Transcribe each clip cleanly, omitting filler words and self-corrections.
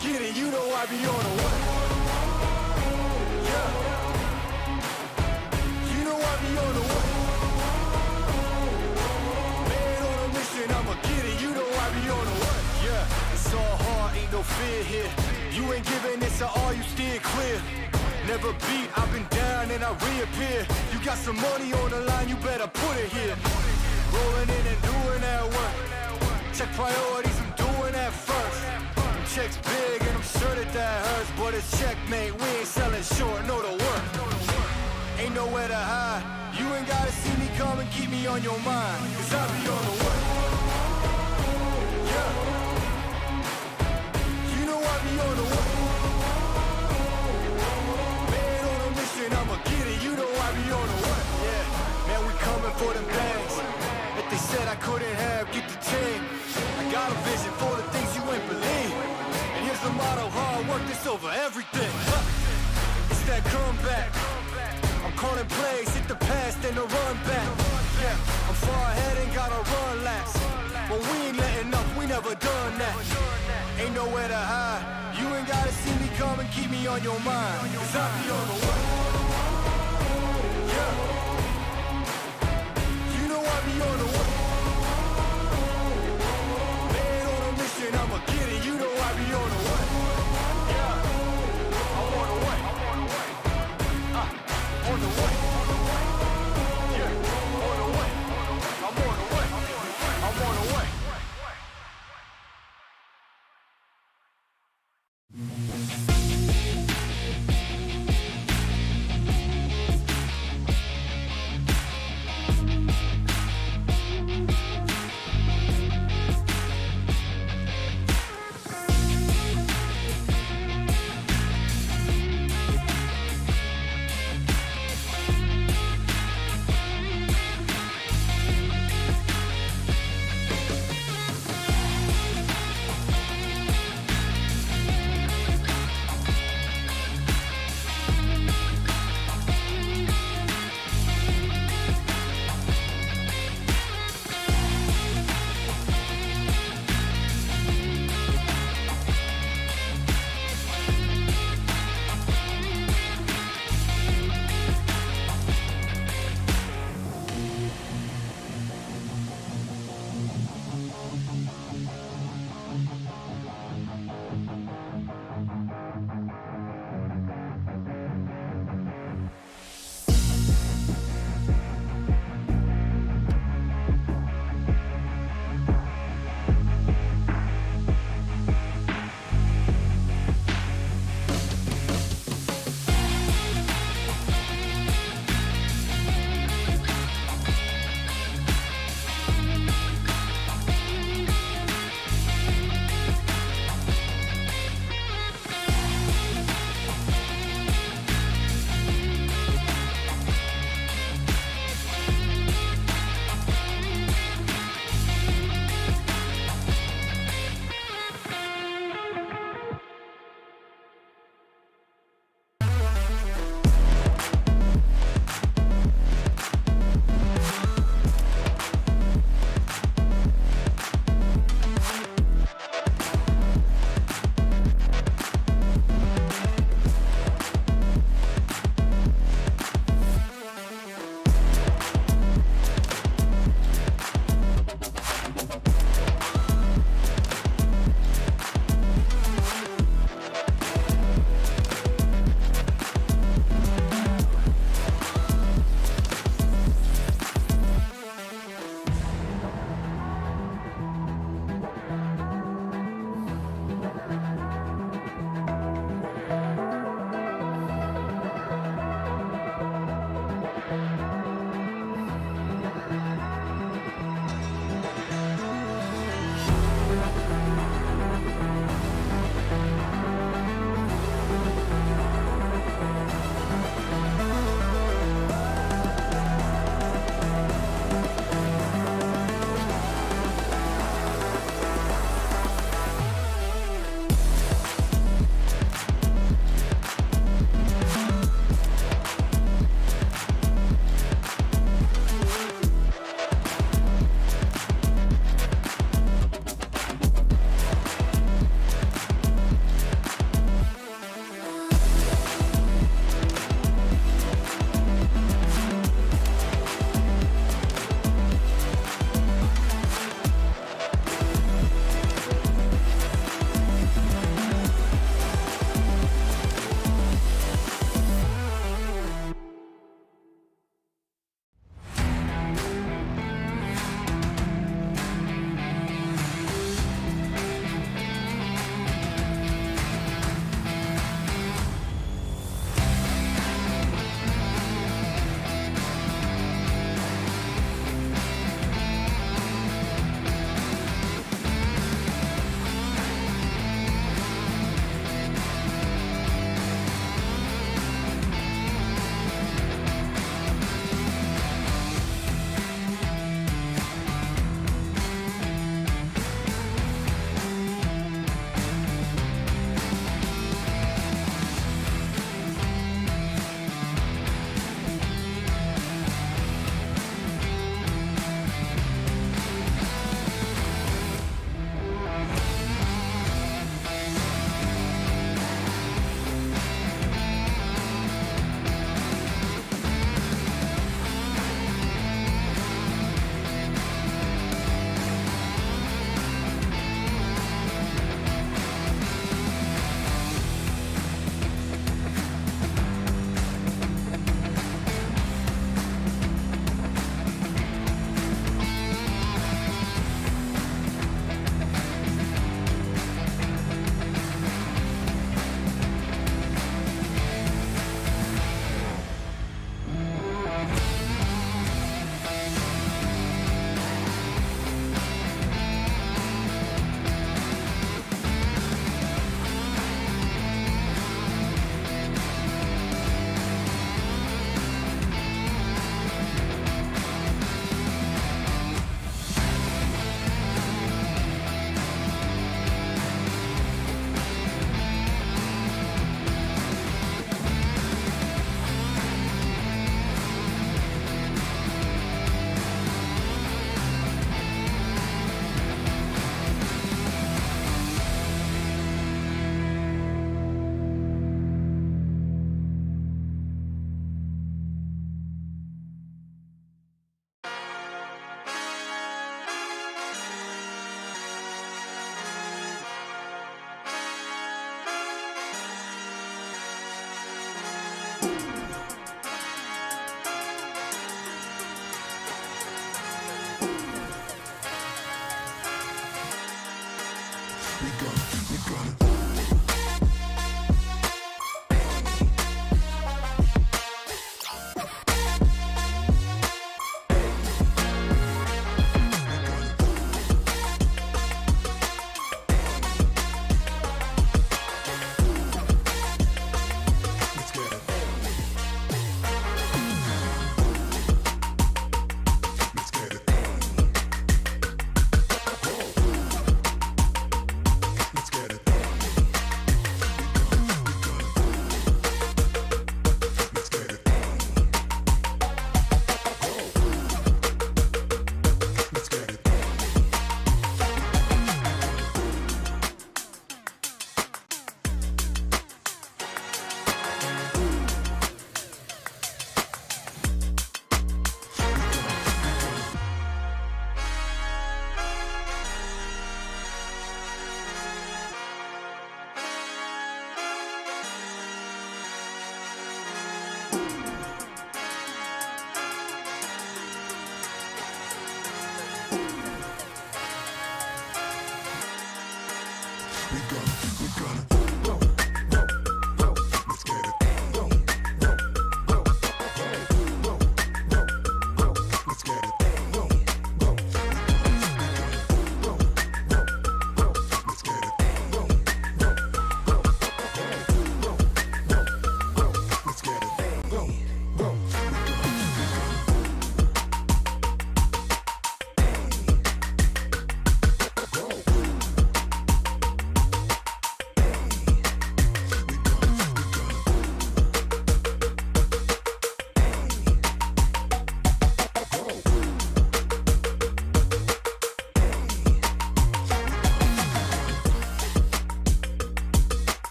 get it, you know I be on the way. Yeah. You know I be on the way. Man on a mission, I'ma get it, you know I be on the way. Yeah, it's all hard, ain't no fear here. You ain't giving this to all, you steer clear. Never beat, I've been down and I reappear. You got some money on the line, you better put it here. Rolling in and doing that work. Check priorities, I'm doing that first. Checks big and I'm sure that hurts, but it's checkmate, we ain't selling short, know the work. Ain't nowhere to hide, you ain't gotta see me come and keep me on your mind, cause I be on the way. Yeah. You know I be on the way. Man on a mission, I'ma get it, you know I be on the way. Yeah, man, we coming for them bags. If they said I couldn't have, get the team. I got a vision for the things you ain't believe. And here's the motto, hard work, this over everything. It's that comeback. I'm calling plays, hit the pass, then the run back. Yeah, I'm far ahead and gotta run laps. But we ain't letting up, we never done that. Ain't nowhere to hide. You ain't gotta see me come and keep me on your mind, cause I be on the way. Yeah. You know I be on the way. Man on a mission, I'ma get it, you know I be on the way. Yeah, I'm on the way. On the way. Yeah, on the way. I'm on the way. I'm on the way.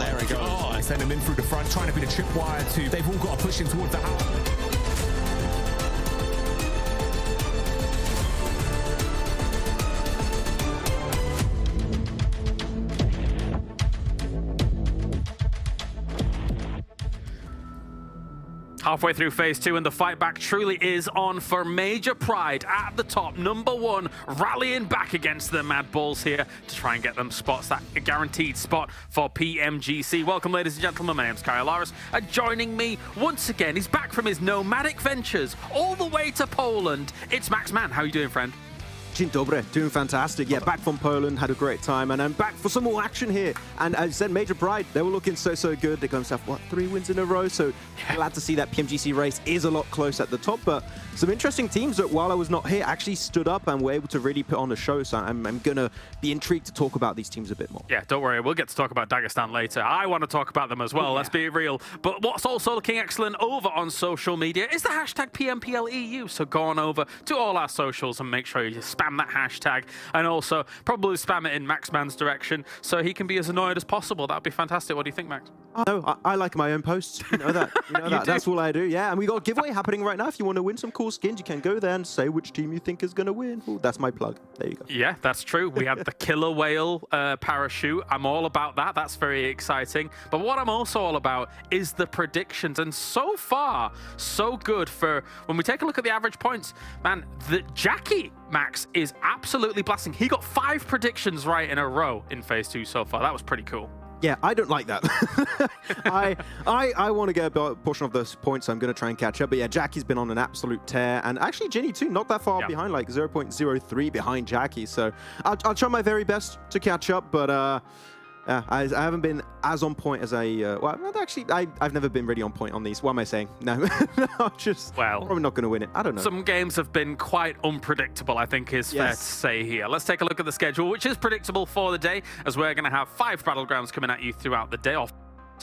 There he goes. They send him in through the front, trying to be the tripwire to. They've all got to push him towards the house. Halfway through phase 2 and the fight back truly is on for Major Pride at the top. #1 rallying back against the MADBULLS here to try and get them spots, that guaranteed spot for PMGC. Welcome, ladies and gentlemen. My name's Kyle Laris. Joining me once again, he's back from his nomadic ventures all the way to Poland. It's Max Mann. How are you doing, friend? Dzień dobry, doing fantastic. Yeah, back from Poland, had a great time, and I'm back for some more action here. And as I said, Major Pride, they were looking so good. They're going to have, what, 3 wins in a row? So glad to see that PMGC race is a lot close at the top. But some interesting teams that, while I was not here, actually stood up and were able to really put on a show. So I'm going to be intrigued to talk about these teams a bit more. Yeah, don't worry. We'll get to talk about Dagestan later. I want to talk about them as well, let's be real. But what's also looking excellent over on social media is the hashtag PMPL EU. So go on over to all our socials and make sure you spam that hashtag. And also probably spam it in Max Mann's direction so he can be as annoyed as possible. That would be fantastic. What do you think, Max? Oh, no, I like my own posts. You know that. You know that. That's all I do. Yeah, and we got a giveaway happening right now. If you want to win some cool skins, you can go there and say which team you think is going to win. Ooh, that's my plug. There you go. Yeah, that's true. We had the killer whale parachute. I'm all about that. That's very exciting. But what I'm also all about is the predictions. And so far, so good for when we take a look at the average points. Man, the Jackie Max is absolutely blasting. He got 5 predictions right in a row in phase 2 so far. That was pretty cool. Yeah, I don't like that. I want to get a portion of those points, so I'm going to try and catch up. But yeah, Jackie's been on an absolute tear. And actually, Ginny too, not that far behind, like 0.03 behind Jackie. So I'll try my very best to catch up, but I haven't been as on point as well, actually, I've never been really on point on these. What am I saying? No, no, just probably not going to win it. I don't know. Some games have been quite unpredictable, I think is fair to say here. Let's take a look at the schedule, which is predictable for the day, as we're going to have 5 battlegrounds coming at you throughout the day.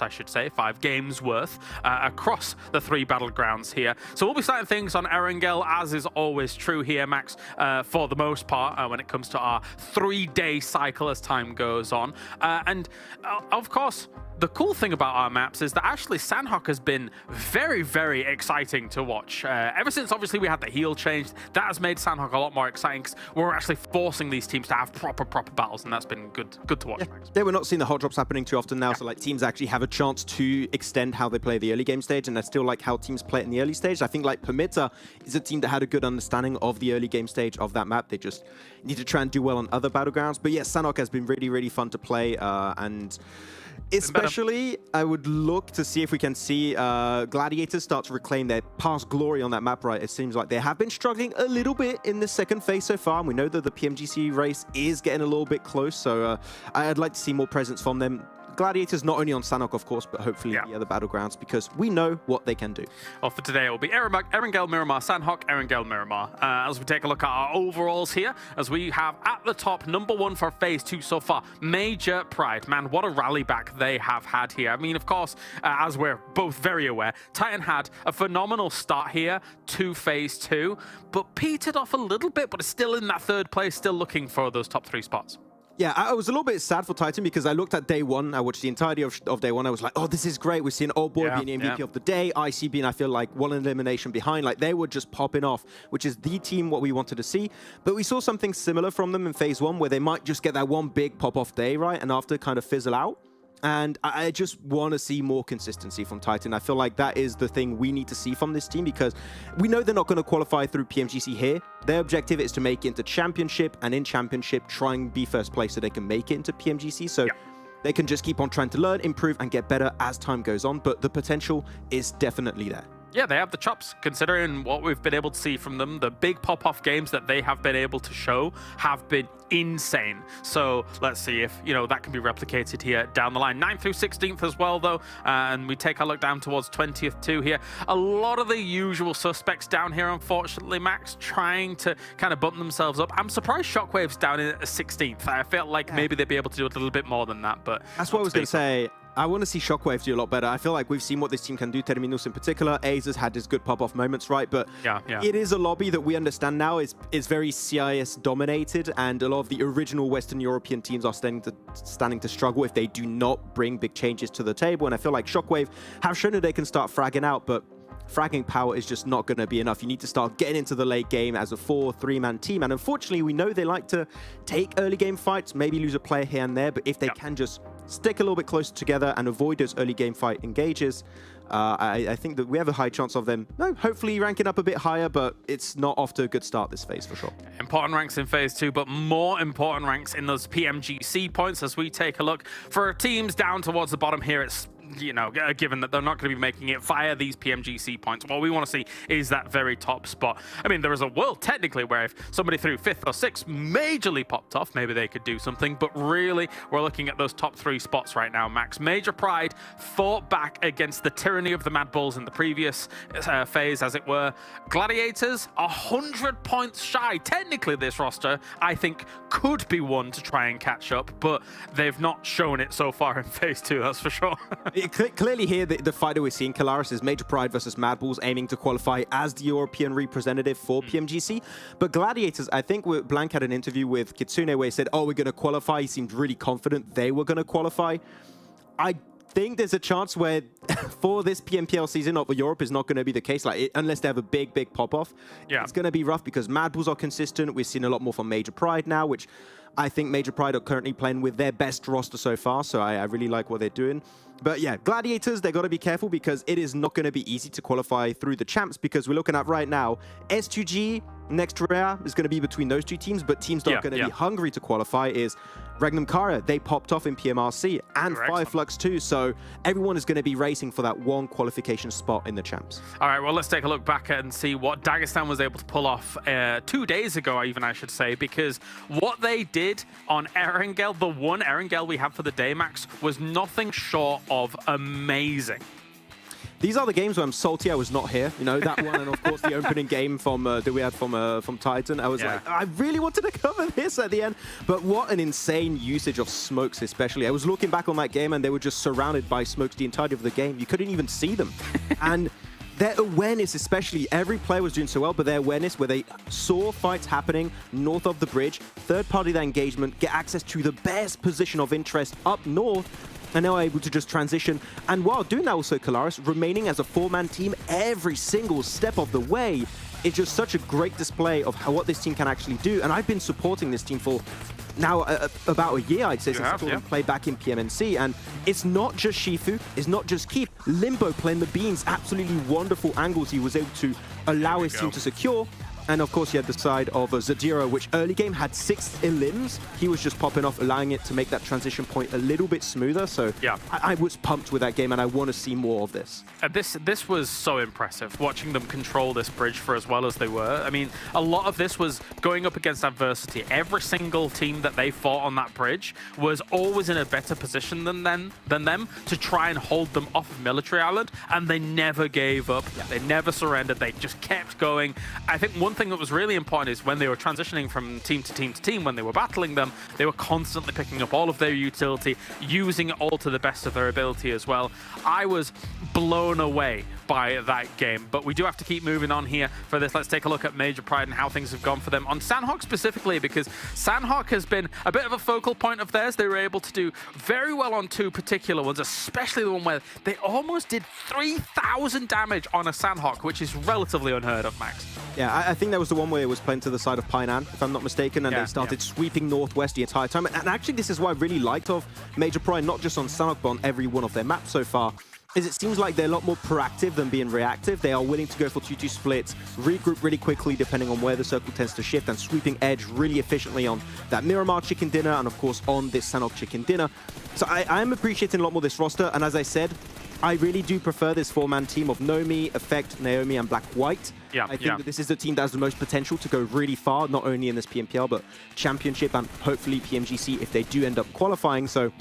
I should say, 5 games worth across the 3 battlegrounds here. So we'll be starting things on Erangel, as is always true here, Max, for the most part, when it comes to our 3-day cycle as time goes on. And of course, the cool thing about our maps is that actually Sanhok has been very, very exciting to watch. Ever since, obviously, we had the heal change, that has made Sanhok a lot more exciting because we're actually forcing these teams to have proper battles, and that's been good to watch, Max. Yeah, we're not seeing the hot drops happening too often now, so like teams actually have a chance to extend how they play the early game stage, and I still like how teams play it in the early stage. I think like PERMITTA is a team that had a good understanding of the early game stage of that map. They just need to try and do well on other battlegrounds. But yeah, Sanhok has been really, really fun to play, and especially, I would look to see if we can see Gladiators start to reclaim their past glory on that map, right? It seems like they have been struggling a little bit in the second phase so far, and we know that the PMGC race is getting a little bit close, so I'd like to see more presence from them. Gladiators not only on Sanhok, of course, but hopefully the other battlegrounds, because we know what they can do. Well, for today, it will be Erangel, Miramar, Sanhok, Erangel, Miramar. As we take a look at our overalls here, as we have at the top, #1 for phase 2 so far, Major Pride. Man, what a rally back they have had here. I mean, of course, as we're both very aware, Titan had a phenomenal start here to phase 2, but petered off a little bit, but is still in that 3rd place, still looking for those top 3 spots. Yeah, I was a little bit sad for Titan because I looked at day 1. I watched the entirety of day 1. I was like, oh, this is great. We're seeing Old Boy being the MVP of the day. IC being, I feel like, 1 elimination behind. Like, they were just popping off, which is the team what we wanted to see. But we saw something similar from them in phase 1 where they might just get that one big pop-off day, right? And after kind of fizzle out. And I just want to see more consistency from Titan. I feel like that is the thing we need to see from this team because we know they're not going to qualify through PMGC here. Their objective is to make it into Championship, and in Championship, try and be 1st place so they can make it into PMGC. So they can just keep on trying to learn, improve, and get better as time goes on. But the potential is definitely there. Yeah, they have the chops, considering what we've been able to see from them. The big pop-off games that they have been able to show have been insane. So let's see if, you know, that can be replicated here down the line. 9th through 16th as well, though. And we take a look down towards 20th too here. A lot of the usual suspects down here, unfortunately, Max, trying to kind of bump themselves up. I'm surprised Shockwave's down in 16th. I felt like maybe they'd be able to do a little bit more than that, but... That's what I was going to say. I want to see Shockwave do a lot better. I feel like we've seen what this team can do. Terminus in particular, Ace has had his good pop-off moments, right? But it is a lobby that we understand now is very CIS dominated, and a lot of the original Western European teams are standing to struggle if they do not bring big changes to the table. And I feel like Shockwave have shown that they can start fragging out, but fragging power is just not going to be enough. You need to start getting into the late game as a 4-3-man team. And unfortunately, we know they like to take early game fights, maybe lose a player here and there, but if they can just stick a little bit closer together and avoid those early game fight engages, I think that we have a high chance of them, hopefully ranking up a bit higher, but it's not off to a good start this phase for sure. Important ranks in phase 2, but more important ranks in those PMGC points as we take a look. For teams down towards the bottom here, it's given that they're not going to be making it via these PMGC points, what we want to see is that very top spot. I mean, there is a world technically where if somebody through 5th or 6th majorly popped off, maybe they could do something, but really we're looking at those top 3 spots right now, Max. Major Pride fought back against the tyranny of the MADBULLS in the previous phase, as it were. Gladiators, 100 points shy. Technically, this roster, I think, could be one to try and catch up, but they've not shown it so far in phase 2, that's for sure. Clearly here, the fight that we're seeing, Kalaris, is Major Pride versus MADBULLS, aiming to qualify as the European representative for PMGC. But Gladiators, I think Blank had an interview with Kitsune where he said, oh, we're going to qualify. He seemed really confident they were going to qualify. I think there's a chance where for this PMPL season of Europe is not going to be the case, unless they have a big pop-off. It's going to be rough because MADBULLS are consistent. We've seen a lot more from Major Pride now, which I think Major Pride are currently playing with their best roster so far, so I really like what they're doing. But yeah, Gladiators, they got to be careful because it is not going to be easy to qualify through the champs, because we're looking at right now, S2G, next rare is going to be between those two teams, but teams that are going to be hungry to qualify is Regnum Kara. They popped off in PMRC, and Fireflux too, so everyone is going to be racing for that one qualification spot in the champs. All right, well, let's take a look back and see what Dagestan was able to pull off 2 days ago, even I should say, because what they did on Erangel, the one Erangel we have for the day, Max, was nothing short of amazing. These are the games where I'm salty I was not here. That one, and of course the opening game from that we had from Titan. I was like, I really wanted to cover this at the end. But what an insane usage of smokes, especially. I was looking back on that game, and they were just surrounded by smokes the entirety of the game. You couldn't even see them. And their awareness, especially, every player was doing so well, but their awareness, where they saw fights happening north of the bridge, third-party that engagement, get access to the best position of interest up north, and now able to just transition. And while doing that also, Kalaris, remaining as a 4-man team every single step of the way, it's just such a great display of what this team can actually do. And I've been supporting this team for now about a year, I'd say, since I saw them play back in PMNC. And it's not just Shifu, it's not just Keith. Limbo playing the beans, absolutely wonderful angles he was able to allow his team to secure. And of course, you had the side of Zadira, which early game had 6 elims. He was just popping off, allowing it to make that transition point a little bit smoother. So I was pumped with that game, and I want to see more of this. This was so impressive, watching them control this bridge for as well as they were. I mean, a lot of this was going up against adversity. Every single team that they fought on that bridge was always in a better position than them to try and hold them off of Military Island, and they never gave up. They never surrendered. They just kept going. I think one thing that was really important is when they were transitioning from team to team to team, when they were battling them, they were constantly picking up all of their utility, using it all to the best of their ability as well. I was blown away by that game, but we do have to keep moving on here for this. Let's take a look at Major Pride and how things have gone for them on Sanhok specifically, because Sanhok has been a bit of a focal point of theirs. They were able to do very well on 2 particular ones, especially the one where they almost did 3,000 damage on a Sanhok, which is relatively unheard of, Max. Yeah, I think that was the one where it was playing to the side of Painan, if I'm not mistaken, and they started sweeping northwest the entire time. And actually, this is what I really liked of Major Pride, not just on Sanhok, but on every one of their maps so far, is it seems like they're a lot more proactive than being reactive. They are willing to go for 2-2 splits, regroup really quickly depending on where the circle tends to shift, and sweeping edge really efficiently on that Miramar chicken dinner, and of course on this Sanhok chicken dinner. So I am appreciating a lot more this roster, and as I said, I really do prefer this 4-man team of Nomi, Effect, Naomi, and Black White. I think that this is the team that has the most potential to go really far, not only in this PMPL, but Championship and hopefully PMGC if they do end up qualifying. So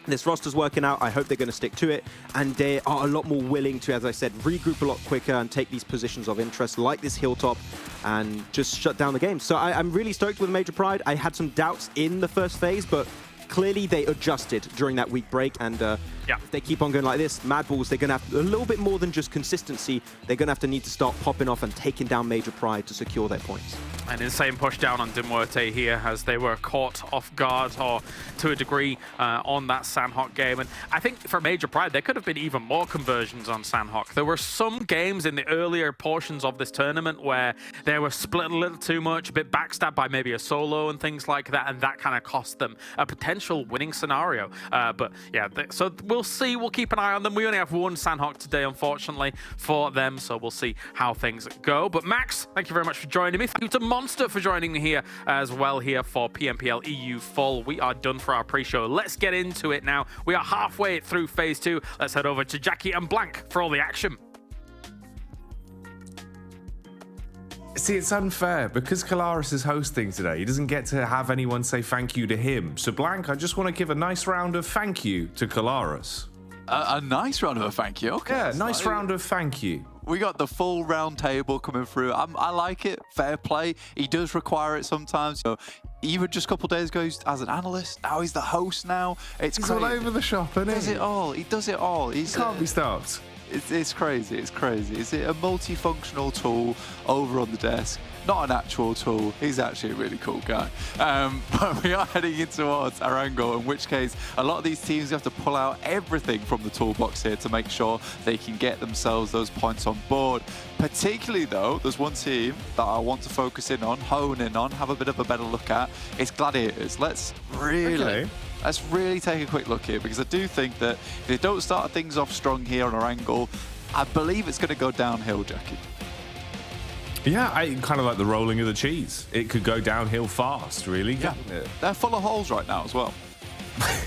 this roster's working out. I hope they're going to stick to it. And they are a lot more willing to, as I said, regroup a lot quicker and take these positions of interest like this hilltop and just shut down the game. So I'm really stoked with Major Pride. I had some doubts in the first phase, but clearly they adjusted during that week break, and Yeah. If they keep on going like this, MADBULLS, they're going to have a little bit more than just consistency. They're going to need to start popping off and taking down Major Pride to secure their points. An insane push down on MUERTE here as they were caught off guard, or to a degree, on that Sanhok game. And I think for Major Pride, there could have been even more conversions on Sanhok. There were some games in the earlier portions of this tournament where they were split a little too much, a bit backstabbed by maybe a solo and things like that, and that kind of cost them a potential winning scenario. But yeah, so we'll see. We'll keep an eye on them. We only have one Sanhok today, unfortunately, for them, so we'll see how things go. But Max, thank you very much for joining me. Thank you to Monster for joining me here as well here for PMPL EU Fall. We are done for our pre-show. Let's get into it now. We are halfway through phase 2. Let's head over to Jackie and Blank for all the action. See, it's unfair because Kalaris is hosting today. He doesn't get to have anyone say thank you to him. So, Blank, I just want to give a nice round of thank you to Kalaris. A nice round of a thank you. Okay. Yeah, nice round of thank you. We got the full round table coming through. I like it. Fair play. He does require it sometimes. You know, even just a couple of days ago, as an analyst, now he's the host now. He's all over the shop, isn't he? He does it all. He does it all. He can't be stopped. It's crazy. It's crazy. Is it a multifunctional tool over on the desk? Not an actual tool. He's actually a really cool guy. But we are heading in towards Erangel, in which case a lot of these teams have to pull out everything from the toolbox here to make sure they can get themselves those points on board. Particularly though, there's one team that I want to focus in on, hone in on, have a bit of a better look at. It's Gladiators. Let's really take a quick look here, because I do think that if they don't start things off strong here on Erangel, I believe it's going to go downhill, Jackie. Yeah, I kind of like the rolling of the cheese. It could go downhill fast, really. Yeah, they're full of holes right now as well.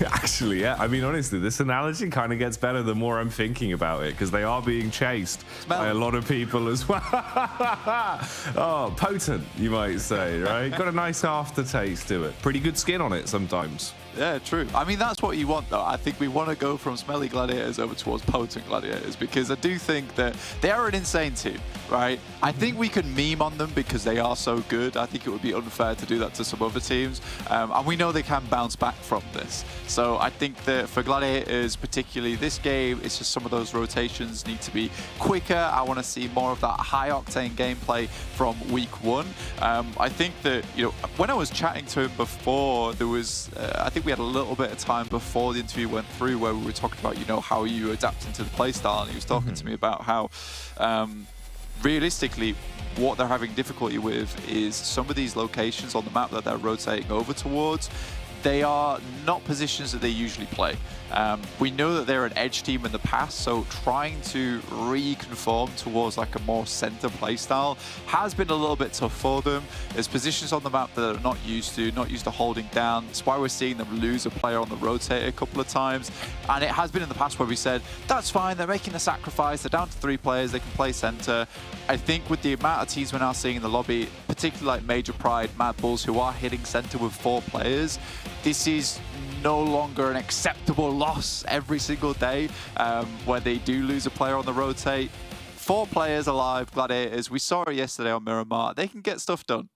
Actually, yeah. I mean, honestly, this analogy kind of gets better the more I'm thinking about it, because they are being chased by a lot of people as well. Oh, potent, you might say, right? Got a nice aftertaste to it. Pretty good skin on it sometimes. Yeah, true. I mean, that's what you want, though. I think we want to go from smelly gladiators over towards potent gladiators, because I do think that they are an insane team, right? I think we can meme on them because they are so good. I think it would be unfair to do that to some other teams. And we know they can bounce back from this. So I think that for gladiators, particularly this game, it's just some of those rotations need to be quicker. I want to see more of that high-octane gameplay from week 1. I think that, you know, when I was chatting to him before, there was, I think we had a little bit of time before the interview went through where we were talking about, you know, how you adapt into the playstyle, and he was talking to me about how realistically what they're having difficulty with is some of these locations on the map that they're rotating over towards. They are not positions that they usually play. We know that they're an edge team in the past, so trying to reconform towards like a more center playstyle has been a little bit tough for them. There's positions on the map that they're not used to holding down. That's why we're seeing them lose a player on the rotate a couple of times. And it has been in the past where we said, that's fine, they're making a sacrifice, they're down to 3 players, they can play center. I think with the amount of teams we're now seeing in the lobby, particularly like Major Pride, MADBULLS, who are hitting center with 4 players, this is no longer an acceptable loss every single day where they do lose a player on the rotate. 4 players alive, Gladiators. We saw it yesterday on Miramar. They can get stuff done.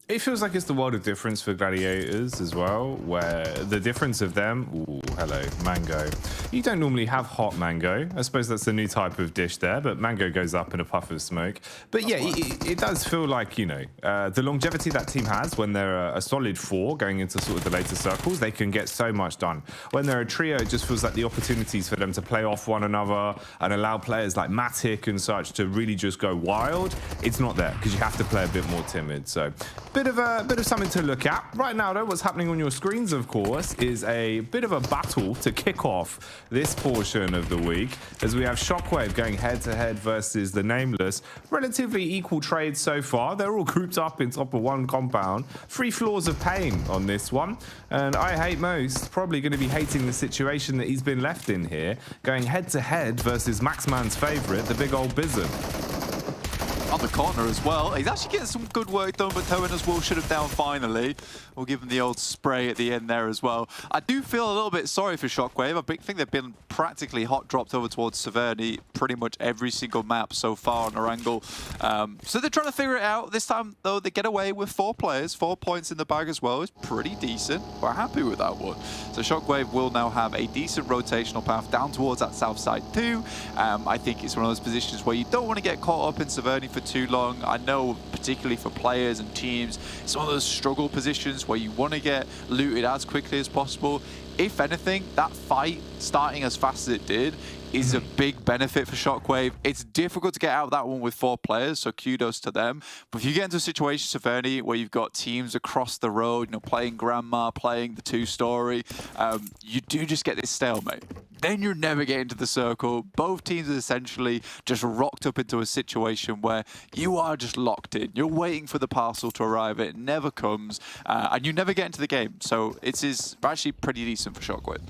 It feels like it's the world of difference for Gladiators as well, where the difference of them... Ooh, hello, mango. You don't normally have hot mango. I suppose that's a new type of dish there, but mango goes up in a puff of smoke. But yeah, it does feel like, you know, the longevity that team has when they're a solid 4 going into sort of the later circles, they can get so much done. When they're a trio, it just feels like the opportunities for them to play off one another and allow players like Matic and such to really just go wild. It's not there because you have to play a bit more timid. So... bit of something to look at. Right now, though, what's happening on your screens, of course, is a bit of a battle to kick off this portion of the week, as we have SHOCKWAVE going head-to-head versus the Nameless. Relatively equal trades so far. They're all grouped up in top of one compound. 3 floors of pain on this one. And I hate most, probably going to be hating the situation that he's been left in here, going head-to-head versus Maxman's favorite, the big old Bizzard. On the corner as well. He's actually getting some good work done, but Toena's will shut him down finally. We'll give him the old spray at the end there as well. I do feel a little bit sorry for SHOCKWAVE. I think they've been practically hot dropped over towards Severny pretty much every single map so far on Erangel. So they're trying to figure it out. This time, though, they get away with 4 players, 4 points in the bag as well. It's pretty decent. We're happy with that one. So Shockwave will now have a decent rotational path down towards that south side too. I think it's one of those positions where you don't want to get caught up in Severny for too long. I know, particularly for players and teams, it's one of those struggle positions where you want to get looted as quickly as possible. If anything, that fight starting as fast as it did is a big benefit for Shockwave. It's difficult to get out of that one with 4 players, so kudos to them. But if you get into a situation, Severny, where you've got teams across the road, you know, playing Grandma, playing the 2-story, you do just get this stalemate. Then you're never getting to the circle. Both teams are essentially just rocked up into a situation where you are just locked in. You're waiting for the parcel to arrive. It never comes, and you never get into the game. So it's actually pretty decent for Shockwave.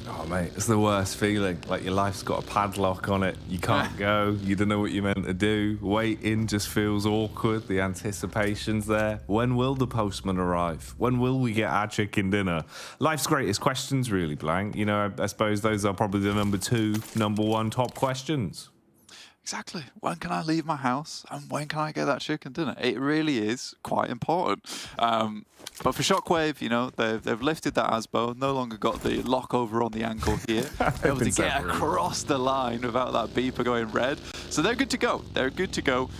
Oh, mate, it's the worst feeling. Like your life's got a padlock on it. You can't go. You don't know what you're meant to do. Waiting just feels awkward. The anticipation's there. When will the postman arrive? When will we get our chicken dinner? Life's greatest questions, really, Blank. You know, I suppose those are probably the number 2, number 1 top questions. Exactly. When can I leave my house and when can I get that chicken dinner? It really is quite important. But for Shockwave, you know, they've lifted that ASBO, no longer got the lock over on the ankle here. Able to get across the line without that beeper going red. So they're good to go. They're good to go.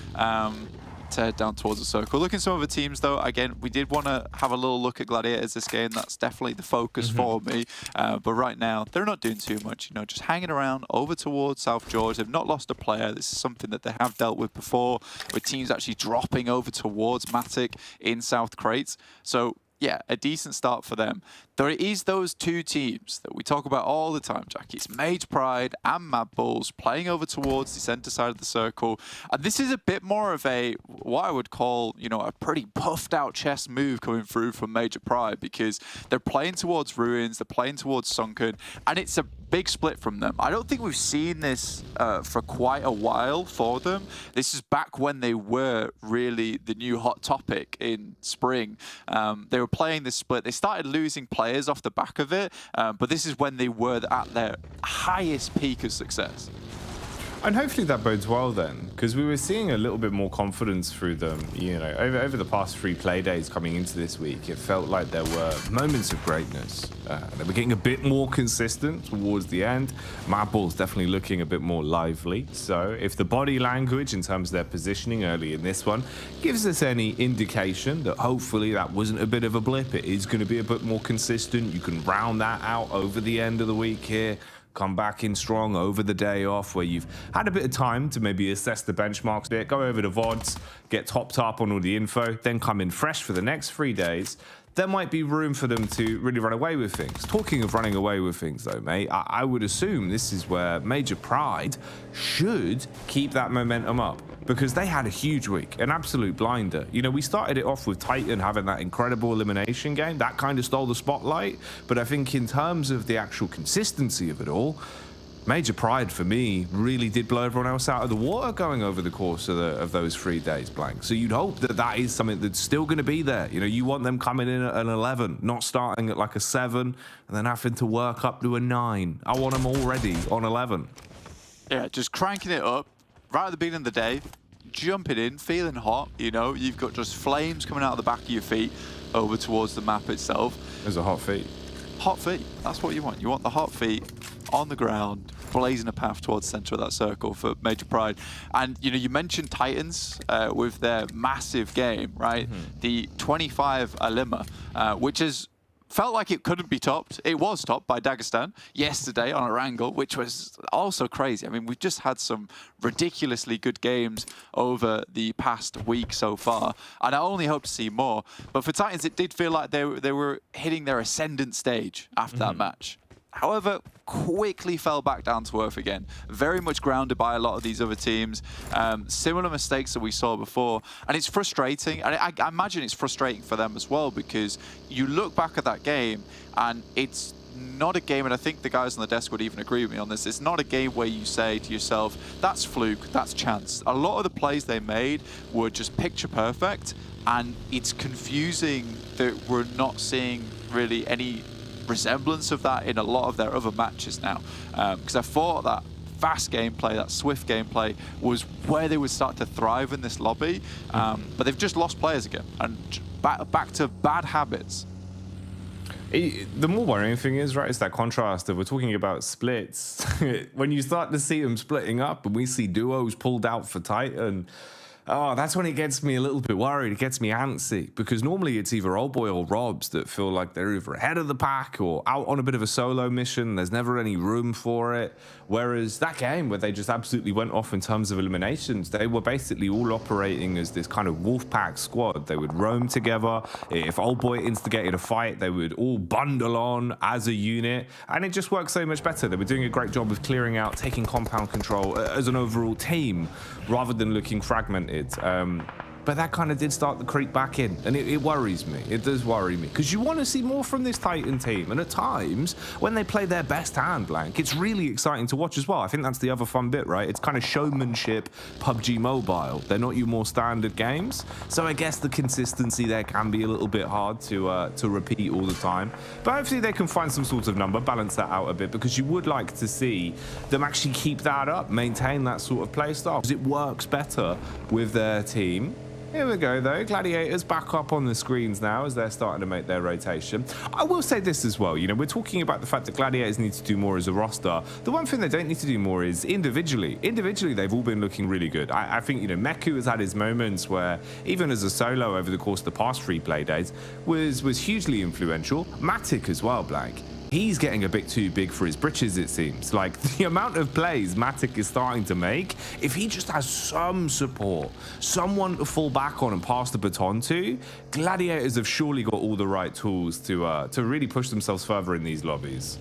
To head down towards the circle. Looking at some other teams, though, again, we did want to have a little look at Gladiators this game. That's definitely the focus for me. But right now, they're not doing too much. You know, just hanging around over towards South George. They've not lost a player. This is something that they have dealt with before, with teams actually dropping over towards Matic in South Crates. So, yeah, a decent start for them. There is those 2 teams that we talk about all the time, Jack. It's Mage Pride and MADBULLS playing over towards the center side of the circle. And this is a bit more of a, what I would call, you know, a pretty puffed out chess move coming through from Major Pride, because they're playing towards Ruins, they're playing towards Sunken, and it's a big split from them. I don't think we've seen this for quite a while for them. This is back when they were really the new hot topic in spring. They were playing this split. They started losing players off the back of it, but this is when they were at their highest peak of success. And hopefully that bodes well then, because we were seeing a little bit more confidence through them. You know, over the past 3 play days coming into this week, it felt like there were moments of greatness. They were getting a bit more consistent towards the end. MADBULLS definitely looking a bit more lively. So if the body language in terms of their positioning early in this one gives us any indication that hopefully that wasn't a bit of a blip, it is going to be a bit more consistent. You can round that out over the end of the week here. Come back in strong over the day off where you've had a bit of time to maybe assess the benchmarks a bit, go over the VODs, get topped up on all the info, then come in fresh for the next 3 days. There might be room for them to really run away with things. Talking of running away with things though, mate, I would assume this is where Major Pride should keep that momentum up, because they had a huge week, an absolute blinder. You know, we started it off with Titan having that incredible elimination game. That kind of stole the spotlight. But I think in terms of the actual consistency of it all, Major Pride, for me, really did blow everyone else out of the water going over the course of those 3 days, Blank. So you'd hope that that is something that's still going to be there. You know, you want them coming in at an 11, not starting at like a 7, and then having to work up to a 9. I want them already on 11. Yeah, just cranking it up right at the beginning of the day, jumping in, feeling hot. You know, you've got just flames coming out of the back of your feet over towards the map itself. There's a hot feet. Hot feet, that's what you want. You want the hot feet on the ground, blazing a path towards the center of that circle for Major Pride. And, you know, you mentioned Titans with their massive game, right? The 25 Alima, which is felt like it couldn't be topped. It was topped by Dagestan yesterday on Erangel, which was also crazy. I mean, we've just had some ridiculously good games over the past week so far, and I only hope to see more. But for Titans, it did feel like they were hitting their ascendant stage after that match. However, quickly fell back down to earth again. Very much grounded by a lot of these other teams. Similar mistakes that we saw before. And it's frustrating. And I imagine it's frustrating for them as well, because you look back at that game and it's not a game, and I think the guys on the desk would even agree with me on this, it's not a game where you say to yourself, that's fluke, that's chance. A lot of the plays they made were just picture perfect, and it's confusing that we're not seeing really any resemblance of that in a lot of their other matches now. Because I thought that fast gameplay, that swift gameplay, was where they would start to thrive in this lobby. But they've just lost players again, and back to bad habits. The more worrying thing is, right, it's that contrast of we're talking about splits. When you start to see them splitting up and we see duos pulled out for Titan, oh, that's when it gets me a little bit worried. It gets me antsy, because normally it's either Old Boy or Robs that feel like they're either ahead of the pack or out on a bit of a solo mission. There's never any room for it. Whereas that game where they just absolutely went off in terms of eliminations, they were basically all operating as this kind of wolf pack squad. They would roam together. If Old Boy instigated a fight, they would all bundle on as a unit, and it just worked so much better. They were doing a great job of clearing out, taking compound control as an overall team, rather than looking fragmented. But that kind of did start to creep back in, and it worries me. It does worry me, because you want to see more from this Titan team, and at times when they play their best hand, Blank, it's really exciting to watch as well. I think that's the other fun bit, right? It's kind of showmanship PUBG Mobile. They're not your more standard games, so I guess the consistency there can be a little bit hard to repeat all the time. But hopefully they can find some sort of number, balance that out a bit, because you would like to see them actually keep that up, maintain that sort of play style, because it works better with their team. Here we go, though. Gladiators back up on the screens now as they're starting to make their rotation. I will say this as well. You know, we're talking about the fact that Gladiators need to do more as a roster. The one thing they don't need to do more is individually. Individually, they've all been looking really good. I think, you know, Meku has had his moments where, even as a solo over the course of the past 3 play days, was hugely influential. Matic as well, Blank. He's getting a bit too big for his britches, it seems. Like, the amount of plays Matic is starting to make, if he just has some support, someone to fall back on and pass the baton to, Gladiators have surely got all the right tools to really push themselves further in these lobbies.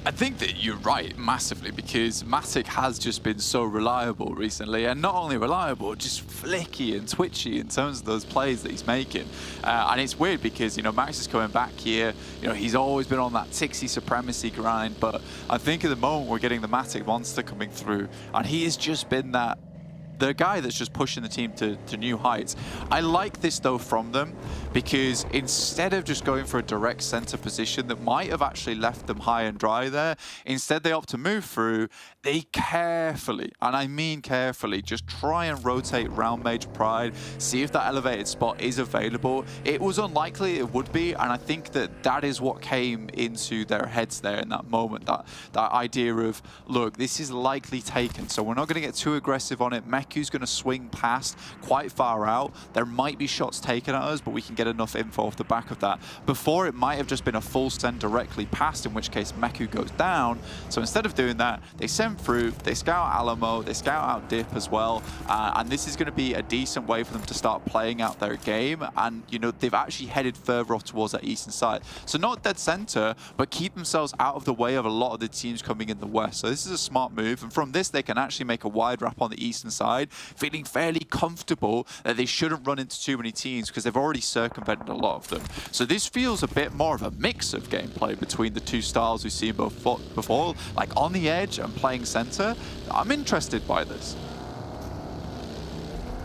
I think that you're right massively, because Matic has just been so reliable recently, and not only reliable, just flicky and twitchy in terms of those plays that he's making. And it's weird because, you know, Max is coming back here, you know, he's always been on that Tixie supremacy grind, but I think at the moment we're getting the Matic monster coming through, and he has just been the guy that's just pushing the team to new heights. I like this though from them, because instead of just going for a direct center position that might have actually left them high and dry there, instead they opt to move through. They carefully, and I mean carefully, just try and rotate around Major Pride, see if that elevated spot is available. It was unlikely it would be, and I think that is what came into their heads there in that moment, that idea of, look, this is likely taken, so we're not going to get too aggressive on it. Meku's going to swing past quite far out. There might be shots taken at us, but we can get enough info off the back of that. Before, it might have just been a full send directly past, in which case Meku goes down. So instead of doing that, they send through, they scout Alamo, they scout out Dip as well, and this is going to be a decent way for them to start playing out their game. And, you know, they've actually headed further off towards that eastern side. So not dead center, but keep themselves out of the way of a lot of the teams coming in the west. So this is a smart move, and from this, they can actually make a wide wrap on the eastern side, feeling fairly comfortable that they shouldn't run into too many teams because they've already circumvented a lot of them. So this feels a bit more of a mix of gameplay between the two styles we've seen before, like on the edge and playing center. I'm interested by this.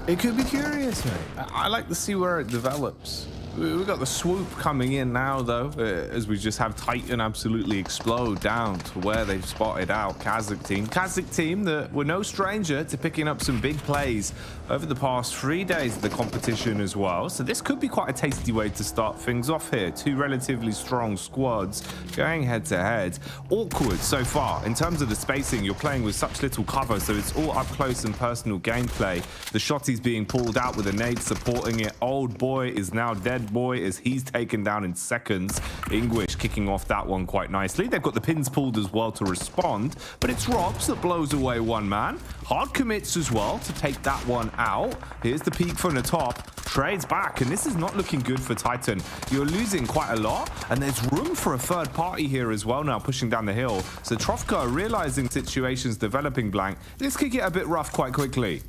It could be curious, mate. I like to see where it develops. We've got the swoop coming in now, though, as we just have Titan absolutely explode down to where they've spotted out KASIK team. KASIK team that were no stranger to picking up some big plays over the past 3 days of the competition as well. So this could be quite a tasty way to start things off here. 2 relatively strong squads going head to head. Awkward so far in terms of the spacing. You're playing with such little cover, so it's all up close and personal gameplay. The shotty's being pulled out with a nade supporting it. Old Boy is now dead boy as he's taken down in seconds. English kicking off that one quite nicely. They've got the pins pulled as well to respond, but it's Robs that blows away one man. Hard commits as well to take that one out. Here's the peek from the top. Trades back, and this is not looking good for Titan. You're losing quite a lot, and there's room for a third party here as well now, pushing down the hill. So Trofka realizing situations developing, Blank. This could get a bit rough quite quickly.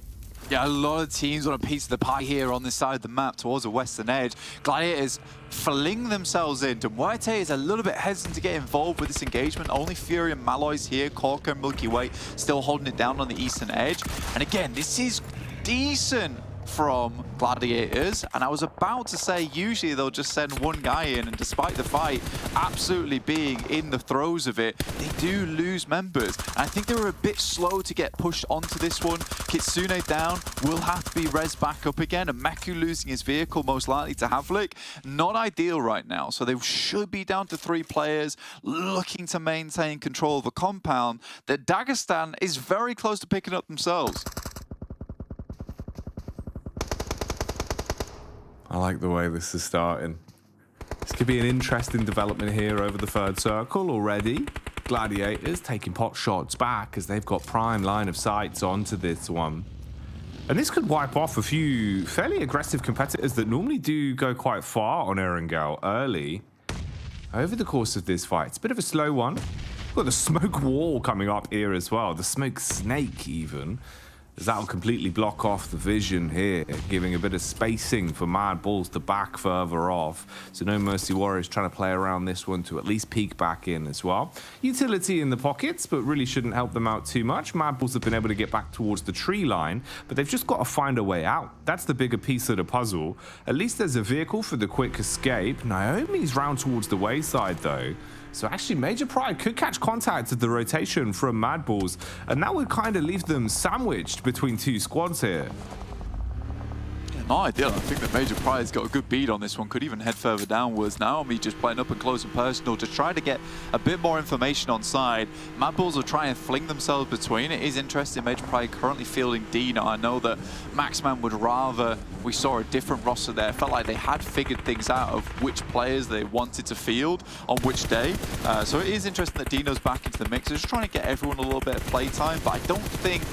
Yeah, a lot of teams want a piece of the pie here on this side of the map towards the western edge. Gladiators fling themselves in. MUERTE is a little bit hesitant to get involved with this engagement. Only Fury and Malloy's here. Corker and Milky Way still holding it down on the eastern edge. And again, this is decent from Gladiators, and I was about to say usually they'll just send one guy in, and despite the fight absolutely being in the throes of it, they do lose members. And I think they were a bit slow to get pushed onto this one. Kitsune down, will have to be res back up again, and Meku losing his vehicle most likely to Havlik. Not ideal right now, so they should be down to 3 players looking to maintain control of a compound that Dagestan is very close to picking up themselves. I like the way this is starting. This could be an interesting development here over the third circle already. Gladiators taking pot shots back as they've got prime line of sights onto this one. And this could wipe off a few fairly aggressive competitors that normally do go quite far on Erangel early. Over the course of this fight, it's a bit of a slow one. We've got the smoke wall coming up here as well, the smoke snake even. As that'll completely block off the vision here, giving a bit of spacing for MADBULLS to back further off. So No Mercy Warriors trying to play around this one to at least peek back in as well. Utility in the pockets, but really shouldn't help them out too much. MADBULLS have been able to get back towards the tree line, but they've just got to find a way out. That's the bigger piece of the puzzle. At least there's a vehicle for the quick escape. Naomi's round towards the wayside though. So actually, Major Pride could catch contact at the rotation from MADBULLS, and that would kind of leave them sandwiched between 2 squads here. Not ideal. I think that Major Pride's got a good beat on this one. Could even head further downwards. Naomi just playing up and close and personal to try to get a bit more information on side. MADBULLS will try and fling themselves between. It is interesting. Major Pride currently fielding D now. I know that Maxman would rather we saw a different roster there. Felt like they had figured things out of which players they wanted to field on which day. So it is interesting that Dino's back into the mix. They're just trying to get everyone a little bit of playtime, but I don't think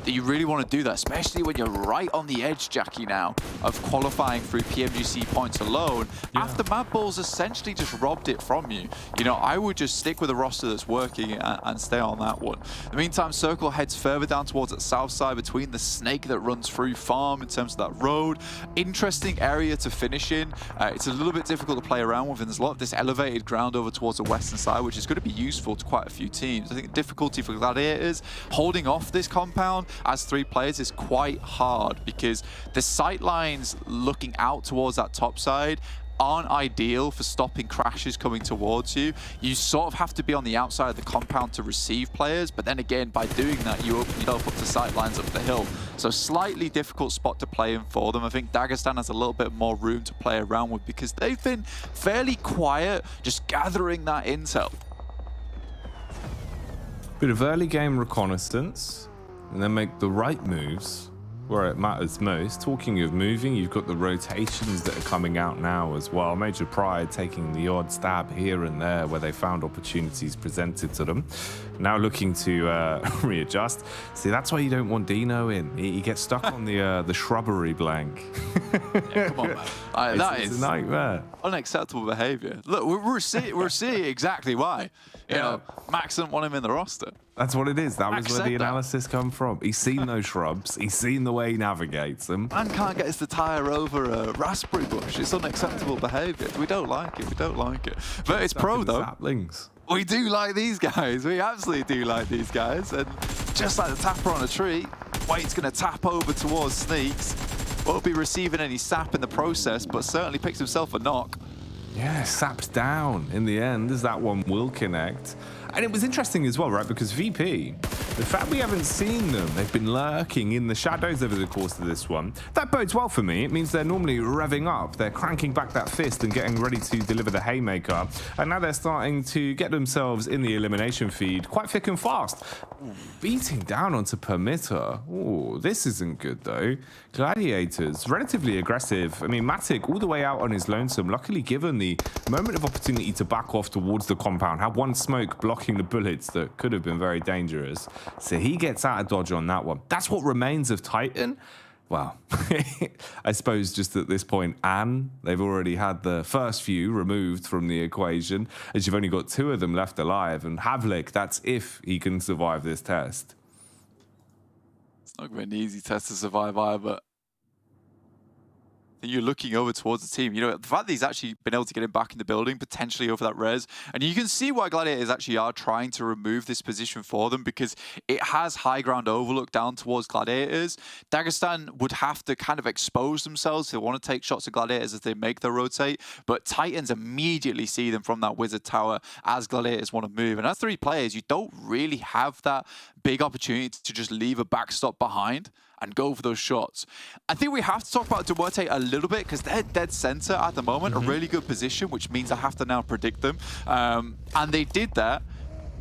that you really want to do that, especially when you're right on the edge, Jackie, now, of qualifying through PMGC points alone, after MADBULLS essentially just robbed it from you. You know, I would just stick with a roster that's working and stay on that one. In the meantime, Circle heads further down towards that south side between the snake that runs through farm in terms of that road. Interesting area to finish in. It's a little bit difficult to play around with, and there's a lot of this elevated ground over towards the western side, which is going to be useful to quite a few teams. I think the difficulty for Gladiators holding off this compound as 3 players is quite hard, because the sight lines looking out towards that top side aren't ideal for stopping crashes coming towards you. You sort of have to be on the outside of the compound to receive players, but then again, by doing that, you open yourself up to sight lines up the hill. So slightly difficult spot to play in for them. I think Dagestan has a little bit more room to play around with, because they've been fairly quiet, just gathering that intel. Bit of early game reconnaissance, and then make the right moves where it matters most. Talking of moving, you've got the rotations that are coming out now as well. Major Pride taking the odd stab here and there where they found opportunities presented to them. Now looking to readjust. See, that's why you don't want Dino in. He gets stuck on the shrubbery blank. Yeah, come on, man. That is a nightmare. Unacceptable behavior. Look, we're seeing exactly why. You know, Max didn't want him in the roster. That's what it is. That Max was where the said that. analysis come from. He's seen those shrubs. He's seen the way he navigates them. Man can't get us to tire over a raspberry bush. It's unacceptable behavior. We don't like it. We don't like it. But it's pro, though. Saplings. We do like these guys. We absolutely do like these guys. And just like the tapper on a tree, Wade's going to tap over towards Sneaks. Won't be receiving any sap in the process, but certainly picks himself a knock. Yeah, sapped down in the end, as that one will connect. And it was interesting as well, right? Because VP, the fact we haven't seen them, they've been lurking in the shadows over the course of this one. That bodes well for me. It means they're normally revving up. They're cranking back that fist and getting ready to deliver the haymaker. And now they're starting to get themselves in the elimination feed quite thick and fast. Ooh, beating down onto PERMITTA. Ooh, this isn't good though. Gladiators, relatively aggressive. I mean, Matic all the way out on his lonesome, luckily given the moment of opportunity to back off towards the compound, had one smoke blocking the bullets that could have been very dangerous. So he gets out of dodge on that one. That's what remains of Titan. Well, I suppose just at this point, they've already had the first few removed from the equation, as you've only got 2 of them left alive. And Havlik, that's if he can survive this test. It's not going to be an easy test to survive either. and you're looking over towards the team, you know, the fact that he's actually been able to get him back in the building, potentially over that res, and you can see why Gladiators actually are trying to remove this position for them, because it has high ground overlook down towards Gladiators. Dagestan would have to kind of expose themselves. They want to take shots at Gladiators as they make their rotate, but Titans immediately see them from that Wizard Tower as Gladiators want to move. And as 3 players, you don't really have that big opportunity to just leave a backstop behind and go for those shots. I think we have to talk about MUERTE a little bit, because they're dead center at the moment, a really good position, which means I have to now predict them. And they did that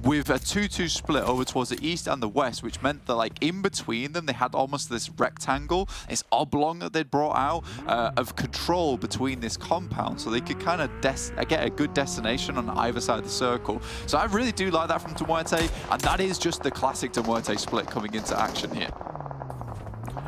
with a 2-2 split over towards the east and the west, which meant that, like, in between them, they had almost this rectangle, this oblong that they'd brought out of control between this compound, so they could kind of get a good destination on either side of the circle. So I really do like that from MUERTE, and that is just the classic MUERTE split coming into action here.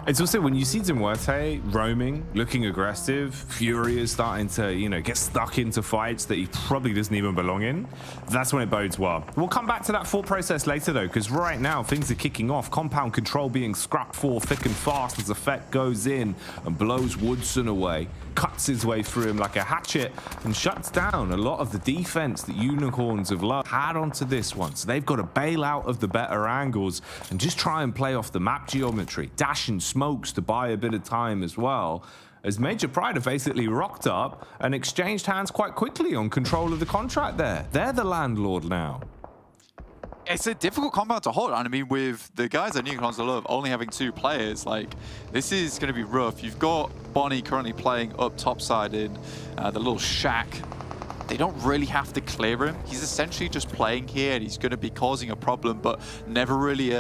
It's also when you see MUERTE roaming, looking aggressive, Furious starting to, you know, get stuck into fights that he probably doesn't even belong in, that's when it bodes well. We'll come back to that thought process later though, because right now things are kicking off. Compound control being scrapped for thick and fast as Effect goes in and blows Woodson away, cuts his way through him like a hatchet and shuts down a lot of the defense that Unicorns have had onto this one. So they've got to bail out of the better angles and just try and play off the map geometry, dash and smokes to buy a bit of time as well, as Major Pride have basically rocked up and exchanged hands quite quickly on control of the contract there. They're the landlord now. It's a difficult compound to hold. And I mean, with the guys at Unicorns I love only having 2 players, like, this is going to be rough. You've got Bonnie currently playing up topside in the little shack. They don't really have to clear him. He's essentially just playing here, and he's going to be causing a problem, but never really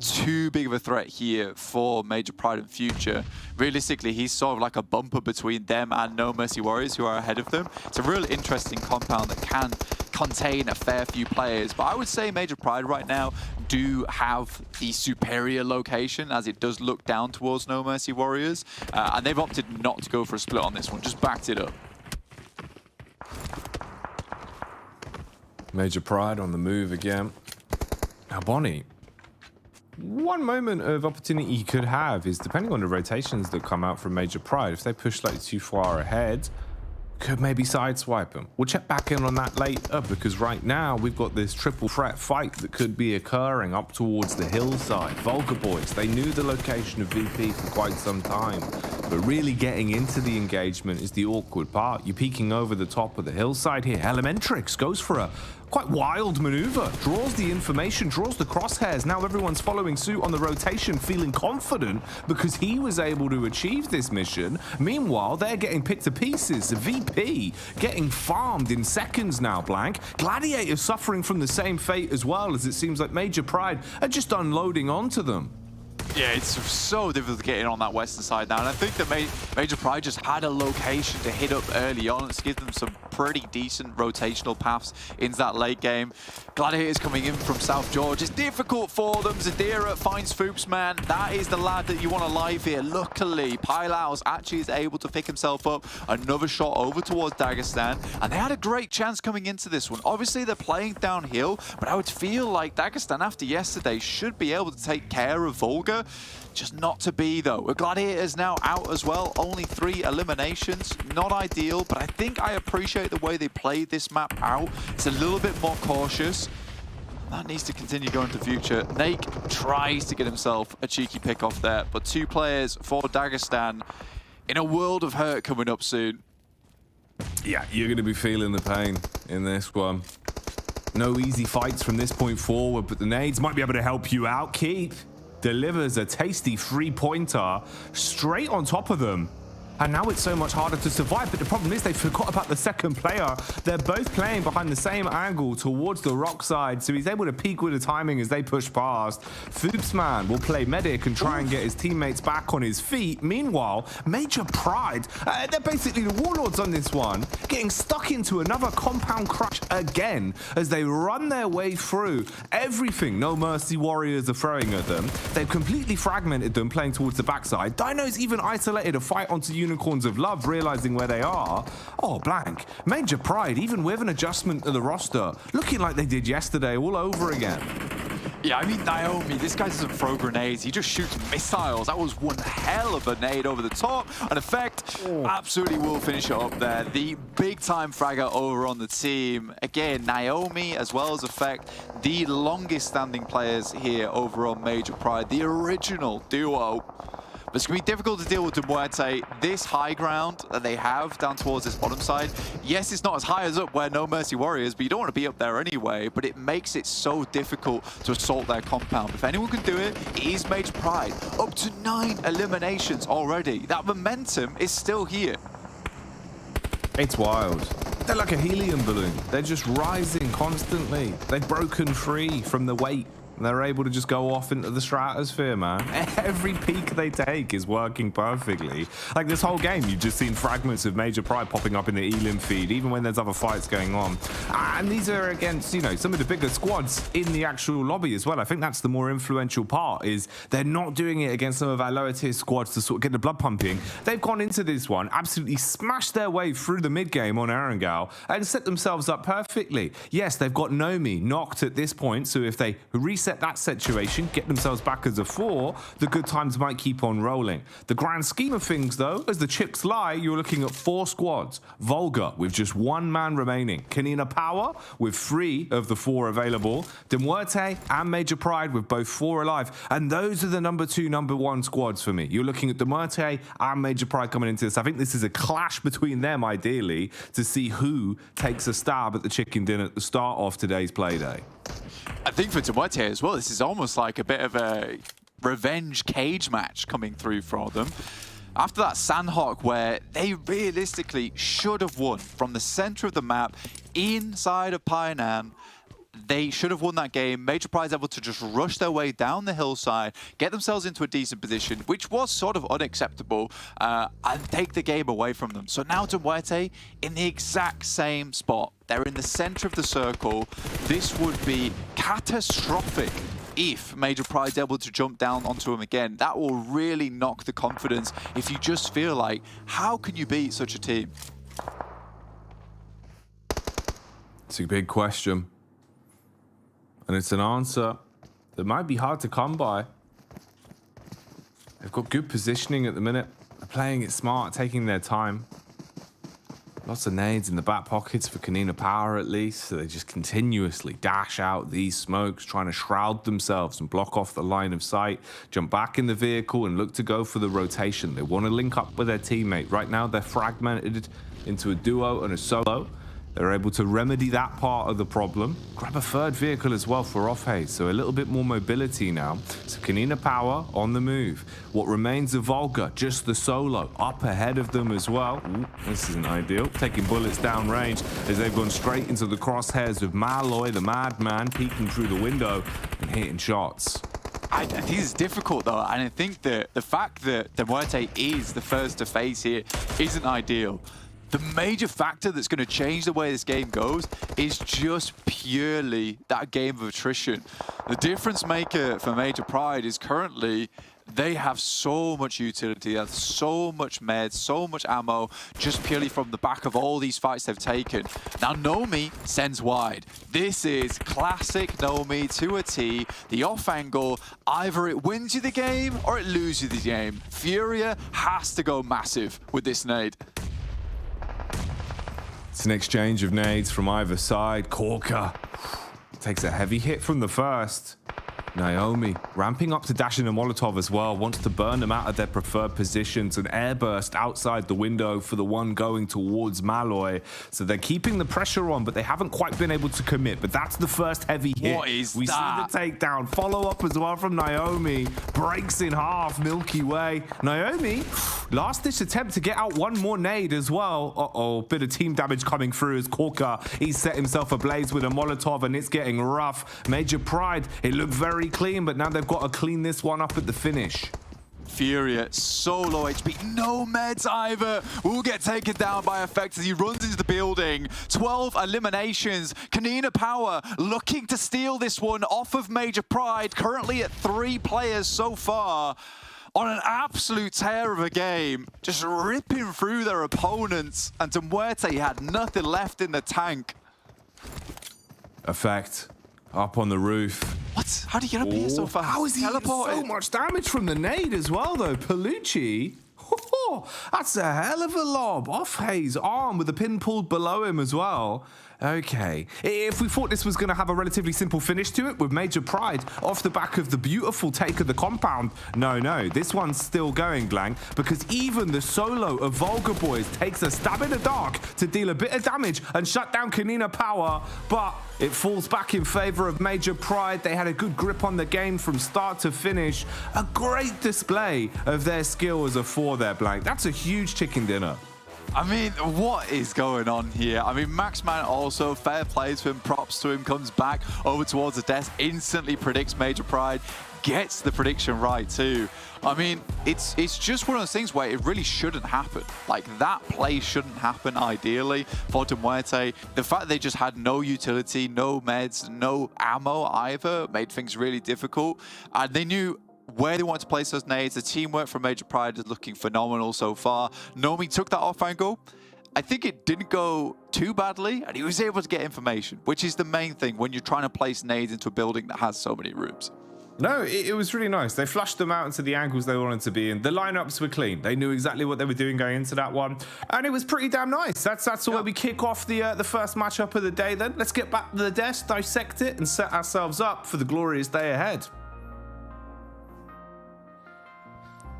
too big of a threat here for Major Pride in future. Realistically, he's sort of like a bumper between them and No Mercy Warriors, who are ahead of them. It's a real interesting compound that can contain a fair few players, but I would say Major Pride right now do have the superior location, as it does look down towards No Mercy Warriors, and they've opted not to go for a split on this one, just backed it up. Major Pride on the move again. Now Bonnie, one moment of opportunity he could have is, depending on the rotations that come out from Major Pride, if they push like too far ahead, could maybe sideswipe them. We'll check back in on that later, because right now we've got this triple threat fight that could be occurring up towards the hillside. VULGAR boys, they knew the location of VP for quite some time, but really getting into the engagement is the awkward part. You're peeking over the top of the hillside here. Elementrix goes for a quite wild maneuver, draws the information, draws the crosshairs. Now everyone's following suit on the rotation, feeling confident because he was able to achieve this mission. Meanwhile, they're getting picked to pieces. VP getting farmed in seconds now, Blank. Gladiators suffering from the same fate as well, as it seems like Major Pride are just unloading onto them. Yeah, it's so difficult to get in on that western side now, and I think that Major Pride just had a location to hit up early on to give them some pretty decent rotational paths into that late game. Gladiators coming in from South George. It's difficult for them. Zadira finds Foops, man. That is the lad that you want alive here. Luckily, Pylaus actually is able to pick himself up another shot over towards Dagestan, and they had a great chance coming into this one. Obviously, they're playing downhill, but I would feel like Dagestan, after yesterday, should be able to take care of VULGAR. Just not to be, though. With Gladiators now out as well, only 3 eliminations. Not ideal, but I think I appreciate the way they played this map out. It's a little bit more cautious. That needs to continue going to future. Nake tries to get himself a cheeky pick off there, but 2 players for Dagestan in a world of hurt coming up soon. Yeah, you're going to be feeling the pain in this one. No easy fights from this point forward, but the nades might be able to help you out. Keep delivers a tasty 3-pointer straight on top of them. And now it's so much harder to survive, but the problem is they forgot about the second player. They're both playing behind the same angle towards the rock side, so he's able to peek with the timing as they push past. Foopsman will play medic and try and get his teammates back on his feet. Meanwhile, Major Pride, they're basically the warlords on this one, getting stuck into another compound crush again as they run their way through everything No Mercy Warriors are throwing at them. They've completely fragmented them, playing towards the backside. Dino's even isolated a fight onto Unicorns of Love, realizing where they are. Oh, Blank. Major Pride, even with an adjustment to the roster, looking like they did yesterday all over again. Yeah, I mean, Naomi, this guy doesn't throw grenades. He just shoots missiles. That was one hell of a nade over the top. An effect absolutely will finish it up there. The big-time fragger over on the team. Again, Naomi as well as Effect, the longest-standing players here over on Major Pride. The original duo. But it's going to be difficult to deal with MUERTE. This high ground that they have down towards this bottom side, yes, it's not as high as up where No Mercy Warriors, but you don't want to be up there anyway. But it makes it so difficult to assault their compound. If anyone can do it, it is Major Pride. Up to 9 eliminations already. That momentum is still here. It's wild. They're like a helium balloon. They're just rising constantly. They've broken free from the weight. They're able to just go off into the stratosphere, man. Every peak they take is working perfectly. Like this whole game, you've just seen fragments of Major Pride popping up in the Elim feed, even when there's other fights going on. And these are against, you know, some of the bigger squads in the actual lobby as well. I think that's the more influential part, is they're not doing it against some of our lower tier squads to sort of get the blood pumping. They've gone into this one, absolutely smashed their way through the mid game on Erangel and set themselves up perfectly. Yes, they've got Nomi knocked at this point, so if they reset that situation, get themselves back as a 4, the good times might keep on rolling. The grand scheme of things, though, as the chips lie, you're looking at 4 squads. VULGAR with just 1 man remaining. KONINA Power with 3 of the 4 available. MUERTE and Major Pride with both 4 alive. And those are the number 2, number 1 squads for me. You're looking at MUERTE and Major Pride coming into this. I think this is a clash between them, ideally, to see who takes a stab at the chicken dinner at the start of today's playday. I think for MUERTE as well, this is almost like a bit of a revenge cage match coming through for them. After that Sanhok, where they realistically should have won from the center of the map inside of Painan, they should have won that game. Major Pride's able to just rush their way down the hillside, get themselves into a decent position, which was sort of unacceptable, and take the game away from them. So now MUERTE in the exact same spot. They're in the center of the circle. This would be catastrophic if Major Pride's able to jump down onto him again. That will really knock the confidence if you just feel like, how can you beat such a team? It's a big question. And it's an answer that might be hard to come by. They've got good positioning at the minute. They're playing it smart, taking their time. Lots of nades in the back pockets for KONINA Power at least, so they just continuously dash out these smokes, trying to shroud themselves and block off the line of sight, jump back in the vehicle and look to go for the rotation. They want to link up with their teammate. Right now they're fragmented into a duo and a solo. They're able to remedy that part of the problem. Grab a 3rd vehicle as well for off-haze, so a little bit more mobility now. So KONINA Power on the move. What remains of VULGAR, just the solo, up ahead of them as well. Ooh, this isn't ideal. Taking bullets down range as they've gone straight into the crosshairs of Malloy, the madman, peeking through the window and hitting shots. I think it's difficult though, and I think that the fact that MUERTE is the first to face here isn't ideal. The major factor that's going to change the way this game goes is just purely that game of attrition. The difference maker for Major Pride is currently they have so much utility, they have so much meds, so much ammo, just purely from the back of all these fights they've taken. Now Nomi sends wide. This is classic Nomi to a T. The off angle, either it wins you the game or it loses you the game. Furia has to go massive with this nade. It's an exchange of nades from either side. Corker takes a heavy hit from the first. Naomi ramping up to dash in a Molotov as well, wants to burn them out of their preferred positions. An airburst outside the window for the one going towards Malloy. So they're keeping the pressure on, but they haven't quite been able to commit. But that's the first heavy hit. What is we that? see the takedown. Follow up as well from Naomi. Breaks in half, Milky Way. Naomi, last ditch attempt to get out one more nade as well. Uh-oh, bit of team damage coming through as Corker. He's set himself ablaze with a Molotov and it's getting rough. Major Pride, it looked very clean, but now they've got to clean this one up at the finish. Furia, so low HP, no meds either. Will get taken down by Effect as he runs into the building. 12 eliminations. KONINA Power looking to steal this one off of Major Pride, currently at 3 players so far. On an absolute tear of a game, just ripping through their opponents, and MUERTE had nothing left in the tank. Effect up on the roof. What? How did he get up here so fast? How is he teleported? so much damage from the nade as well, though? Palucci? That's a hell of a lob off Hayes' arm with the pin pulled below him as well. Okay, if we thought this was going to have a relatively simple finish to it with Major Pride off the back of the beautiful take of the compound, no, this one's still going, Glang, because even the solo of Vulgar Boys takes a stab in the dark to deal a bit of damage and shut down KONINA power, but it falls back in favor of Major Pride. They had a good grip on the game from start to finish. A great display of their skill as a 4 there, Blank. That's a huge chicken dinner. I mean, what is going on here? I mean, Maxman also, fair play to him, props to him, comes back over towards the desk, instantly predicts Major Pride, gets the prediction right too. I mean, it's just one of those things where it really shouldn't happen. Like, that play shouldn't happen ideally for MUERTE. The fact they just had no utility, no meds, no ammo either made things really difficult. And they knew where they wanted to place those nades. The teamwork from Major Pride is looking phenomenal so far. Nomi took that off angle. I think it didn't go too badly, and he was able to get information, which is the main thing when you're trying to place nades into a building that has so many rooms. No, it was really nice. They flushed them out into the angles they wanted to be in. The lineups were clean. They knew exactly what they were doing going into that one, and it was pretty damn nice. That's where we kick off the first matchup of the day. Then let's get back to the desk, dissect it, and set ourselves up for the glorious day ahead.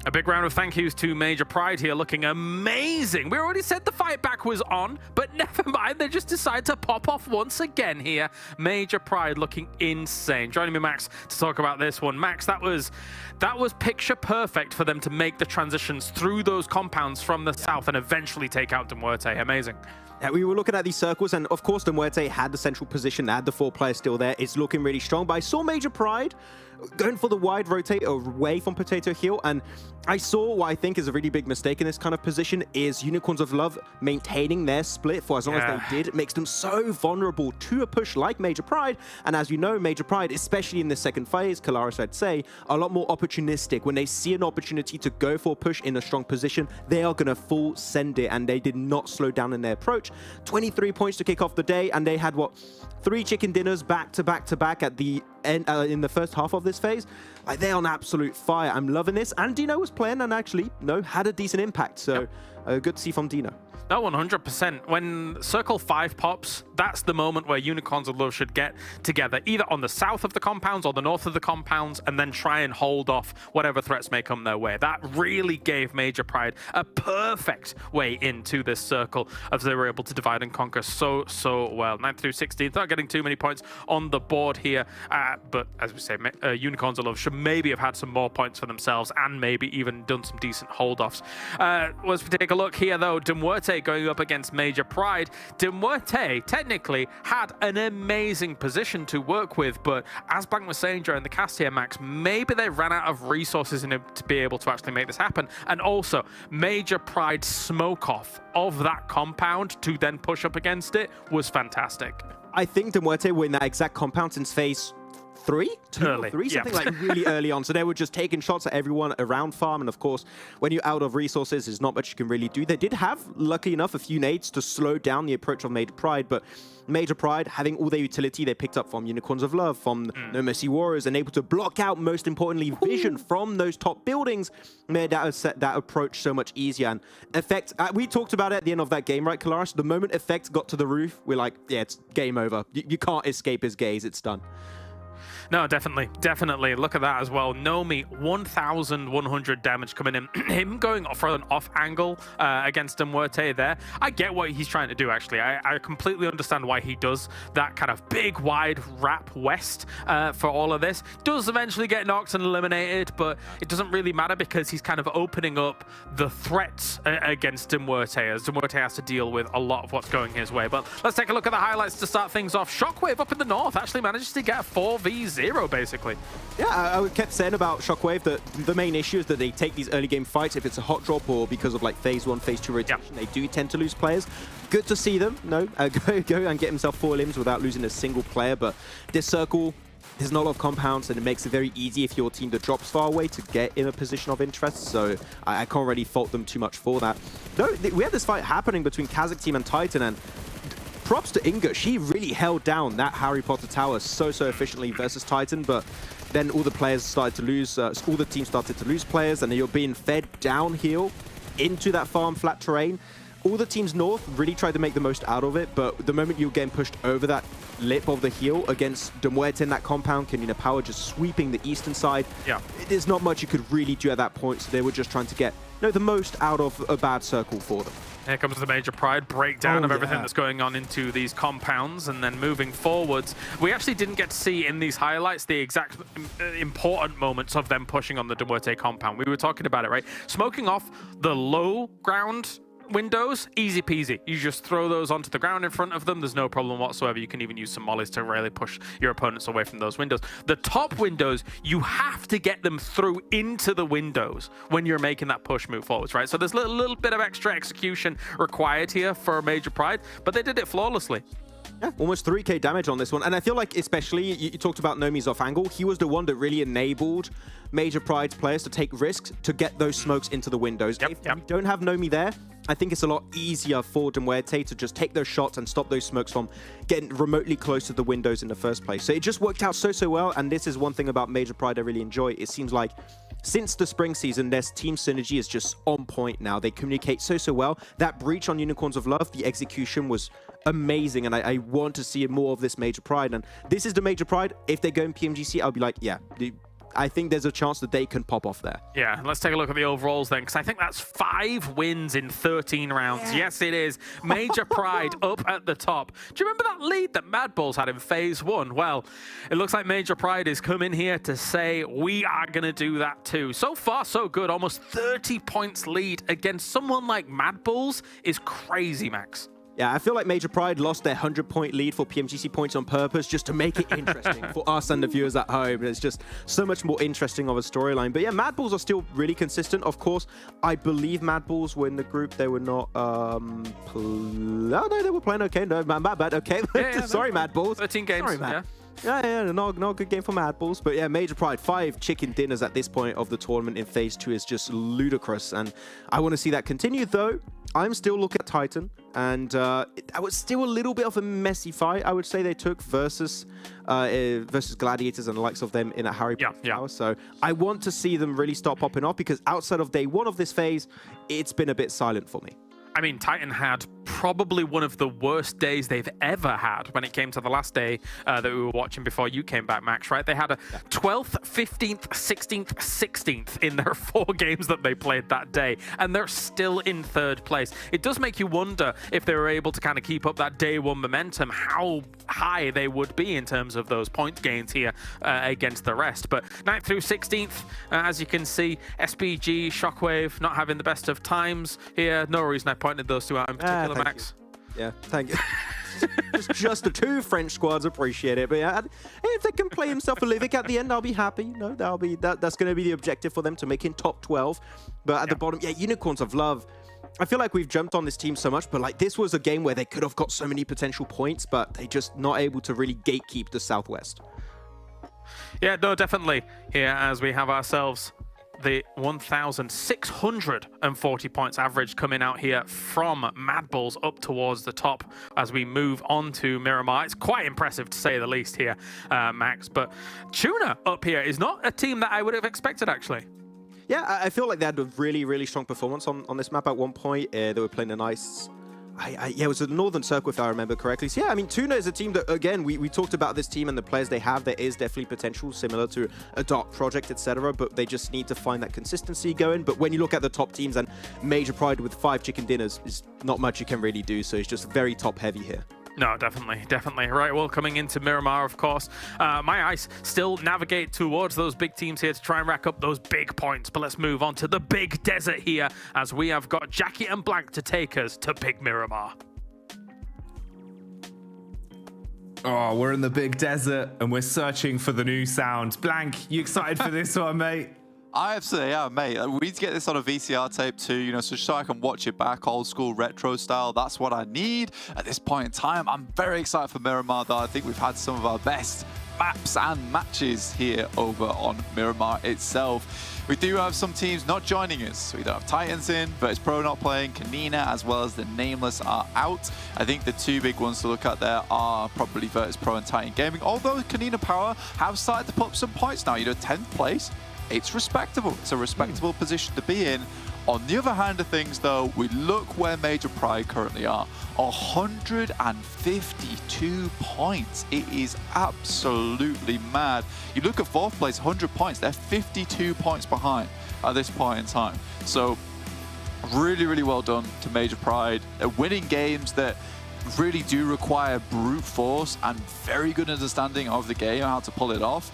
A big round of thank yous to Major Pride here, looking amazing. We already said the fight back was on, but never mind. They just decide to pop off once again here. Major Pride looking insane. Joining me, Max, to talk about this one. Max, that was picture perfect for them to make the transitions through those compounds from the south and eventually take out MUERTE. Amazing. Yeah, we were looking at these circles, and of course, MUERTE had the central position, had the 4 players still there. It's looking really strong, but I saw Major Pride going for the wide rotate away from Potato Hill, and I saw what I think is a really big mistake in this kind of position is Unicorns of Love maintaining their split for as long as they did. It makes them so vulnerable to a push like Major Pride, and as you know, Major Pride, especially in the second phase, Kalaris, I'd say, are a lot more opportunistic. When they see an opportunity to go for a push in a strong position, they are going to full send it, and they did not slow down in their approach. 23 points to kick off the day, and they had, what, 3 chicken dinners back to back to back at the end in the first half of this phase. Like, they're on absolute fire. I'm loving this. And Dino was playing and actually, had a decent impact. So good to see from Dino. No, 100%. When Circle 5 pops, that's the moment where Unicorns of Love should get together, either on the south of the compounds or the north of the compounds, and then try and hold off whatever threats may come their way. That really gave Major Pride a perfect way into this circle, as they were able to divide and conquer so well. 9th through 16th, not getting too many points on the board here, but as we say, Unicorns of Love should maybe have had some more points for themselves and maybe even done some decent hold-offs. Let's take a look here, though. MUERTE going up against Major Pride. MUERTE technically had an amazing position to work with, but as Blank was saying during the cast here, Max, maybe they ran out of resources to be able to actually make this happen. And also, Major Pride's smoke off of that compound to then push up against it was fantastic. I think MUERTE were in that exact compound since phase 3? 2 or 3? Something like really early on. So they were just taking shots at everyone around farm. And of course, when you're out of resources, there's not much you can really do. They did have, luckily enough, a few nades to slow down the approach of Major Pride. But Major Pride, having all their utility they picked up from Unicorns of Love, from No Mercy Warriors, and able to block out, most importantly, vision from those top buildings, made that approach so much easier. And Effect, we talked about it at the end of that game, right, Kalaris? The moment Effect got to the roof, we're like, yeah, it's game over. You can't escape his gaze. It's done. No, definitely. Look at that as well. Nomi, 1,100 damage coming in. Him going for an off angle against MUERTE there. I get what he's trying to do, actually. I completely understand why he does that kind of big, wide wrap west for all of this. Does eventually get knocked and eliminated, but it doesn't really matter because he's kind of opening up the threats against MUERTE, as MUERTE has to deal with a lot of what's going his way. But let's take a look at the highlights to start things off. Shockwave up in the north actually manages to get a 4v0 basically. Yeah, I kept saying about Shockwave that the main issue is that they take these early game fights. If it's a hot drop or because of like phase 1, phase 2 rotation, they do tend to lose players. Good to see them, go and get himself 4 limbs without losing a single player. But this circle, there's not a lot of compounds, and it makes it very easy if your team that drops far away to get in a position of interest. So I can't really fault them too much for that. No, we had this fight happening between KASIK team and Titan, and props to Inga. She really held down that Harry Potter tower so efficiently versus Titan, but then all the players started to lose, all the teams started to lose players, and then you're being fed downhill into that farm flat terrain. All the teams north really tried to make the most out of it, but the moment you're getting pushed over that lip of the hill against MUERTE in that compound, KONINA Power just sweeping the eastern side, there's not much you could really do at that point, so they were just trying to get the most out of a bad circle for them. Here comes the Major Pride breakdown of everything that's going on into these compounds, and then moving forwards. We actually didn't get to see in these highlights the exact important moments of them pushing on the MUERTE compound. We were talking about it, right? Smoking off the low ground windows, easy peasy. You just throw those onto the ground in front of them. There's no problem whatsoever. You can even use some mollies to really push your opponents away from those windows. The top windows, you have to get them through into the windows when you're making that push move forwards, right? So there's a little bit of extra execution required here for Major Pride, but they did it flawlessly. Yeah, almost 3k damage on this one. And I feel like, especially, you talked about Nomi's off angle. He was the one that really enabled Major Pride's players to take risks to get those smokes into the windows. If you don't have Nomi there, I think it's a lot easier for MUERTE to just take those shots and stop those smokes from getting remotely close to the windows in the first place. So it just worked out so well. And this is one thing about Major Pride I really enjoy. It seems like since the spring season, their team synergy is just on point now. They communicate so well. That breach on Unicorns of Love, the execution was amazing, and I want to see more of this Major Pride. And this is the Major Pride. If they go in PMGC, I'll be like, yeah, I think there's a chance that they can pop off there. Yeah, let's take a look at the overalls then, because I think that's 5 wins in 13 rounds. Yes, it is. Major Pride up at the top. Do you remember that lead that MADBULLS had in Phase 1? Well, it looks like Major Pride is coming here to say, we are going to do that too. So far, so good. Almost 30 points lead against someone like MADBULLS is crazy, Max. Yeah, I feel like Major Pride lost their 100-point lead for PMGC points on purpose just to make it interesting for us and the viewers at home. It's just so much more interesting of a storyline. But yeah, MADBULLS are still really consistent. Of course, I believe MADBULLS were in the group. They were not... no, they were playing okay. No, my bad. Okay. Sorry, MADBULLS. 13 games. Sorry, Matt. Yeah, not a good game for MADBULLS. But yeah, Major Pride, 5 chicken dinners at this point of the tournament in Phase 2 is just ludicrous. And I want to see that continue, though. I'm still looking at Titan. And it was still a little bit of a messy fight, I would say, they took versus Gladiators and the likes of them in a Harry Potter Tower. So I want to see them really start popping off, because outside of day 1 of this phase, it's been a bit silent for me. I mean, Titan had probably one of the worst days they've ever had when it came to the last day that we were watching before you came back, Max, right? They had a 12th, 15th, 16th, 16th in their 4 games that they played that day, and they're still in 3rd place. It does make you wonder if they were able to kind of keep up that day 1 momentum, how high they would be in terms of those point gains here against the rest. But 9th through 16th, as you can see, SPG, Shockwave not having the best of times here. No reason I pointed those 2 out in particular, Max. Yeah, thank you. just the 2 French squads, appreciate it. But yeah, if they can play himself a Livic at the end, I'll be happy. No, that's going to be the objective for them, to make in top 12. But at the bottom, yeah, Unicorns of Love. I feel like we've jumped on this team so much, but like this was a game where they could have got so many potential points, but they just not able to really gatekeep the Southwest. Yeah, no, definitely. Here, as we have ourselves the 1,640 points average coming out here from MADBULLS up towards the top as we move on to Miramar. It's quite impressive, to say the least here, Max. But TUNA up here is not a team that I would have expected, actually. Yeah, I feel like they had a really strong performance on this map at one point. They were playing a nice... yeah, it was a Northern Circle, if I remember correctly. So yeah, I mean, TUNA is a team that, again, we talked about this team and the players they have. There is definitely potential, similar to a Dark Project, etc. But they just need to find that consistency going. But when you look at the top teams, and Major Pride with 5 chicken dinners is not much you can really do. So it's just very top heavy here. No, definitely. Right, well, coming into Miramar, of course, my eyes still navigate towards those big teams here to try and rack up those big points. But let's move on to the big desert here, as we have got Jackie and Blank to take us to big Miramar. Oh, we're in the big desert, and we're searching for the new sound. Blank, you excited for this one, mate? I absolutely am, mate. We need to get this on a VCR tape too, you know, so I can watch it back, old school retro style. That's what I need at this point in time. I'm very excited for Miramar, though. I think we've had some of our best maps and matches here over on Miramar itself. We do have some teams not joining us. We don't have Titans in, VIRTUS.PRO not playing, KONINA as well as the Nameless are out. I think the two big ones to look at there are probably VIRTUS.PRO and Titan Gaming, although KONINA Power have started to put up some points now. 10th place, it's respectable. It's a respectable position to be in. On the other hand of things, though, we look where Major Pride currently are. 152 points. It is absolutely mad. You look at 4th place, 100 points. They're 52 points behind at this point in time. So really, really well done to Major Pride. They're winning games that really do require brute force and very good understanding of the game, how to pull it off.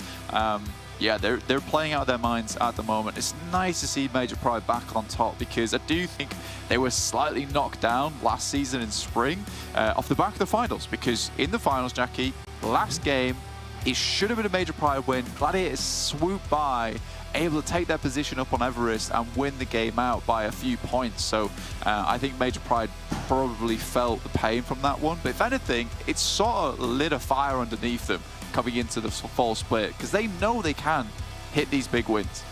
Yeah, they're playing out their minds at the moment. It's nice to see Major Pride back on top because I do think they were slightly knocked down last season in spring off the back of the finals, because in the finals, Jackie, last game, it should have been a Major Pride win. Gladiators swooped by, able to take their position up on Everest and win the game out by a few points. So I think Major Pride probably felt the pain from that one. But if anything, it sort of lit a fire underneath them coming into the fall split, because they know they can hit these big wins.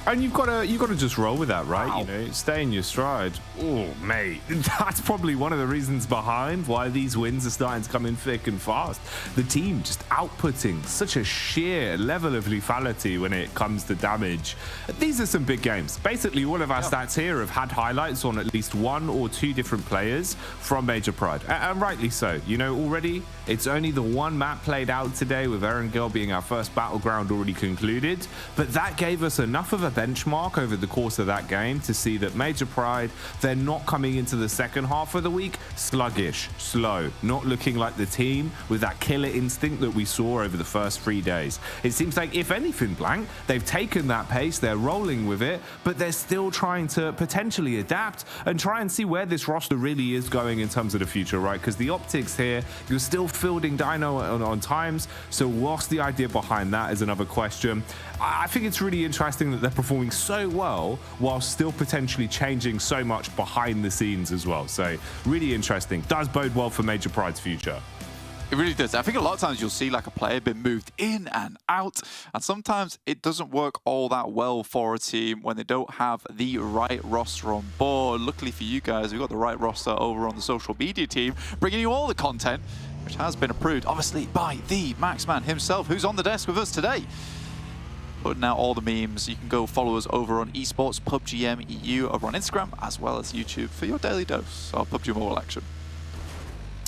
And you've got to just roll with that, right? Wow. You know, stay in your stride. Oh, mate, that's probably one of the reasons behind why these wins are starting to come in thick and fast. The team just outputting such a sheer level of lethality when it comes to damage. These are some big games. Basically, all of our stats here have had highlights on at least 1 or 2 different players from Major Pride, and rightly so. You know, already it's only the one map played out today, with Erangel being our first battleground already concluded, but that gave us enough of a benchmark over the course of that game to see that Major Pride, they're not coming into the second half of the week sluggish, slow, not looking like the team with that killer instinct that we saw over the first 3 days. It seems like, if anything, Blank, they've taken that pace, they're rolling with it, but they're still trying to potentially adapt and try and see where this roster really is going in terms of the future, right? Because the optics here, you're still fielding Dino on times, so what's the idea behind that is another question. I think it's really interesting that they're performing so well while still potentially changing so much behind the scenes as well. So really interesting. Does bode well for Major Pride's future. It really does. I think a lot of times you'll see like a player being moved in and out, and sometimes it doesn't work all that well for a team when they don't have the right roster on board. Luckily for you guys, we've got the right roster over on the social media team, bringing you all the content, which has been approved, obviously, by the Maxman himself, who's on the desk with us today. Putting out all the memes. You can go follow us over on Esports, PUBGM EU over on Instagram, as well as YouTube for your daily dose of PUBG Mobile action.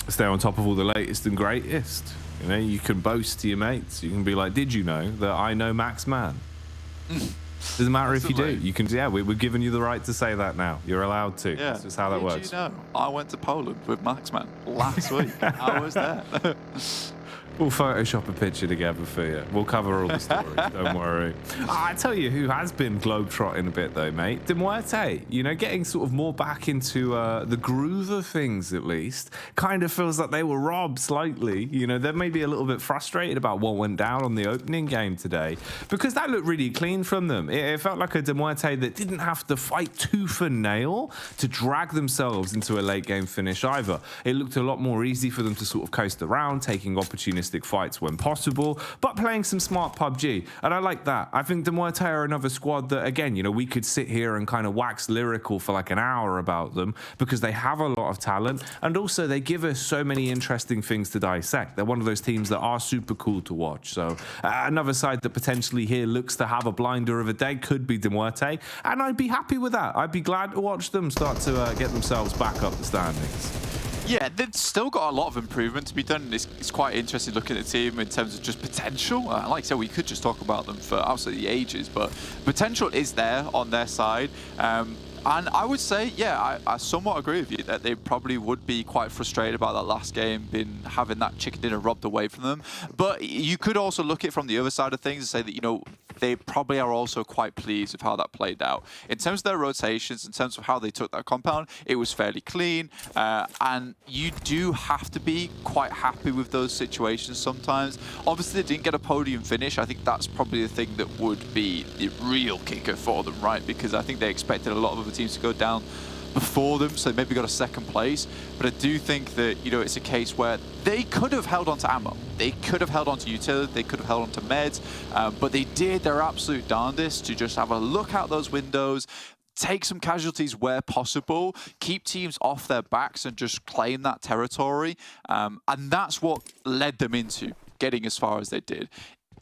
Stay on top of all the latest and greatest. You know, you can boast to your mates. You can be like, did you know that I know Max Man? Doesn't matter if you do. You can, yeah, we're giving you the right to say that now. You're allowed to. Yeah. That's just how that works. Did you know I went to Poland with Maxman last week? I was there. We'll Photoshop a picture together for you. We'll cover all the stories, don't worry. I tell you who has been globetrotting a bit though, mate. MUERTE, you know, getting sort of more back into the groove of things at least. Kind of feels like they were robbed slightly. You know, they're maybe a little bit frustrated about what went down on the opening game today, because that looked really clean from them. It felt like a MUERTE that didn't have to fight tooth and nail to drag themselves into a late game finish either. It looked a lot more easy for them to sort of coast around, taking opportunistic fights when possible, but playing some smart PUBG, and I like that. I think MUERTE are another squad that, again, you know, we could sit here and kind of wax lyrical for like an hour about them, because they have a lot of talent, and also they give us so many interesting things to dissect. They're one of those teams that are super cool to watch. So another side that potentially here looks to have a blinder of a day could be MUERTE, and I'd be happy with that. I'd be glad to watch them start to get themselves back up the standings. Yeah, they've still got a lot of improvement to be done. It's quite interesting looking at the team in terms of just potential. Like I said, we could just talk about them for absolutely ages, but potential is there on their side. And I would say, yeah, I somewhat agree with you that they probably would be quite frustrated about that last game, having that chicken dinner robbed away from them. But you could also look at it from the other side of things and say that, you know, they probably are also quite pleased with how that played out. In terms of their rotations, in terms of how they took that compound, it was fairly clean. And you do have to be quite happy with those situations sometimes. Obviously, they didn't get a podium finish. I think that's probably the thing that would be the real kicker for them, right? Because I think they expected a lot of other teams to go down before them, so they maybe got a second place. But I do think that, you know, it's a case where they could have held on to ammo. They could have held on to utility, they could have held on to meds, but they did their absolute darndest to just have a look out those windows, take some casualties where possible, keep teams off their backs and just claim that territory. And that's what led them into getting as far as they did.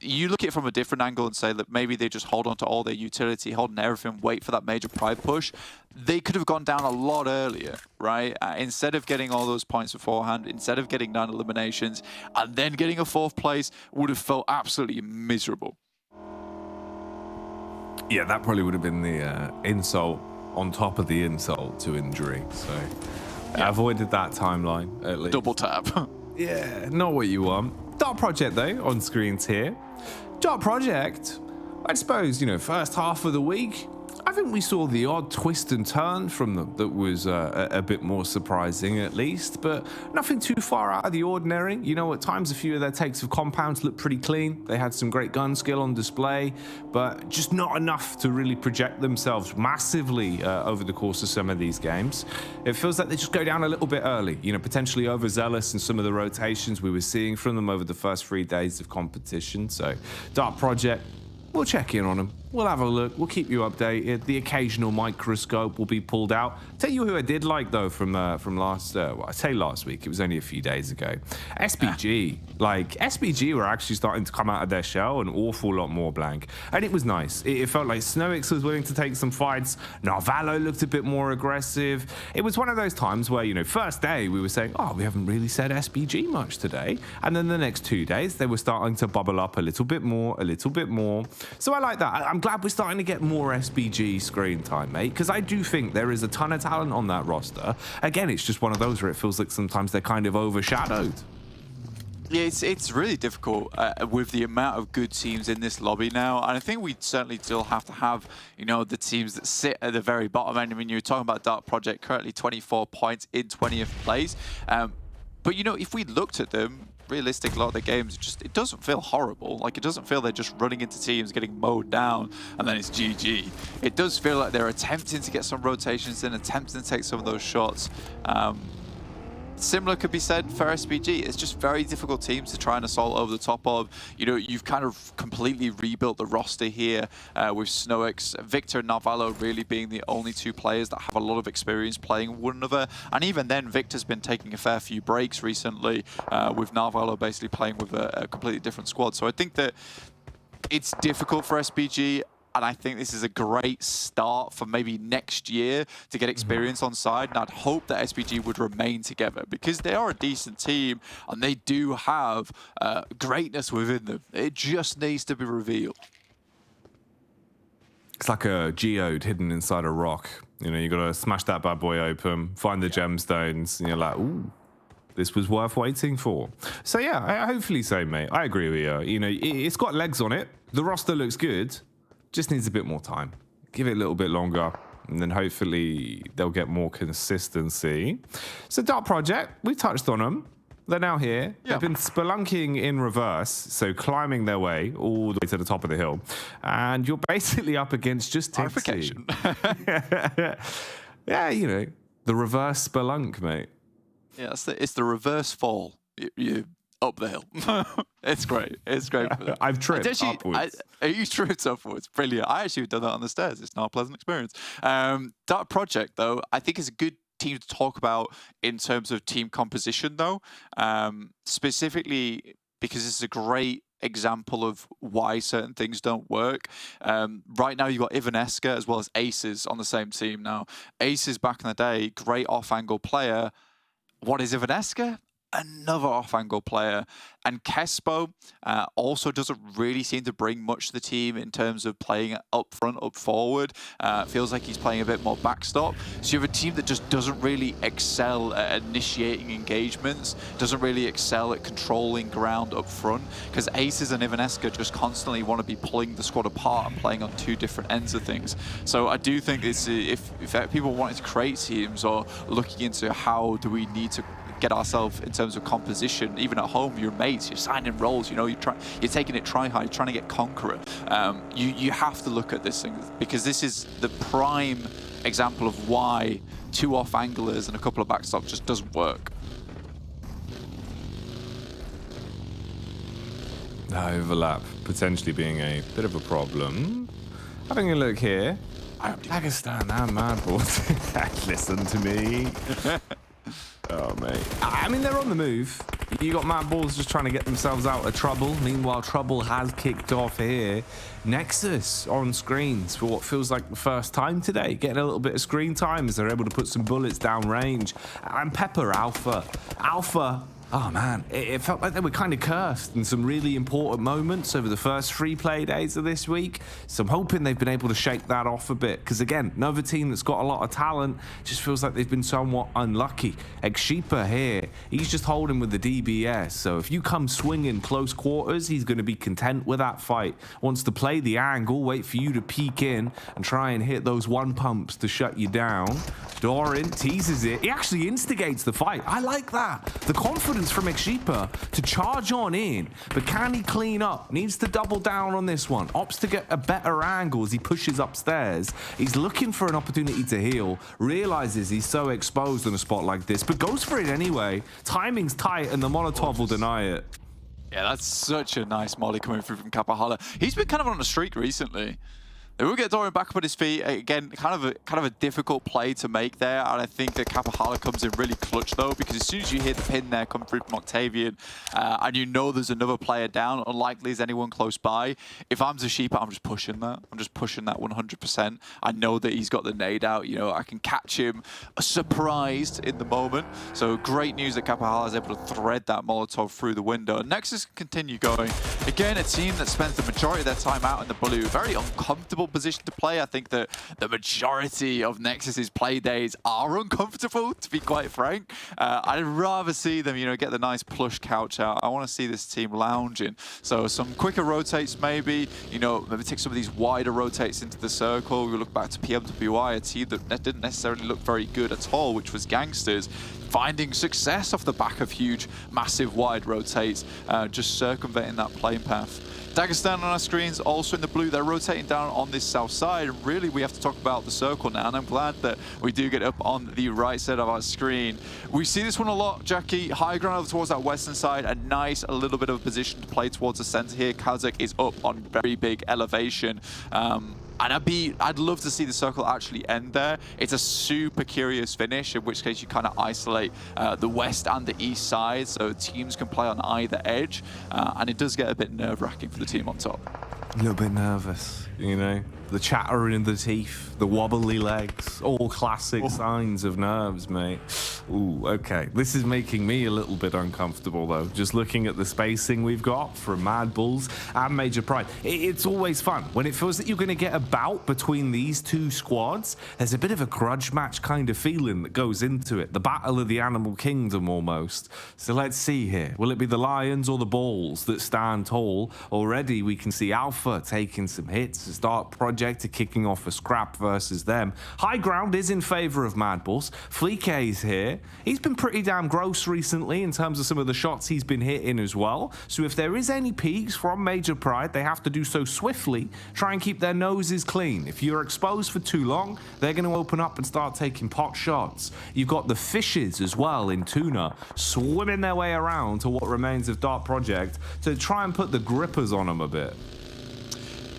You look at it from a different angle and say that maybe they just hold on to all their utility, hold on to everything, wait for that major pride push. They could have gone down a lot earlier, right? Instead of getting all those points beforehand, instead of getting 9 eliminations, and then getting a 4th place, would have felt absolutely miserable. Yeah, that probably would have been the insult on top of the insult to injury. So I avoided that timeline at least. Double tap. Yeah, not what you want. Dark Project, though, on screens here. Dark Project, I suppose, you know, first half of the week, I think we saw the odd twist and turn from them that was a bit more surprising, at least, but nothing too far out of the ordinary. You know, at times a few of their takes of compounds looked pretty clean. They had some great gun skill on display, but just not enough to really project themselves massively over the course of some of these games. It feels like they just go down a little bit early, you know, potentially overzealous in some of the rotations we were seeing from them over the first 3 days of competition. So, Dark Project, we'll check in on them. We'll have a look. We'll keep you updated. The occasional microscope will be pulled out. Tell you who I did like, though, from last, well, I say last week. It was only a few days ago. SBG. Like, SBG were actually starting to come out of their shell an awful lot more, Blank. And it was nice. It felt like Snowix was willing to take some fights. Narvalo looked a bit more aggressive. It was one of those times where, you know, first day we were saying, oh, we haven't really said SBG much today. And then the next 2 days, they were starting to bubble up a little bit more, a little bit more. So I like that. I'm glad we're starting to get more SBG screen time, mate, because I do think there is a ton of talent on that roster. Again, it's just one of those where it feels like sometimes they're kind of overshadowed. Yeah, it's really difficult with the amount of good teams in this lobby now, and I think we certainly still have to have, you know, the teams that sit at the very bottom end. I mean, you're talking about Dark Project, currently 24 points in 20th place, but you know, if we looked at them, realistic, a lot of the games, it doesn't feel horrible. Like, it doesn't feel they're just running into teams, getting mowed down, and then it's GG. It does feel like they're attempting to get some rotations in, attempting to take some of those shots. Similar could be said for SBG. It's just very difficult teams to try and assault over the top of. You know, you've kind of completely rebuilt the roster here with Snowix, Victor and Narvalo really being the only 2 players that have a lot of experience playing one another. And even then, Victor's been taking a fair few breaks recently, with Narvalo basically playing with a completely different squad. So I think that it's difficult for SBG. And I think this is a great start for maybe next year to get experience on side. And I'd hope that SPG would remain together because they are a decent team and they do have greatness within them. It just needs to be revealed. It's like a geode hidden inside a rock. You know, you got to smash that bad boy open, find the gemstones, and you're like, ooh, this was worth waiting for. So yeah, hopefully so, mate. I agree with you. You know, it's got legs on it. The roster looks good. Just needs a bit more time. Give it a little bit longer, and then hopefully they'll get more consistency. So Dark Project, we touched on them. They're now here. Yeah. They've been spelunking in reverse, so climbing their way all the way to the top of the hill. And you're basically up against just Tipsy. Yeah, you know, the reverse spelunk, mate. Yeah, it's the reverse fall. You up the hill. It's great. It's great. For them. I've tripped upwards. You tripped upwards. Brilliant. I actually done that on the stairs. It's not a pleasant experience. Dark Project, though, I think is a good team to talk about in terms of team composition, though. Specifically because it's a great example of why certain things don't work. Right now, you've got Ivaneska as well as Aces on the same team now. Aces back in the day, great off-angle player. What is Ivaneska? Another off-angle player. And Kespo also doesn't really seem to bring much to the team in terms of playing up front, up forward. Feels like he's playing a bit more backstop. So you have a team that just doesn't really excel at initiating engagements, doesn't really excel at controlling ground up front, because Aces and Ivaneska just constantly want to be pulling the squad apart and playing on 2 different ends of things. So I do think it's, if people wanted to create teams or looking into how do we need to get ourselves in terms of composition. Even at home, your mates, you're signing roles, you know, you're taking it try-hard, trying to get Conqueror. You have to look at this thing, because this is the prime example of why 2 off anglers and a couple of backstops just doesn't work. Overlap potentially being a bit of a problem. Having a look here. Dagestan and MADBULLS. Listen to me. Oh, mate. I mean, they're on the move. You got MADBULLS just trying to get themselves out of trouble. Meanwhile, trouble has kicked off here. NEXUS on screens for what feels like the first time today. Getting a little bit of screen time as they're able to put some bullets down range. And Pepper Alpha. Oh man, it felt like they were kind of cursed in some really important moments over the first 3 play days of this week. So I'm hoping they've been able to shake that off a bit. Because again, another team that's got a lot of talent just feels like they've been somewhat unlucky. Exsheepa here, he's just holding with the DBS. So if you come swinging close quarters, he's going to be content with that fight. Wants to play the angle, wait for you to peek in and try and hit those 1 pumps to shut you down. Doran teases it. He actually instigates the fight. I like that. The confidence from Exsheepa to charge on in, but can he clean up? Needs to double down on this one. Opts to get a better angle as he pushes upstairs. He's looking for an opportunity to heal, realizes he's so exposed in a spot like this, but goes for it anyway. Timing's tight and the Molotov will deny it. Yeah, that's such a nice molly coming through from Kapahala. He's been kind of on a streak recently. They will get Doran back up on his feet. Again, kind of a difficult play to make there. And I think that Kapahala comes in really clutch though, because as soon as you hit the pin there come through from Octavian, and you know there's another player down, unlikely is anyone close by. If I'm Exsheepa, I'm just pushing that. I'm just pushing that 100%. I know that he's got the nade out. You know, I can catch him surprised in the moment. So great news that Kapahala is able to thread that Molotov through the window. And NEXUS can continue going. Again, a team that spends the majority of their time out in the blue. Very uncomfortable position to play. I think that the majority of NEXUS's play days are uncomfortable, to be quite frank. I'd rather see them, you know, get the nice plush couch out. I want to see this team lounging. So some quicker rotates maybe, you know, maybe take some of these wider rotates into the circle. We look back to PMWI, a team that didn't necessarily look very good at all, which was Gangsters, finding success off the back of huge, massive, wide rotates, just circumventing that playing path. Dagestan on our screens, also in the blue. They're rotating down on this south side. And really, we have to talk about the circle now. And I'm glad that we do get up on the right side of our screen. We see this one a lot, Jackie. High ground over towards that western side. A nice, a little bit of a position to play towards the center here. KASIK is up on very big elevation. And I'd love to see the circle actually end there. It's a super curious finish, in which case you kind of isolate the west and the east side, so teams can play on either edge. And it does get a bit nerve-wracking for the team on top. A little bit nervous, you know? The chatter in the teeth, the wobbly legs, all classic signs of nerves, mate. Ooh, okay. This is making me a little bit uncomfortable, though. Just looking at the spacing we've got from MADBULLS and Major Pride. It's always fun. When it feels that you're going to get a bout between these two squads, there's a bit of a grudge match kind of feeling that goes into it. The battle of the animal kingdom, almost. So let's see here. Will it be the Lions or the Balls that stand tall? Already, we can see Alpha taking some hits as Dark Project are kicking off a scrap versus them. High ground is in favor of MADBULLS. Fleek's here. He's been pretty damn gross recently in terms of some of the shots he's been hitting as well. So if there is any peaks from Major Pride, they have to do so swiftly. Try and keep their noses clean. If you're exposed for too long, they're going to open up and start taking pot shots. You've got the fishes as well in TUNA swimming their way around to what remains of Dark Project to try and put the grippers on them a bit.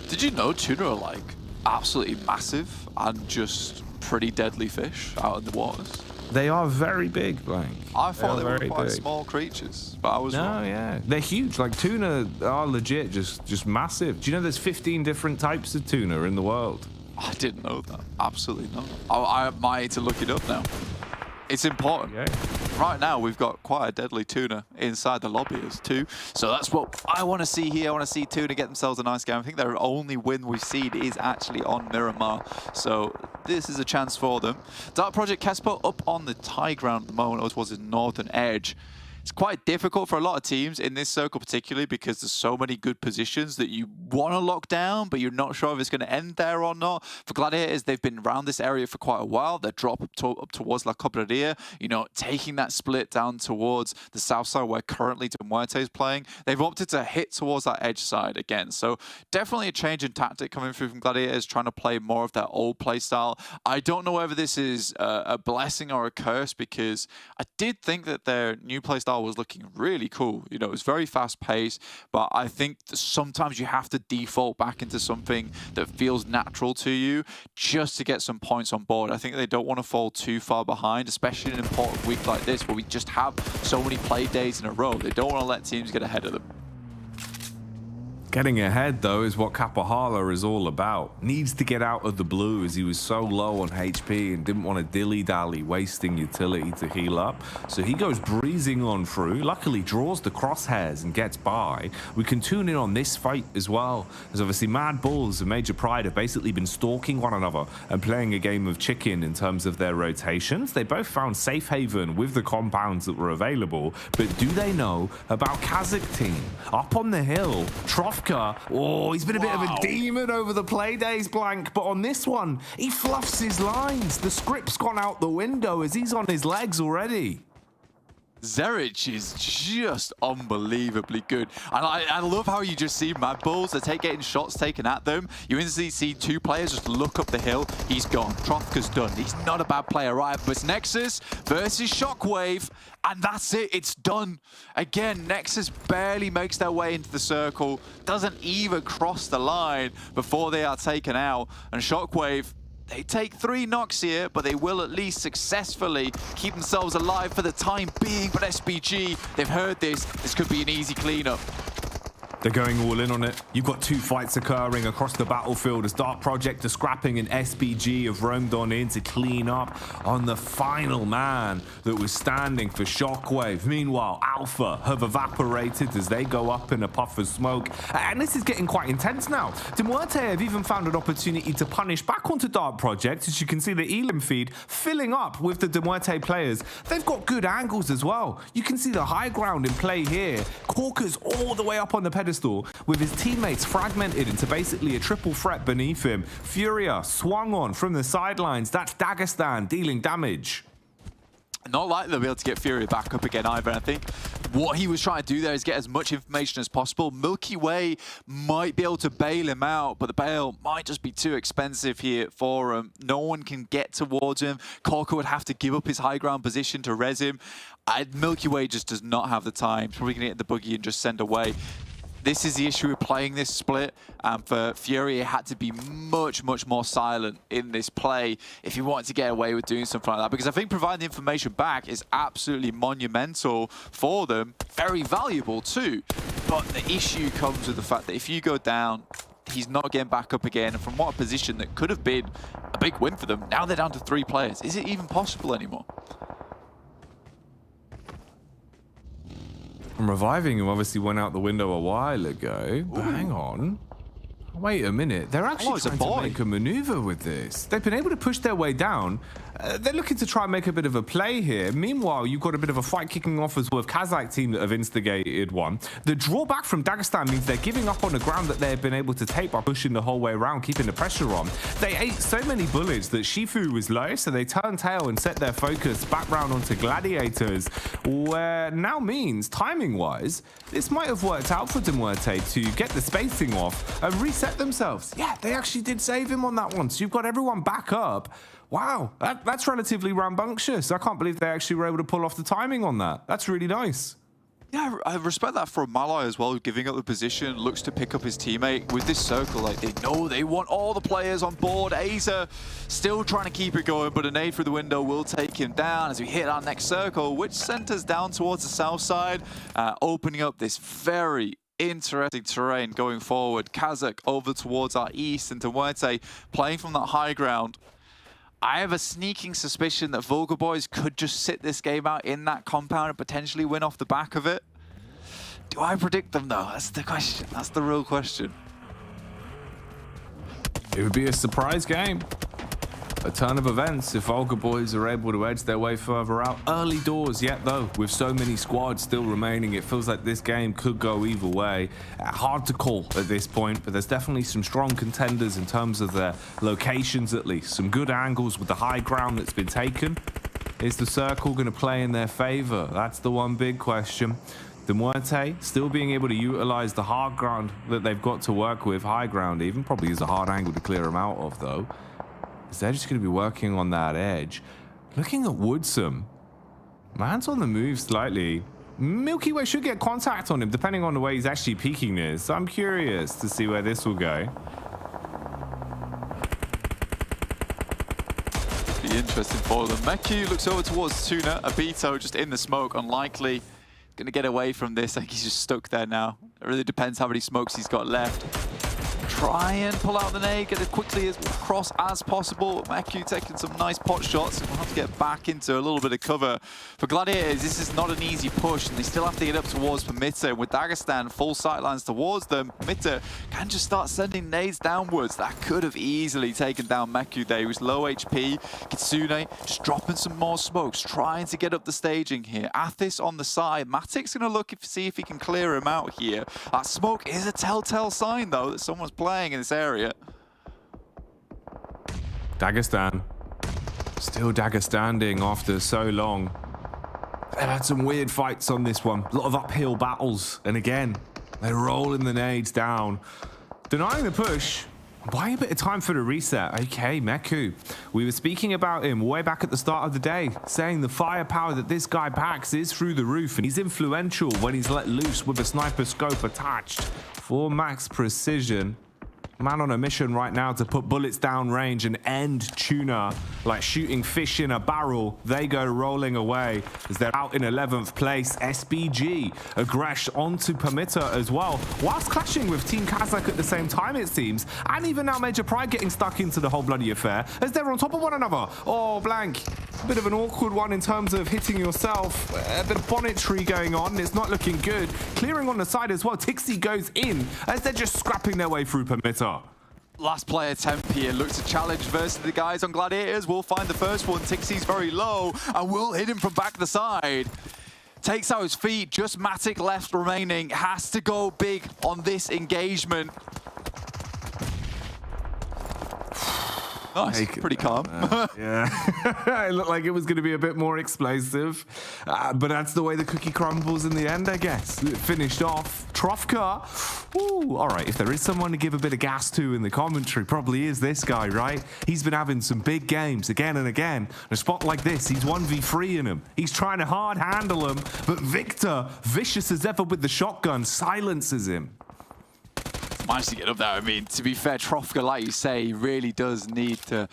Did you know TUNA are like absolutely massive and just pretty deadly fish out in the waters? They are very big, Blank. I thought they were very quite big. small creatures, but I was wrong. No, yeah. They're huge. Like, tuna are legit just massive. Do you know there's 15 different types of tuna in the world? I didn't know that. Absolutely not. I might need to look it up now. It's important. Yeah. Right now, we've got quite a deadly tuna inside the lobbies too. So that's what I want to see here. I want to see tuna get themselves a nice game. I think their only win we've seen is actually on Miramar. So this is a chance for them. Dark Project Kespo up on the high ground at the moment, towards his northern edge. It's quite difficult for a lot of teams in this circle particularly because there's so many good positions that you want to lock down, but you're not sure if it's going to end there or not. For Gladiators, they've been around this area for quite a while. They drop up towards La Cobraria, you know, taking that split down towards the south side where currently MUERTE is playing. They've opted to hit towards that edge side again. So definitely a change in tactic coming through from Gladiators, trying to play more of their old play style. I don't know whether this is a blessing or a curse because I did think that their new play style was looking really cool. You know, it was very fast paced, but I think sometimes you have to default back into something that feels natural to you just to get some points on board. I think they don't want to fall too far behind, especially in an important week like this where we just have so many play days in a row. They don't want to let teams get ahead of them. Getting ahead, though, is what Kapahala is all about. Needs to get out of the blue as he was so low on HP and didn't want to dilly-dally, wasting utility to heal up. So he goes breezing on through, luckily draws the crosshairs and gets by. We can tune in on this fight as well, as obviously MADBULLS and Major Pride have basically been stalking one another and playing a game of chicken in terms of their rotations. They both found safe haven with the compounds that were available, but do they know about KASIK team? Up on the hill, oh, he's been a bit of a demon over the play days, Blank, but on this one, he fluffs his lines. The script's gone out the window as he's on his legs already. Zerich is just unbelievably good. And I love how you just see MADBULLS, they're getting shots taken at them. You instantly see two players just look up the hill. He's gone. Trofka's done. He's not a bad player, right? But it's NEXUS versus SHOCKWAVE, and that's it. It's done. Again, NEXUS barely makes their way into the circle, doesn't even cross the line before they are taken out. And SHOCKWAVE, they take 3 knocks here, but they will at least successfully keep themselves alive for the time being. But SBG, they've heard this. This could be an easy cleanup. They're going all in on it. You've got 2 fights occurring across the battlefield as Dark Project are scrapping and SBG have roamed on in to clean up on the final man that was standing for SHOCKWAVE. Meanwhile, Alpha have evaporated as they go up in a puff of smoke. And this is getting quite intense now. MUERTE have even found an opportunity to punish back onto Dark Project. As you can see the Elim feed filling up with the MUERTE players. They've got good angles as well. You can see the high ground in play here. Corker's all the way up on the pedestal with his teammates fragmented into basically a triple threat beneath him. Furia swung on from the sidelines. That's Dagestan dealing damage. Not likely they'll be able to get Furia back up again either. I think what he was trying to do there is get as much information as possible. Milky Way might be able to bail him out, but the bail might just be too expensive here for him. No one can get towards him. Corker would have to give up his high ground position to res him. Milky Way just does not have the time. He's probably going to get the buggy and just send away. This is the issue with playing this split. For Fury, he had to be much, much more silent in this play if he wanted to get away with doing something like that. Because I think providing the information back is absolutely monumental for them. Very valuable too. But the issue comes with the fact that if you go down, he's not getting back up again. And from what a position that could have been a big win for them, now they're down to 3 players. Is it even possible anymore? Reviving him obviously went out the window a while ago. But hang on. Wait a minute. They're actually trying to make a maneuver with this. They've been able to push their way down. They're looking to try and make a bit of a play here. Meanwhile, you've got a bit of a fight kicking off as well with KASIK team that have instigated one. The drawback from Dagestan means they're giving up on the ground that they've been able to take by pushing the whole way around, keeping the pressure on. They ate so many bullets that Shifu was low, so they turned tail and set their focus back round onto Gladiators, where now means, timing-wise, this might have worked out for MUERTE to get the spacing off and reset themselves. Yeah, they actually did save him on that one, so you've got everyone back up. Wow, that's relatively rambunctious. I can't believe they actually were able to pull off the timing on that. That's really nice. Yeah, I respect that from Malai as well, giving up the position, looks to pick up his teammate with this circle. Like, they know they want all the players on board. Aza still trying to keep it going, but a nade through the window will take him down as we hit our next circle, which centers down towards the south side, opening up this very interesting terrain going forward. KASIK over towards our east, and MUERTE playing from that high ground. I have a sneaking suspicion that VULGAR boys could just sit this game out in that compound and potentially win off the back of it. Do I predict them though? That's the question. That's the real question. It would be a surprise game. a turn of events if VULGAR boys are able to edge their way further out. Early doors yet, though, with so many squads still remaining, it feels like this game could go either way. Hard to call at this point, but there's definitely some strong contenders in terms of their locations, at least. Some good angles with the high ground that's been taken. Is the circle going to play in their favor? That's the one big question. The MUERTE still being able to utilize the hard ground that they've got to work with, high ground even, probably is a hard angle to clear them out of, though. Is they're just going to be working on that edge. Looking at Woodsome, man's on the move slightly. Milky Way should get contact on him, depending on the way he's actually peeking this. So I'm curious to see where this will go. Be interesting for them. Meku looks over towards TUNA. Abito just in the smoke, unlikely. Going to get away from this. I think he's just stuck there now. It really depends how many smokes he's got left. Try and pull out the nade, get it quickly across as possible. Meku taking some nice pot shots, and we'll have to get back into a little bit of cover. For Gladiators, this is not an easy push, and they still have to get up towards PERMITTA. With Dagestan full sightlines towards them, PERMITTA can just start sending nades downwards. That could have easily taken down Meku there. He was low HP. Kitsune just dropping some more smokes, trying to get up the staging here. Athis on the side. Matic's going to look to see if he can clear him out here. That smoke is a telltale sign, though, that someone's playing in this area. Dagestan. Still Dagestanding after so long. They've had some weird fights on this one. A lot of uphill battles. And again, they're rolling the nades down. Denying the push. Buying a bit of time for the reset. Okay, Meku. We were speaking about him way back at the start of the day, saying the firepower that this guy packs is through the roof, and he's influential when he's let loose with a sniper scope attached. For max precision. Man on a mission right now to put bullets down range and end TUNA like shooting fish in a barrel. They go rolling away as they're out in 11th place. SBG aggression onto PERMITTA as well, whilst clashing with Team KASIK at the same time, it seems. And even now Major Pride getting stuck into the whole bloody affair as they're on top of one another. Oh, blank. A bit of an awkward one in terms of hitting yourself. A bit of bonetry going on. It's not looking good. Clearing on the side as well. Tixi goes in as they're just scrapping their way through PERMITTA. Last play attempt here, looks to challenge versus the guys on Gladiators. We'll find the first one. Tixi's very low, and will hit him from back the side. Takes out his feet, just Matic left remaining. Has to go big on this engagement. Nice, pretty calm. Yeah, it looked like it was going to be a bit more explosive, but that's the way the cookie crumbles in the end, I guess. It finished off. Trofka, ooh, all right, if there is someone to give a bit of gas to in the commentary, probably is this guy, right? He's been having some big games again and again. In a spot like this, he's 1v3 in him. He's trying to hard handle him, but Victor, vicious as ever with the shotgun, silences him. Managed to get up there. I mean, to be fair, Trofka, like you say, really does need us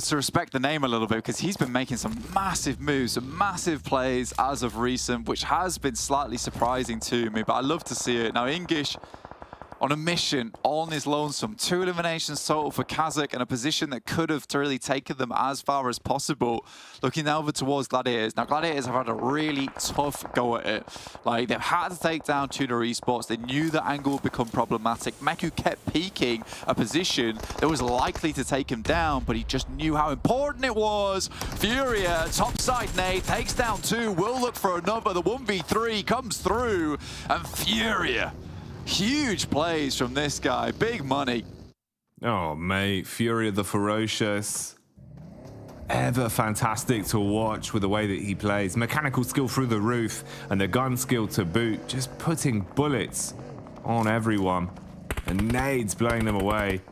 to respect the name a little bit, because he's been making some massive moves, some massive plays as of recent, which has been slightly surprising to me, but I love to see it. Now, English on a mission, all on his lonesome. 2 eliminations total for KASIK, and a position that could have really taken them as far as possible. Looking over towards Gladiators. Now, Gladiators have had a really tough go at it. Like, they've had to take down TUNA Esports. They knew the angle would become problematic. Meku kept peeking a position that was likely to take him down, but he just knew how important it was. Furia, topside nade, takes down 2. Will look for another. The 1v3 comes through, and Furia. Huge plays from this guy. Big money. Oh, mate. Furia the Ferocious. Ever fantastic to watch with the way that he plays. Mechanical skill through the roof and the gun skill to boot. Just putting bullets on everyone. And nades blowing them away.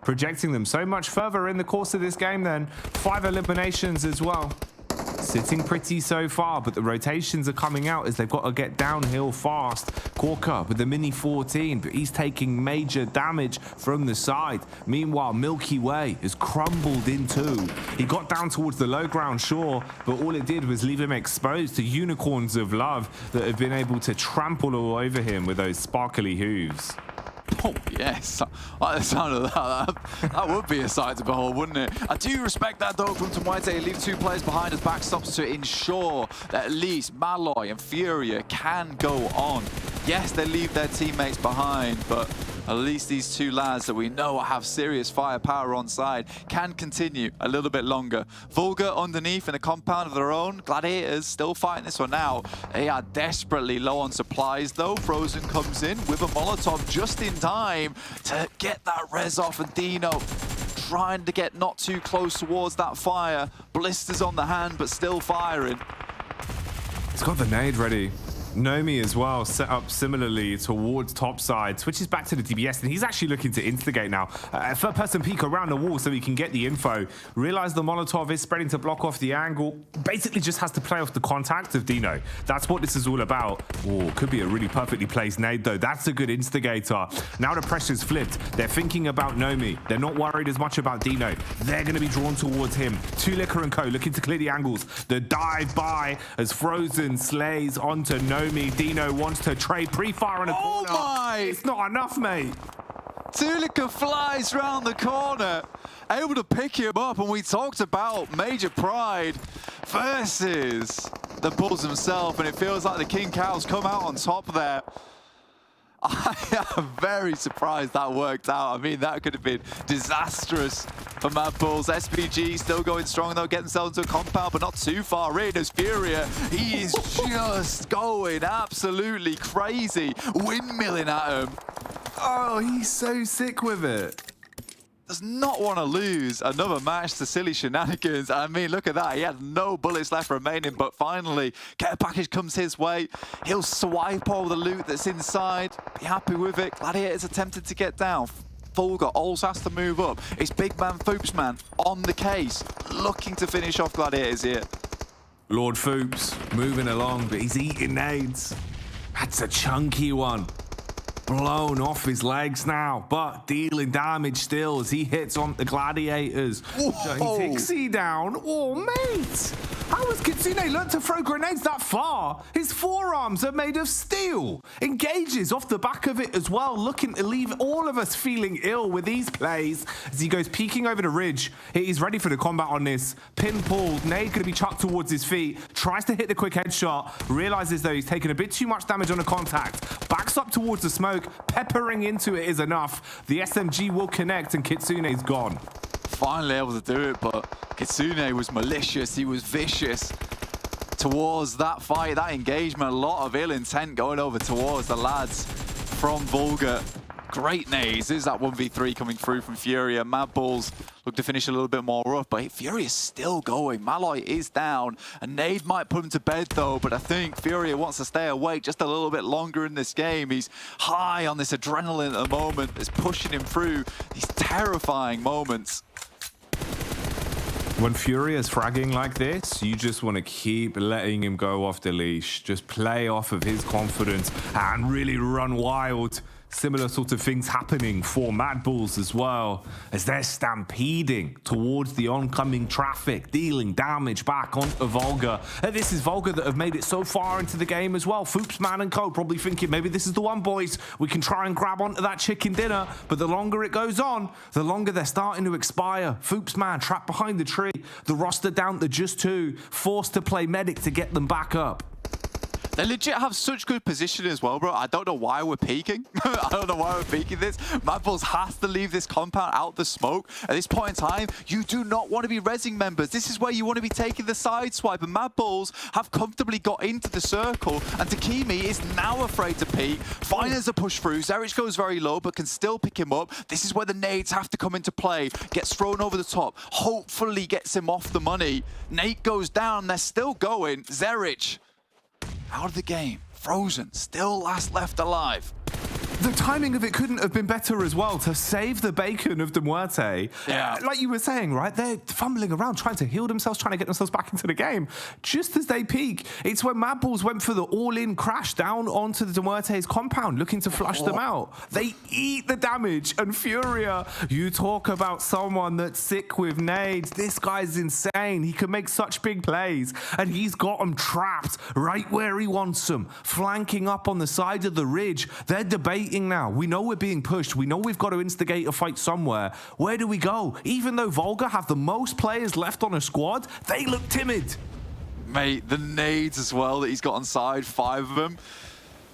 Projecting them so much further in the course of this game then. 5 eliminations as well. Sitting pretty so far, but the rotations are coming out as they've got to get downhill fast. Corker with the Mini 14, but he's taking major damage from the side. Meanwhile, Milky Way has crumbled in 2. He got down towards the low ground, sure, but all it did was leave him exposed to unicorns of love that have been able to trample all over him with those sparkly hooves. Oh, yes. I like the sound of that. That would be a sight to behold, wouldn't it? I do respect that, though, from MUERTE. Leave 2 players behind as backstops to ensure that at least Malloy and Furia can go on. Yes, they leave their teammates behind, but at least these two lads that we know have serious firepower on side can continue a little bit longer. VULGAR underneath in a compound of their own. Gladiators still fighting this one out. They are desperately low on supplies though. Frozen comes in with a Molotov just in time to get that res off, and Dino trying to get not too close towards that fire. Blisters on the hand, but still firing. He's got the nade ready. Nomi as well, set up similarly towards top side, switches back to the DBS, and he's actually looking to instigate now. Third person peek around the wall so he can get the info. Realize the Molotov is spreading to block off the angle. Basically just has to play off the contact of Dino. That's what this is all about. Oh, could be a really perfectly placed nade though. That's a good instigator. Now the pressure's flipped. They're thinking about Nomi. They're not worried as much about Dino. They're going to be drawn towards him. Liquor and Co looking to clear the angles. The dive by as Frozen slays onto Nomi. Dino wants to trade pre-fire in a corner. Oh my! It's not enough, mate. Tulika flies round the corner, able to pick him up, and we talked about Major Pride versus the Bulls themselves, and it feels like the King Cows come out on top there. I am very surprised that worked out. I mean, that could have been disastrous for MADBULLS. SPG still going strong though, get themselves into a compound, but not too far in as Furia. He is just going absolutely crazy, windmilling at him. Oh, he's so sick with it. Does not want to lose another match to silly shenanigans. I mean, look at that. He had no bullets left remaining, but finally, care package comes his way. He'll swipe all the loot that's inside. Be happy with it. Gladiators attempted to get down. VULGAR also has to move up. It's big man Foops man on the case, looking to finish off Gladiators here. Lord Foops moving along, but he's eating nades. That's a chunky one. Blown off his legs now, but dealing damage still as he hits on the Gladiators. Dixie down. Oh, mate. How has Kitsune learned to throw grenades that far? His forearms are made of steel. Engages off the back of it as well, looking to leave all of us feeling ill with these plays as he goes peeking over the ridge. He's ready for the combat on this. Pin pulled, nade going to be chucked towards his feet, tries to hit the quick headshot, realizes though he's taken a bit too much damage on the contact, backs up towards the smoke, peppering into it is enough. The SMG will connect and Kitsune's gone. Finally able to do it, but Kitsune was malicious, he was vicious towards that fight, that engagement. A lot of ill intent going over towards the lads from VULGAR. Great nades. There's that 1v3 coming through from Furia. MADBULLS look to finish a little bit more rough, but Furia's still going. Malloy is down. A nade might put him to bed though, but I think Furia wants to stay awake just a little bit longer in this game. He's high on this adrenaline at the moment. It's pushing him through these terrifying moments. When Furia is fragging like this, you just want to keep letting him go off the leash. Just play off of his confidence and really run wild. Similar sort of things happening for MADBULLS as well, as they're stampeding towards the oncoming traffic, dealing damage back onto VULGAR. And this is VULGAR that have made it so far into the game as well. Foops man and Co probably thinking maybe this is the one, boys. We can try and grab onto that chicken dinner. But the longer it goes on, the longer they're starting to expire. Foops man trapped behind the tree. The roster down to just 2, forced to play medic to get them back up. They legit have such good position as well, bro. I don't know why we're peeking. I don't know why we're peeking this. MADBULLS has to leave this compound out the smoke. At this point in time, you do not want to be rezzing members. This is where you want to be taking the side swipe. And MADBULLS have comfortably got into the circle. And Takimi is now afraid to peek. Finds a push through. Zerich goes very low, but can still pick him up. This is where the nades have to come into play. Gets thrown over the top. Hopefully gets him off the money. Nate goes down. They're still going. Zerich out of the game. Frozen, still left alive. The timing of it couldn't have been better as well to save the bacon of the MUERTE. Yeah. Like you were saying, right? They're fumbling around, trying to heal themselves, trying to get themselves back into the game. Just as they peak, it's when MADBULLS went for the all-in crash down onto the MUERTE's compound, looking to flush them out. They eat the damage, and Furia, you talk about someone that's sick with nades. This guy's insane. He can make such big plays, and he's got them trapped right where he wants them, flanking up on the side of the ridge. They're debating now. We know we're being pushed. We know we've got to instigate a fight somewhere. Where do we go? Even though VULGAR have the most players left on a squad, they look timid. Mate, the nades as well that he's got on side, 5 of them.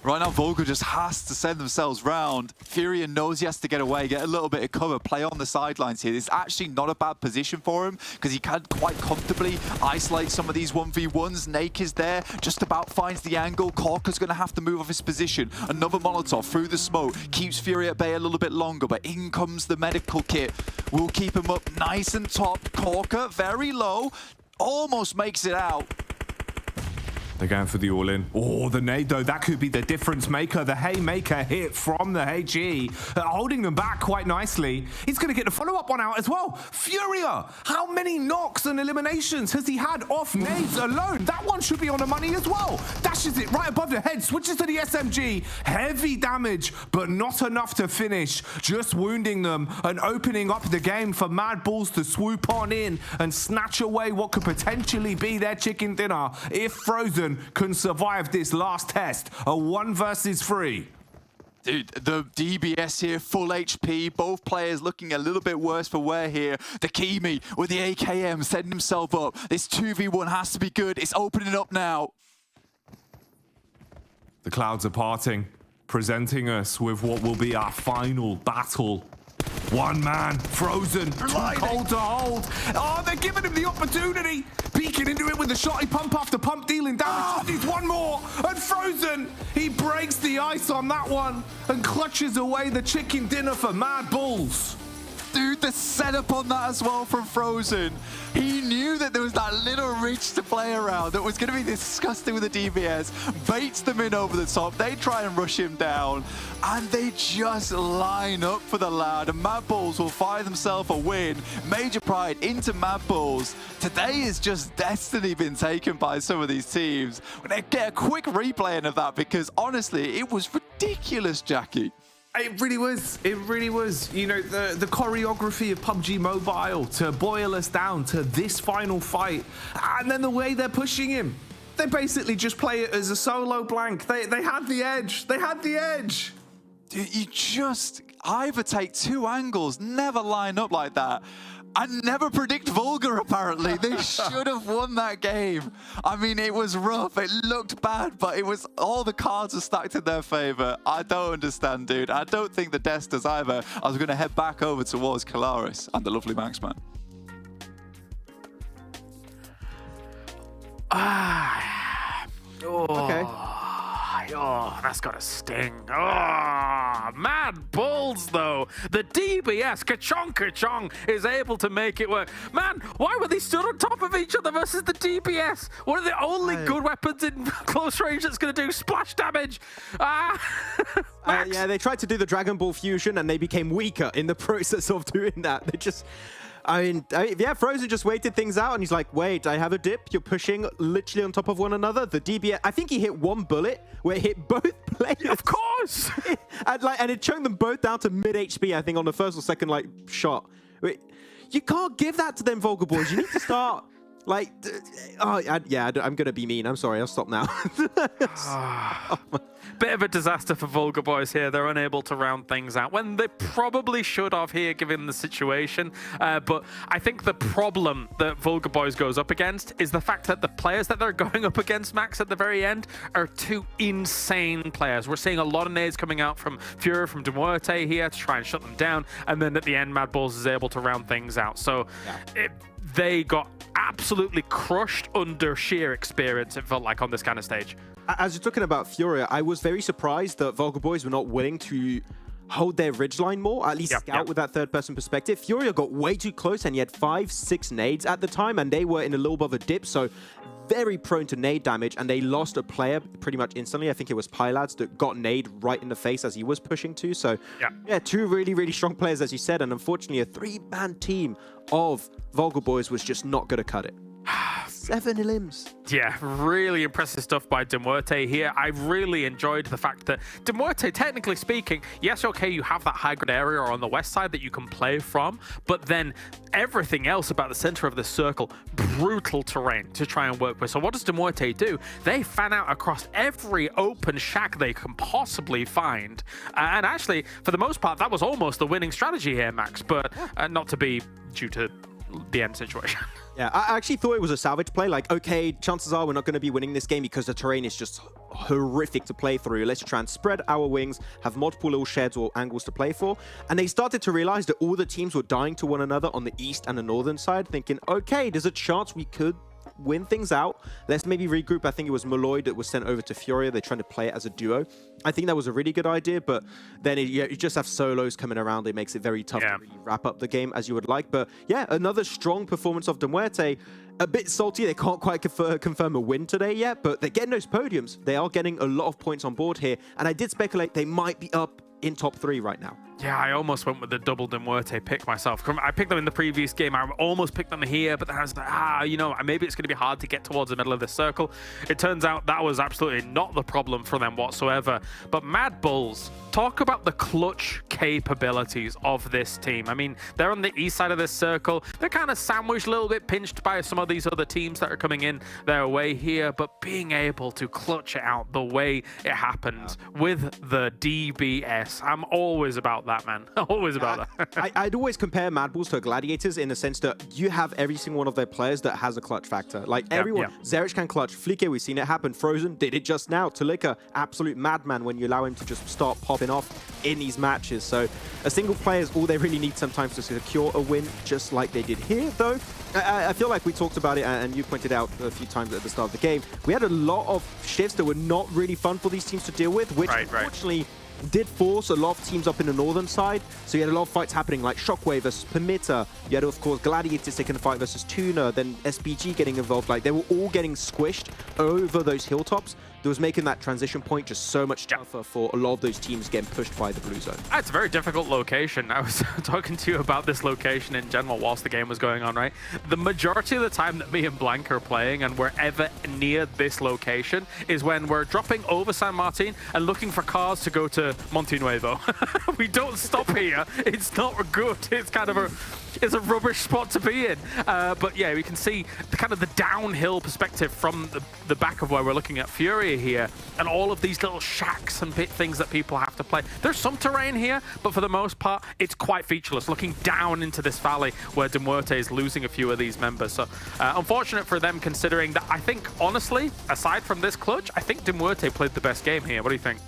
Right now, VULGAR just has to send themselves round. Furia knows he has to get away, get a little bit of cover, play on the sidelines here. It's actually not a bad position for him because he can quite comfortably isolate some of these 1v1s. Nake is there, just about finds the angle. Corker's going to have to move off his position. Another Molotov through the smoke. Keeps Furia at bay a little bit longer, but in comes the medical kit. Will keep him up nice and top. Corker, very low, almost makes it out. They're going for the all-in. Oh, the nade, though. That could be the difference maker. The haymaker hit from the HE, holding them back quite nicely. He's going to get the follow-up one out as well. Furia, how many knocks and eliminations has he had off nades alone? That one should be on the money as well. Dashes it right above the head, switches to the SMG. Heavy damage, but not enough to finish. Just wounding them and opening up the game for MADBULLS to swoop on in and snatch away what could potentially be their chicken dinner if Frozen can survive this last test. A 1 versus 3. Dude, the DBS here, full HP. Both players looking a little bit worse for wear here. The Kimi with the AKM setting himself up. This 2v1 has to be good. It's opening up now. The clouds are parting, presenting us with what will be our final battle. One man, Frozen, too cold to hold. Oh, they're giving him the opportunity. Peeking into it with the shotty pump after pump, dealing damage. Needs one more, and Frozen, he breaks the ice on that one and clutches away the chicken dinner for MADBULLS. Dude, the setup on that as well from Frozen. He knew that there was that little reach to play around that was going to be disgusting with the DBS. Baits them in over the top. They try and rush him down, and they just line up for the lad. And MADBULLS will find themselves a win. Major pride into MADBULLS. Today is just destiny been taken by some of these teams. We're going to get a quick replaying of that because, honestly, it was ridiculous, Jackie. It really was. It really was. You know, the choreography of PUBG Mobile to boil us down to this final fight. And then the way they're pushing him. They basically just play it as a solo blank. They had the edge. They had the edge. Dude, you just either take two angles, never line up like that. And never predict VULGAR, apparently. They should have won that game. I mean, it was rough. It looked bad, but it was all the cards are stacked in their favor. I don't understand, dude. I don't think the Des does either. I was going to head back over towards Kalaris and the lovely Maxman. Okay. Oh, that's got to sting. Oh, MADBULLS, though. The DBS, ka-chong, is able to make it work. Man, why were they stood on top of each other versus the DBS? One of the only good weapons in close range that's going to do splash damage. Yeah, they tried to do the Dragon Ball fusion, and they became weaker in the process of doing that. They just... I mean, yeah, Frozen just waited things out, and he's like, wait, I have a dip. You're pushing literally on top of one another. The DBS, I think he hit one bullet where it hit both players. Of course! and it choked them both down to mid HP, I think, on the first or second, shot. You can't give that to them, VULGAR boys. You need to start... yeah, I'm going to be mean. I'm sorry. I'll stop now. Bit of a disaster for VULGAR boys here. They're unable to round things out when they probably should have here, given the situation. But I think the problem that VULGAR boys goes up against is the fact that the players that they're going up against, Max, at the very end, are two insane players. We're seeing a lot of nades coming out from Furia, from MUERTE here to try and shut them down. And then at the end, MADBULLS is able to round things out. So they got absolutely crushed under sheer experience, it felt like, on this kind of stage. As you're talking about Furia, I was very surprised that VULGAR boys were not willing to hold their ridgeline more, at least scout with that third-person perspective. Furia got way too close, and he had 5-6 nades at the time, and they were in a little bit of a dip, so very prone to nade damage, and they lost a player pretty much instantly. I think it was Pylads that got nade right in the face as he was pushing to. So, yeah, two really, really strong players, as you said, and unfortunately, a three-man team of VULGAR boys was just not going to cut it. 7 limbs. Yeah, really impressive stuff by MUERTE here. I really enjoyed the fact that MUERTE, technically speaking, yes, okay, you have that high ground area on the west side that you can play from, but then everything else about the center of the circle, brutal terrain to try and work with. So what does MUERTE do? They fan out across every open shack they can possibly find. And actually, for the most part, that was almost the winning strategy here, Max, but not to be due to the end situation. Yeah, I actually thought it was a salvage play. Like, okay, chances are we're not going to be winning this game because the terrain is just horrific to play through. Let's try and spread our wings, have multiple little sheds or angles to play for. And they started to realize that all the teams were dying to one another on the east and the northern side, thinking, okay, there's a chance we could win things out. Let's maybe regroup. I think it was Malloy that was sent over to Furia. They're trying to play it as a duo. I think that was a really good idea, but then you just have solos coming around. It makes it very tough to really wrap up the game as you would like. But yeah, another strong performance of MUERTE. A bit salty. They can't quite confirm a win today yet, but they're getting those podiums. They are getting a lot of points on board here. And I did speculate they might be up in top 3 right now. Yeah, I almost went with the double MUERTE pick myself. I picked them in the previous game. I almost picked them here, but then I was like, you know, maybe it's going to be hard to get towards the middle of this circle. It turns out that was absolutely not the problem for them whatsoever. But MADBULLS, talk about the clutch capabilities of this team. I mean, they're on the east side of this circle. They're kind of sandwiched, a little bit pinched by some of these other teams that are coming in their way here, but being able to clutch it out the way it happened with the DBS. I'm always about that, man. Always about that. I'd always compare MADBULLS to Gladiators in the sense that you have every single one of their players that has a clutch factor. Like everyone, Zerich can clutch. Flique, we've seen it happen. Frozen did it just now. Talika, absolute madman when you allow him to just start popping off in these matches. So a single player is all they really need sometimes to secure a win, just like they did here, though. I feel like we talked about it, and you pointed out a few times at the start of the game. We had a lot of shifts that were not really fun for these teams to deal with, which unfortunately did force a lot of teams up in the northern side. So you had a lot of fights happening, like SHOCKWAVE versus PERMITTA. You had, of course, Gladiators taking a fight versus TUNA, then SPG getting involved. Like, they were all getting squished over those hilltops. That was making that transition point just so much tougher for a lot of those teams getting pushed by the blue zone. It's a very difficult location. I was talking to you about this location in general whilst the game was going on, right? The majority of the time that me and Blank are playing and we're ever near this location is when we're dropping over San Martin and looking for cars to go to Monte Nuevo. We don't stop here. It's not good. It's kind of a rubbish spot to be in. But yeah, we can see the downhill perspective from the back of where we're looking at Fury here, and all of these little shacks and things that people have to play. There's some terrain here, but for the most part, it's quite featureless, looking down into this valley where MUERTE is losing a few of these members. So unfortunate for them, considering that I think, honestly, aside from this clutch, I think MUERTE played the best game here. What do you think?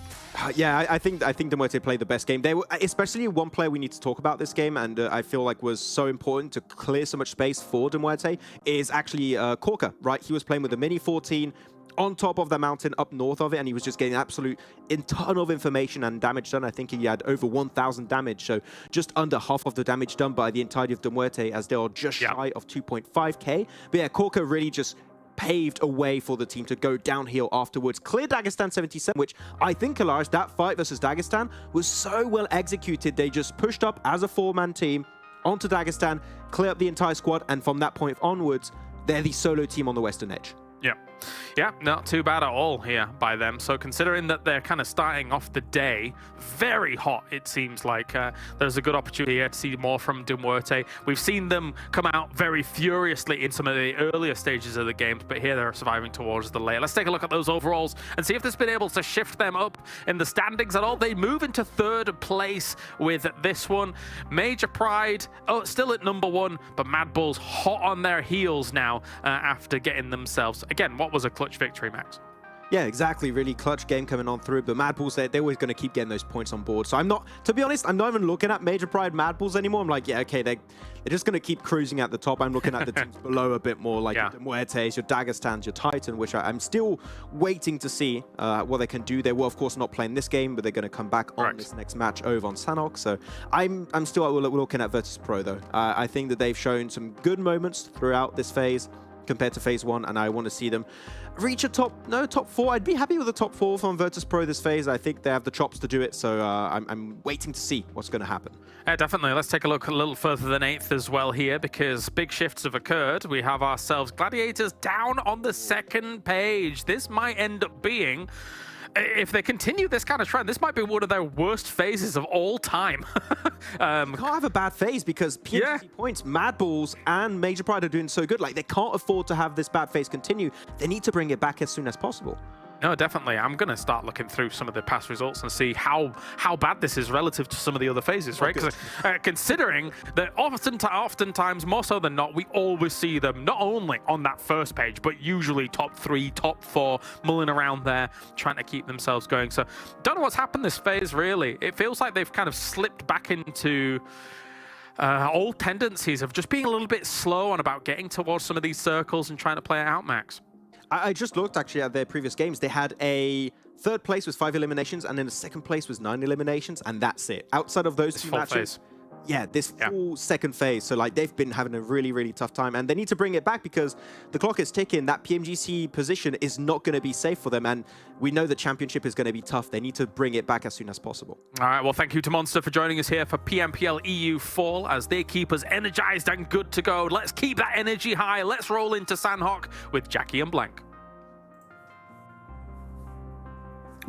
Yeah, I think MUERTE played the best game. They were, especially one player we need to talk about this game, and I feel like was so important to clear so much space for MUERTE, is actually Korka, right? He was playing with the Mini 14 on top of the mountain up north of it, and he was just getting absolute ton of information and damage done. I think he had over 1,000 damage, so just under half of the damage done by the entirety of MUERTE, as they are just shy of 2.5k. But yeah, Korka really just paved a way for the team to go downhill afterwards. Clear Dagestan 77, which I think, Alaris, that fight versus Dagestan was so well executed. They just pushed up as a 4-man team onto Dagestan, clear up the entire squad, and from that point onwards, they're the solo team on the western edge. Yeah, not too bad at all here by them. So considering that they're kind of starting off the day very hot, it seems like there's a good opportunity here to see more from MUERTE. We've seen them come out very furiously in some of the earlier stages of the games, but here they're surviving towards the late. Let's take a look at those overalls and see if this has been able to shift them up in the standings at all. They move into 3rd place with this one. Major Pride, still at number 1, but MADBULLS hot on their heels now after getting themselves, again, what was a clutch victory, Max? Yeah, exactly. Really clutch game coming on through. But MADBULLS, they're always going to keep getting those points on board. So I'm not, to be honest, I'm not even looking at Major Pride MADBULLS anymore. I'm like, yeah, okay, they're just going to keep cruising at the top. I'm looking at the teams below a bit more, like your MUERTEs, your Dagestans, your Titan, which I'm still waiting to see what they can do. They were, of course, not playing this game, but they're going to come back on this next match over on Sanhok. So I'm still looking at VIRTUS.PRO, though. I think that they've shown some good moments throughout this phase compared to phase 1, and I want to see them reach a top 4. I'd be happy with a top 4 from VIRTUS.PRO this phase. I think they have the chops to do it, so I'm waiting to see what's going to happen. Definitely. Let's take a look a little further than 8th as well here, because big shifts have occurred. We have ourselves Gladiators down on the 2nd page. This might end up being, if they continue this kind of trend, this might be one of their worst phases of all time. Can't have a bad phase because PMPL points, MADBULLS and Major Pride are doing so good. Like, they can't afford to have this bad phase continue. They need to bring it back as soon as possible. No, definitely. I'm going to start looking through some of the past results and see how bad this is relative to some of the other phases, right? Because considering that oftentimes, more so than not, we always see them not only on that first page, but usually top 3, top 4, mulling around there, trying to keep themselves going. So don't know what's happened this phase, really. It feels like they've kind of slipped back into old tendencies of just being a little bit slow on about getting towards some of these circles and trying to play it out, Max. I just looked actually at their previous games. They had a third place was 5 eliminations, and then the second place was 9 eliminations, and that's it. Outside of those 2 matches, this full second phase. So like they've been having a really, really tough time, and they need to bring it back because the clock is ticking. That PMGC position is not going to be safe for them, and we know the championship is going to be tough. They need to bring it back as soon as possible. All right, well, thank you to Monster for joining us here for PMPL EU Fall as they keep us energized and good to go. Let's keep that energy high. Let's roll into Sanhok with Jackie and Blank.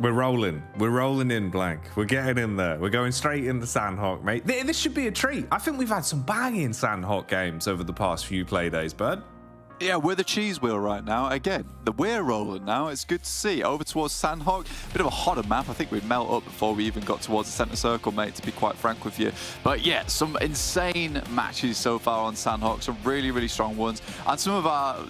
We're rolling in, Blank. We're getting in there. We're going straight into Sanhok, mate. This should be a treat. I think we've had some banging Sanhok games over the past few play days, bud. Yeah, we're the cheese wheel right now. Again, we're rolling now. It's good to see. Over towards Sanhok, bit of a hotter map. I think we'd melt up before we even got towards the center circle, mate, to be quite frank with you. But yeah, some insane matches so far on Sanhok. Some really, really strong ones. And some of our,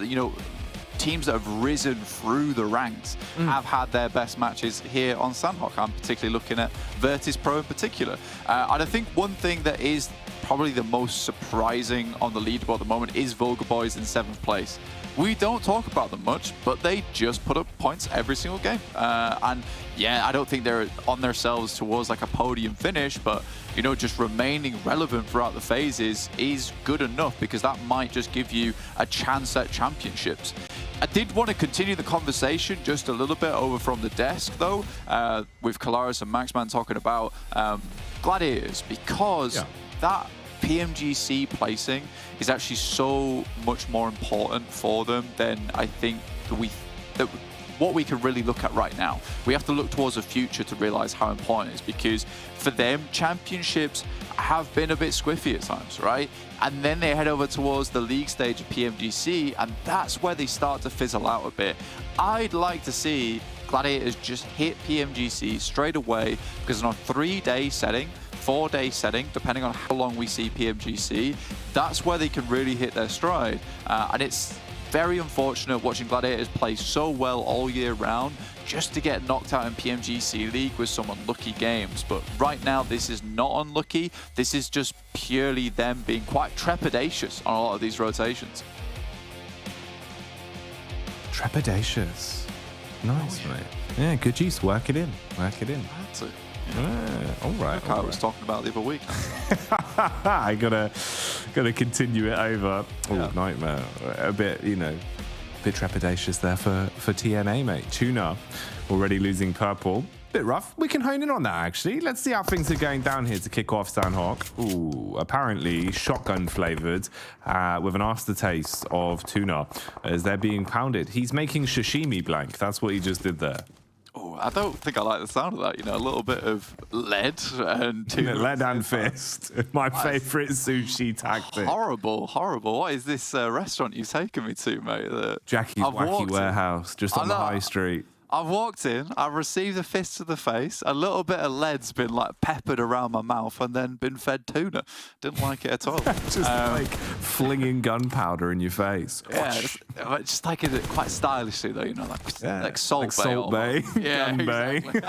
teams that have risen through the ranks have had their best matches here on Sanhok. I'm particularly looking at VIRTUS.PRO in particular. And I think one thing that is probably the most surprising on the leaderboard at the moment is VULGAR Boys in 7th place. We don't talk about them much, but they just put up points every single game. And yeah, I don't think they're on themselves towards like a podium finish, but just remaining relevant throughout the phases is good enough because that might just give you a chance at championships. I did want to continue the conversation just a little bit over from the desk though, with Kalaris and Maxman talking about Gladiators, because that PMGC placing is actually so much more important for them than I think what we can really look at right now. We have to look towards the future to realize how important it is, because for them, championships have been a bit squiffy at times, right? And then they head over towards the league stage of PMGC, and that's where they start to fizzle out a bit. I'd like to see Gladiators just hit PMGC straight away, because on a 3-day setting, 4-day setting, depending on how long we see PMGC, that's where they can really hit their stride. And it's very unfortunate watching Gladiators play so well all year round just to get knocked out in PMGC League with some unlucky games. But right now, this is not unlucky. This is just purely them being quite trepidatious on a lot of these rotations. Trepidatious. Nice, mate. Yeah, good use. Work it in. Work it in. That's it. All right. Like I was talking about the other week. I gotta continue it over. Oh, nightmare. A bit, bit trepidatious there for TNA, mate. TUNA already losing purple. Bit rough. We can hone in on that, actually. Let's see how things are going down here to kick off Sanhok. Ooh, apparently shotgun flavored with an aftertaste of TUNA as they're being pounded. He's making sashimi, Blank. That's what he just did there. Oh, I don't think I like the sound of that. A little bit of lead and tuna. Lead and fist. My favorite sushi tactic. Horrible, horrible. What is this restaurant you've taken me to, mate? Jackie's Wacky Warehouse, just on the high street. I've walked in, I've received a fist to the face, a little bit of lead's been like peppered around my mouth and then been fed tuna. Didn't like it at all. Just like flinging gunpowder in your face. Yeah, just like it quite stylishly though, like Salt Bay. Yeah, Gun Bay. Exactly.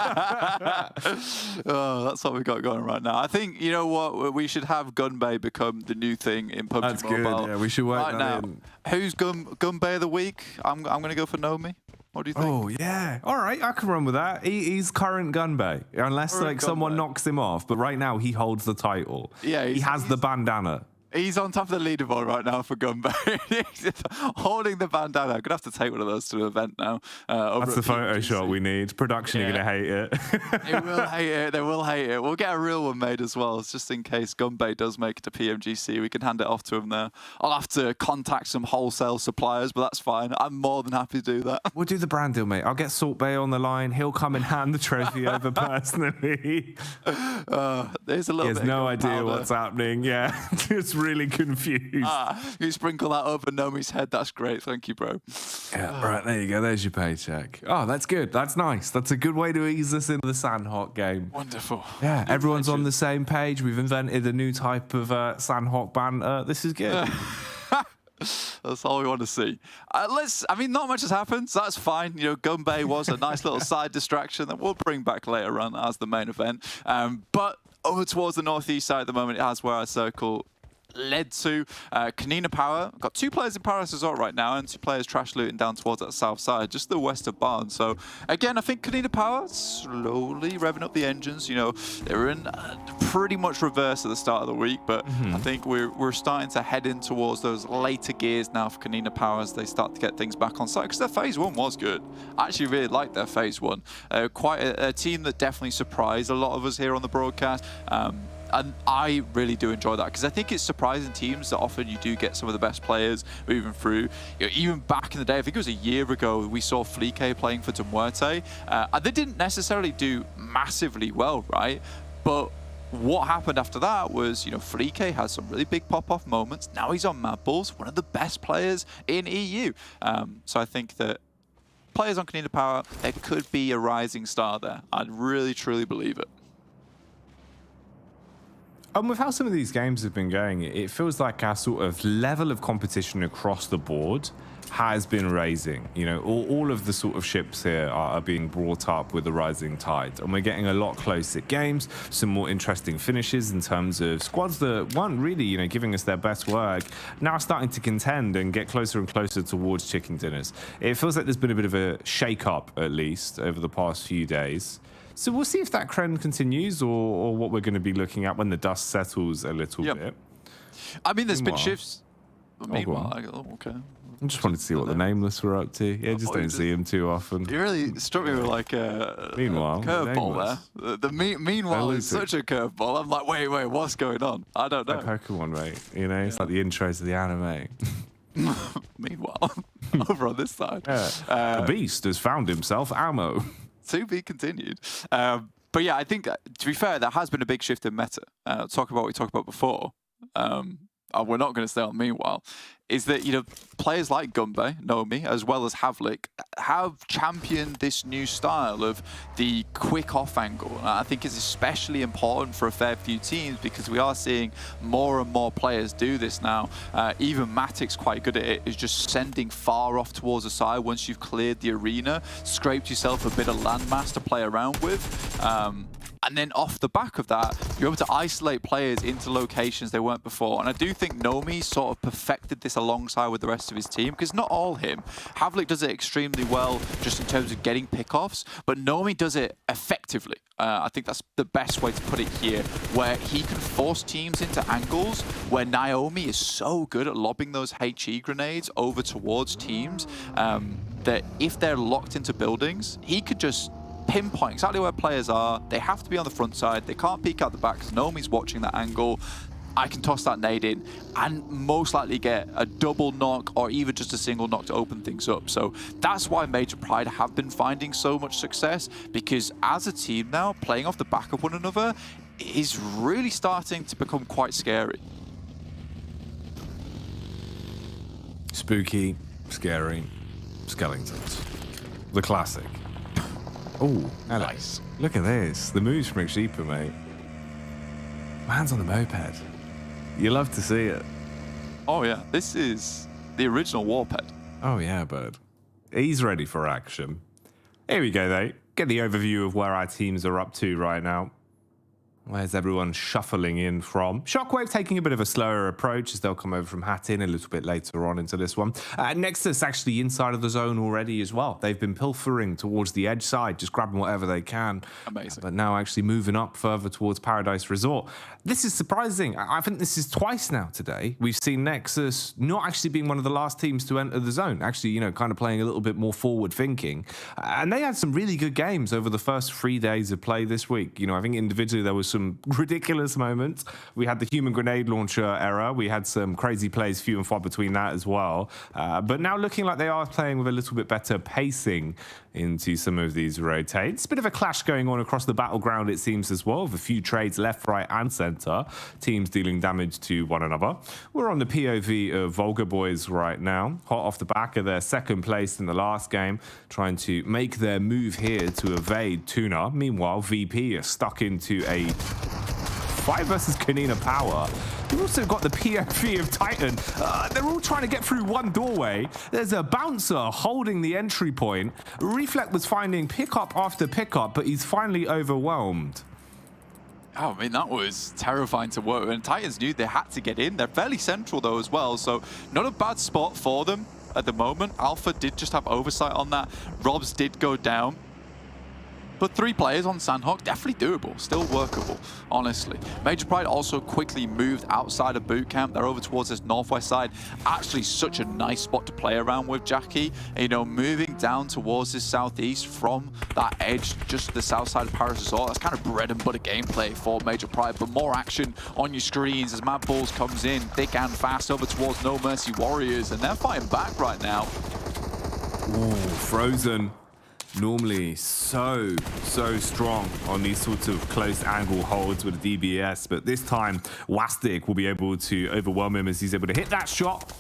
Oh, that's what we've got going right now. I think, you know what, we should have Gun Bay become the new thing in PUBG That's Mobile. good, yeah, we should work right that now. in. Who's Gun Bay of the week? I'm going to go for Nomi. What do you think? Oh, yeah. All right, I can run with that. He's current Gunbay, unless someone knocks him off. But right now, he holds the title. Yeah, he has the bandana. He's on top of the leaderboard right now for Gunbay. He's holding the bandana. I'm going to have to take one of those to an event now. That's the photo shot we need. Production are going to hate it. They will hate it. They will hate it. We'll get a real one made as well, just in case Gunbay does make it to PMGC. We can hand it off to him there. I'll have to contact some wholesale suppliers, but that's fine. I'm more than happy to do that. We'll do the brand deal, mate. I'll get Salt Bay on the line. He'll come and hand the trophy over personally. There's a little bit. He has no idea what's happening. Yeah, just really confused. You sprinkle that over Nomi's head. That's great. Thank you, bro. Yeah, right, there you go. There's your paycheck. Oh, that's good. That's nice. That's a good way to ease us into the Sanhok game. Wonderful. Yeah, everyone's on the same page. We've invented a new type of Sanhok banter. This is good. That's all we want to see. I mean, not much has happened, so that's fine. You know, Gumbay was a nice little side distraction that we'll bring back later on as the main event. But over towards the northeast side at the moment, it has where our circle led to. KONINA Power, got 2 players in Paris Resort right now and 2 players trash looting down towards that south side, just the west of Barn. So again, I think KONINA Power slowly revving up the engines. You know, they were in pretty much reverse at the start of the week, but I think we're starting to head in towards those later gears now for KONINA Power as they start to get things back on site, because their phase 1 was good. I actually really liked their phase 1. Quite a team that definitely surprised a lot of us here on the broadcast. And I really do enjoy that, because I think it's surprising teams that often you do get some of the best players moving through. You know, even back in the day, I think it was a year ago, we saw Flique playing for MUERTE. And they didn't necessarily do massively well, right? But what happened after that was, you know, Flique has some really big pop-off moments. Now he's on MADBULLS, one of the best players in EU. So I think that players on KONINA Power, there could be a rising star there. I really, truly believe it. And with how some of these games have been going, it feels like our sort of level of competition across the board has been raising. You know, all of the sort of ships here are being brought up with the rising tide, and we're getting a lot closer games, some more interesting finishes in terms of squads that weren't really, you know, giving us their best work, now starting to contend and get closer and closer towards chicken dinners. It feels like there's been a bit of a shake-up, at least, over the past few days. So we'll see if that trend continues, or what we're going to be looking at when the dust settles a little bit. I mean, there's been shifts. Meanwhile, okay. I just wanted to see what the Nameless were up to. Yeah, just don't see him too often. You really struck me with like a curveball there. The meanwhile is such a curveball. I'm like, wait, what's going on? I don't know. Like Pokemon, mate. You know, it's like the intro to the anime. Meanwhile, over on this side, the beast has found himself ammo. To be continued. But yeah, I think, to be fair, there has been a big shift in meta. Talk about what we talked about before. We're not going to stay on meanwhile. Is that, you know, players like Gumbay, Nomi, as well as Havlik, have championed this new style of the quick off angle. And I think it's especially important for a fair few teams, because we are seeing more and more players do this now. Even Matic's quite good at it, is just sending far off towards the side once you've cleared the arena, scraped yourself a bit of landmass to play around with. And then off the back of that, you're able to isolate players into locations they weren't before. And I do think Nomi sort of perfected this alongside with the rest of his team, because not all him. Havlik does it extremely well just in terms of getting pickoffs, but Nomi does it effectively. I think that's the best way to put it here, where he can force teams into angles where Naomi is so good at lobbing those HE grenades over towards teams that if they're locked into buildings, he could just pinpoint exactly where players are. They have to be on the front side. They can't peek out the back because Naomi's watching that angle. I can toss that nade in and most likely get a double knock or even just a single knock to open things up. So that's why Major Pride have been finding so much success, because as a team now, playing off the back of one another is really starting to become quite scary. Spooky, scary, skeletons. The classic. Oh, nice. Look at this. The moves from Xepa, mate. Man's on the moped. You love to see it. Oh, yeah. This is the original Warped. Oh, yeah, bud. He's ready for action. Here we go, though. Get the overview of where our teams are up to right now. Where's everyone shuffling in from? SHOCKWAVE taking a bit of a slower approach as they'll come over from Hattin a little bit later on into this one. NEXUS actually inside of the zone already as well. They've been pilfering towards the edge side, just grabbing whatever they can. Amazing. But now actually moving up further towards Paradise Resort. This is surprising. I think this is twice now today. We've seen NEXUS not actually being one of the last teams to enter the zone. Actually, you know, kind of playing a little bit more forward thinking. And they had some really good games over the first 3 days of play this week. You know, I think individually there was some ridiculous moments. We had the human grenade launcher era. We had some crazy plays few and far between that as well. But now looking like they are playing with a little bit better pacing into some of these rotates. Bit of a clash going on across the battleground, it seems, as well, with a few trades left, right, and center. Teams dealing damage to one another. We're on the POV of VULGAR boys right now, hot off the back of their second place in the last game, trying to make their move here to evade TUNA. Meanwhile, VP are stuck into a 5 versus KONINA power. You've also got the POV of Titan. They're all trying to get through one doorway. There's a bouncer holding the entry point. Reflect was finding pickup after pickup, but he's finally overwhelmed. Oh, I mean, that was terrifying to work with. And Titans knew they had to get in. They're fairly central, though, as well. So not a bad spot for them at the moment. Alpha did just have oversight on that. Robs did go down. But 3 players on Sanhok, definitely doable, still workable, honestly. Major Pride also quickly moved outside of boot camp. They're over towards this northwest side. Actually, such a nice spot to play around with, Jackie. You know, moving down towards this southeast from that edge, just the south side of Paris Resort. That's kind of bread and butter gameplay for Major Pride, but more action on your screens as MADBULLS comes in thick and fast over towards No Mercy Warriors, and they're fighting back right now. Ooh, Frozen. Normally so strong on these sorts of close angle holds with a DBS, but this time Wastik will be able to overwhelm him as he's able to hit that shot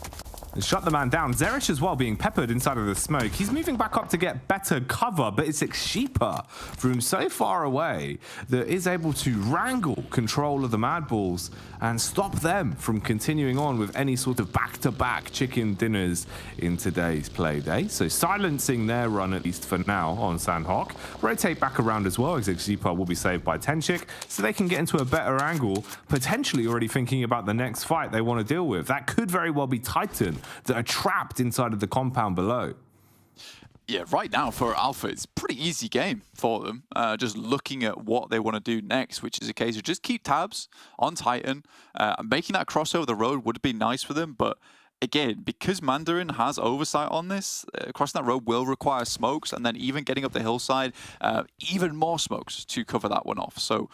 and shut the man down. Zerish as well being peppered inside of the smoke. He's moving back up to get better cover, but it's Sheepa from so far away that is able to wrangle control of the MADBULLS and stop them from continuing on with any sort of back-to-back chicken dinners in today's play day. So silencing their run, at least for now, on Sanhok. Rotate back around as well, as Sheepa will be saved by Tenchik, so they can get into a better angle, potentially already thinking about the next fight they want to deal with. That could very well be Titan, that are trapped inside of the compound below. Yeah, right now for Alpha, it's a pretty easy game for them. Just looking at what they want to do next, which is a case of just keep tabs on Titan. Making that crossover the road would be nice for them, but again, because Mandarin has oversight on this, crossing that road will require smokes, and then even getting up the hillside, even more smokes to cover that one off. So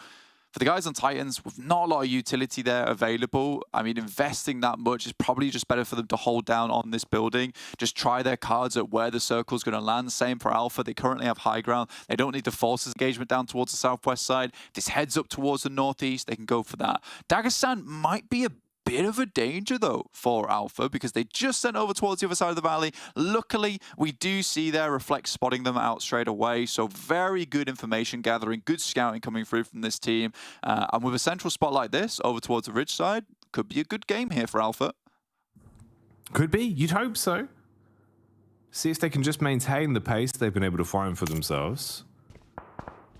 for the guys on Titans, with not a lot of utility there available, I mean, investing that much is probably just better for them to hold down on this building. Just try their cards at where the circle's going to land. Same for Alpha. They currently have high ground. They don't need to force this engagement down towards the southwest side. If this heads up towards the northeast, they can go for that. Dagestan might be a bit of a danger, though, for Alpha, because they just sent over towards the other side of the valley. Luckily, we do see their reflect spotting them out straight away, so very good information gathering, good scouting coming through from this team. And with a central spot like this over towards the ridge side, could be a good game here for Alpha. Could be. You'd hope so. See if they can just maintain the pace they've been able to find for themselves.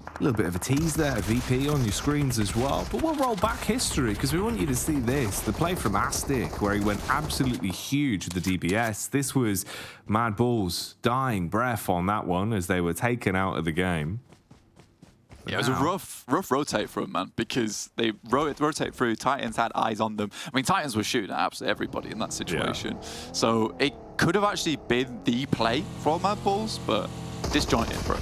A little bit of a tease there, VP, on your screens as well. But we'll roll back history because we want you to see this. The play from Astic, where he went absolutely huge with the DBS. This was MADBULLS dying breath on that one as they were taken out of the game. Yeah, it was a rough rotate for them, man, because they rotate through. Titans had eyes on them. I mean, Titans were shooting at absolutely everybody in that situation. Yeah. So it could have actually been the play for MADBULLS, but disjointed, bro.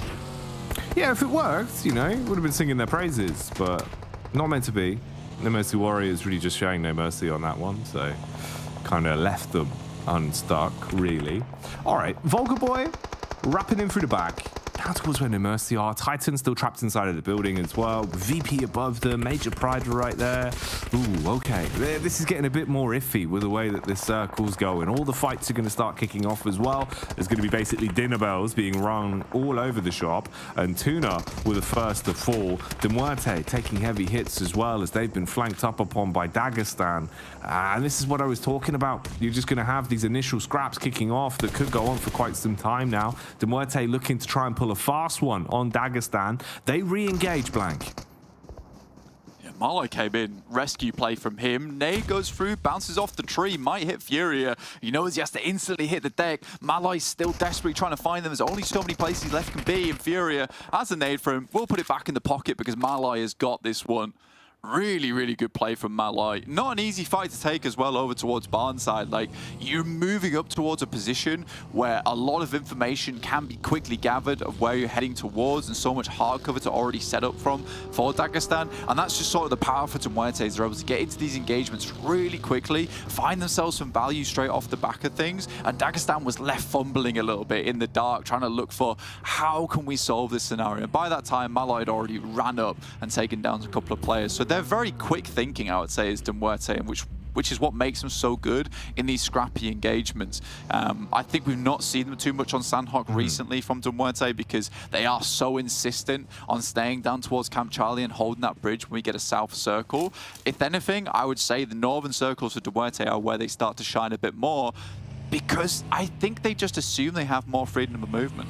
Yeah, if it worked, you know, would have been singing their praises, but not meant to be. No Mercy Warriors really just showing no mercy on that one, so kind of left them unstuck, really. All right, VULGAR boy, wrapping in through the back. Down towards where No Mercy are. Titan still trapped inside of the building as well. VP above them. Major Pride right there. Ooh, okay. This is getting a bit more iffy with the way that this circle's going. All the fights are going to start kicking off as well. There's going to be basically dinner bells being rung all over the shop. And TUNA with the first to fall. MUERTE taking heavy hits as well as they've been flanked up upon by Dagestan. And this is what I was talking about. You're just going to have these initial scraps kicking off that could go on for quite some time now. MUERTE looking to try and pull a fast one on Dagestan. They re-engage Blank. Yeah, Marlow came in, rescue play from him. Nade goes through, bounces off the tree, might hit Furia. He knows he has to instantly hit the deck. Malloy's still desperately trying to find them. There's only so many places left can be, and Furia has a nade for him. We'll put it back in the pocket because Malloy has got this one. Really, really good play from Malloy. Not an easy fight to take as well over towards Barnside. Like, you're moving up towards a position where a lot of information can be quickly gathered of where you're heading towards, and so much hard cover to already set up from for Dagestan. And that's just sort of the power for MUERTE. They're able to get into these engagements really quickly, find themselves some value straight off the back of things. And Dagestan was left fumbling a little bit in the dark, trying to look for how can we solve this scenario. And by that time, Malloy had already ran up and taken down a couple of players. So they're very quick thinking, I would say, is MUERTE, and which is what makes them so good in these scrappy engagements. I think we've not seen them too much on Sanhok recently from MUERTE, because they are so insistent on staying down towards Camp Charlie and holding that bridge when we get a south circle. If anything, I would say the northern circles for MUERTE are where they start to shine a bit more, because I think they just assume they have more freedom of movement.